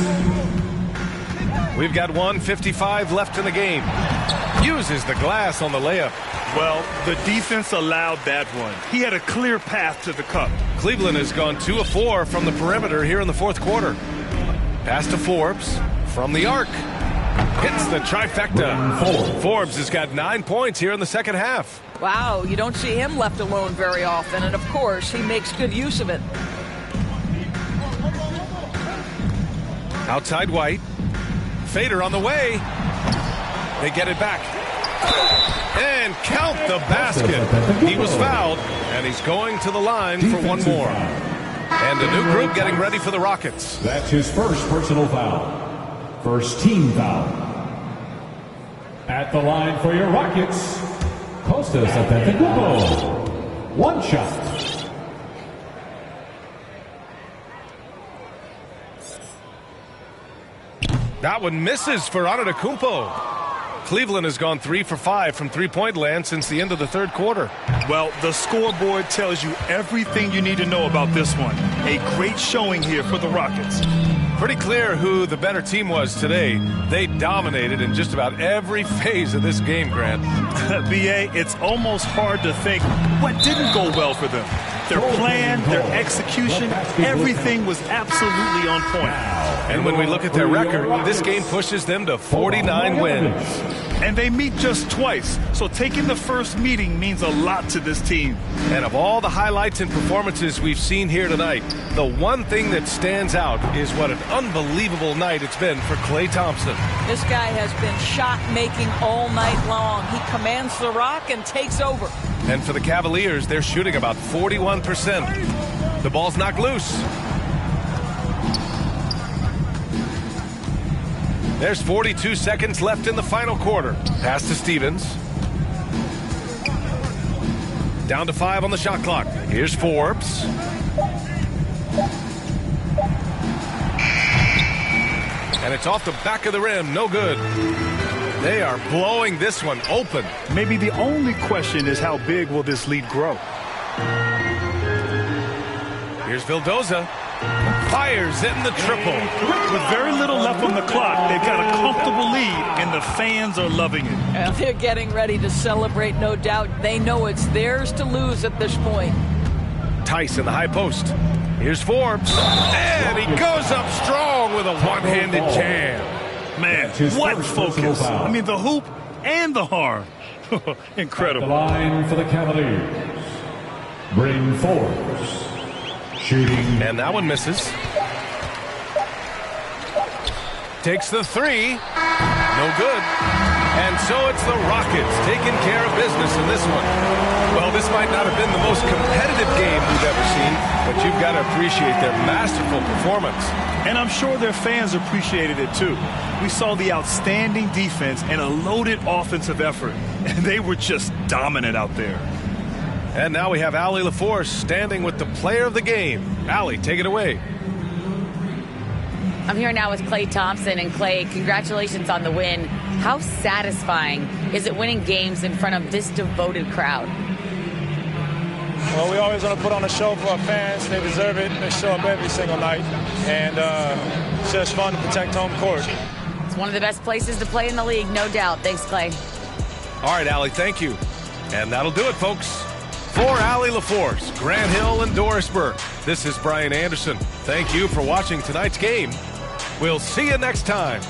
We've got 1:55 left in the game. Uses the glass on the layup. Well, the defense allowed that one. He had a clear path to the cup. Cleveland has gone 2 of 4 from the perimeter here in the fourth quarter. Pass to Forbes from the arc. Hits the trifecta. Forbes has got 9 points here in the second half. Wow, you don't see him left alone very often, and of course, he makes good use of it. Outside White. Fader on the way. They get it back. And count the basket. He was fouled, and he's going to the line for one more. And a new group getting ready for the Rockets. That's his first personal foul. First team foul. At the line for your Rockets, Kostas Antetokounmpo. 1 shot. That one misses for Antetokounmpo. Cleveland has gone 3 for 5 from three-point land since the end of the third quarter. Well, the scoreboard tells you everything you need to know about this one. A great showing here for the Rockets. Pretty clear who the better team was today. They dominated in just about every phase of this game, Grant. B.A., it's almost hard to think what didn't go well for them. Their plan, their execution, everything was absolutely on point. And when we look at their record, this game pushes them to 49 wins. And they meet just twice, so taking the first meeting means a lot to this team. And of all the highlights and performances we've seen here tonight, the one thing that stands out is what an unbelievable night it's been for Klay Thompson. This guy has been shot-making all night long. He commands the rock and takes over. And for the Cavaliers, they're shooting about 41%. The ball's knocked loose. There's 42 seconds left in the final quarter. Pass to Stevens. Down to 5 on the shot clock. Here's Forbes. And it's off the back of the rim. No good. They are blowing this one open. Maybe the only question is how big will this lead grow? Here's Vildoza. Fires in the triple. With very little left on the clock, they've got a comfortable lead, and the fans are loving it. And they're getting ready to celebrate, no doubt. They know it's theirs to lose at this point. Tice in the high post. Here's Forbes. And he goes up strong with a one-handed jam. Man, what focus. I mean, the hoop and the harm. Incredible. At the line for the Cavaliers. Bring Forbes. Shooting. And that one misses. Takes the 3. No good. And so it's the Rockets taking care of business in this one. Well, this might not have been the most competitive game we've ever seen, but you've got to appreciate their masterful performance. And I'm sure their fans appreciated it too. We saw the outstanding defense and a loaded offensive effort, and they were just dominant out there. And now we have Allie LaForce standing with the player of the game. Allie, take it away. I'm here now with Klay Thompson. And Klay, congratulations on the win. How satisfying is it winning games in front of this devoted crowd? Well, we always want to put on a show for our fans. They deserve it. They show up every single night. And it's just fun to protect home court. It's one of the best places to play in the league, no doubt. Thanks, Clay. All right, Allie, thank you. And that'll do it, folks. For Allie LaForce, Grant Hill, and Doris Burke, this is Brian Anderson. Thank you for watching tonight's game. We'll see you next time.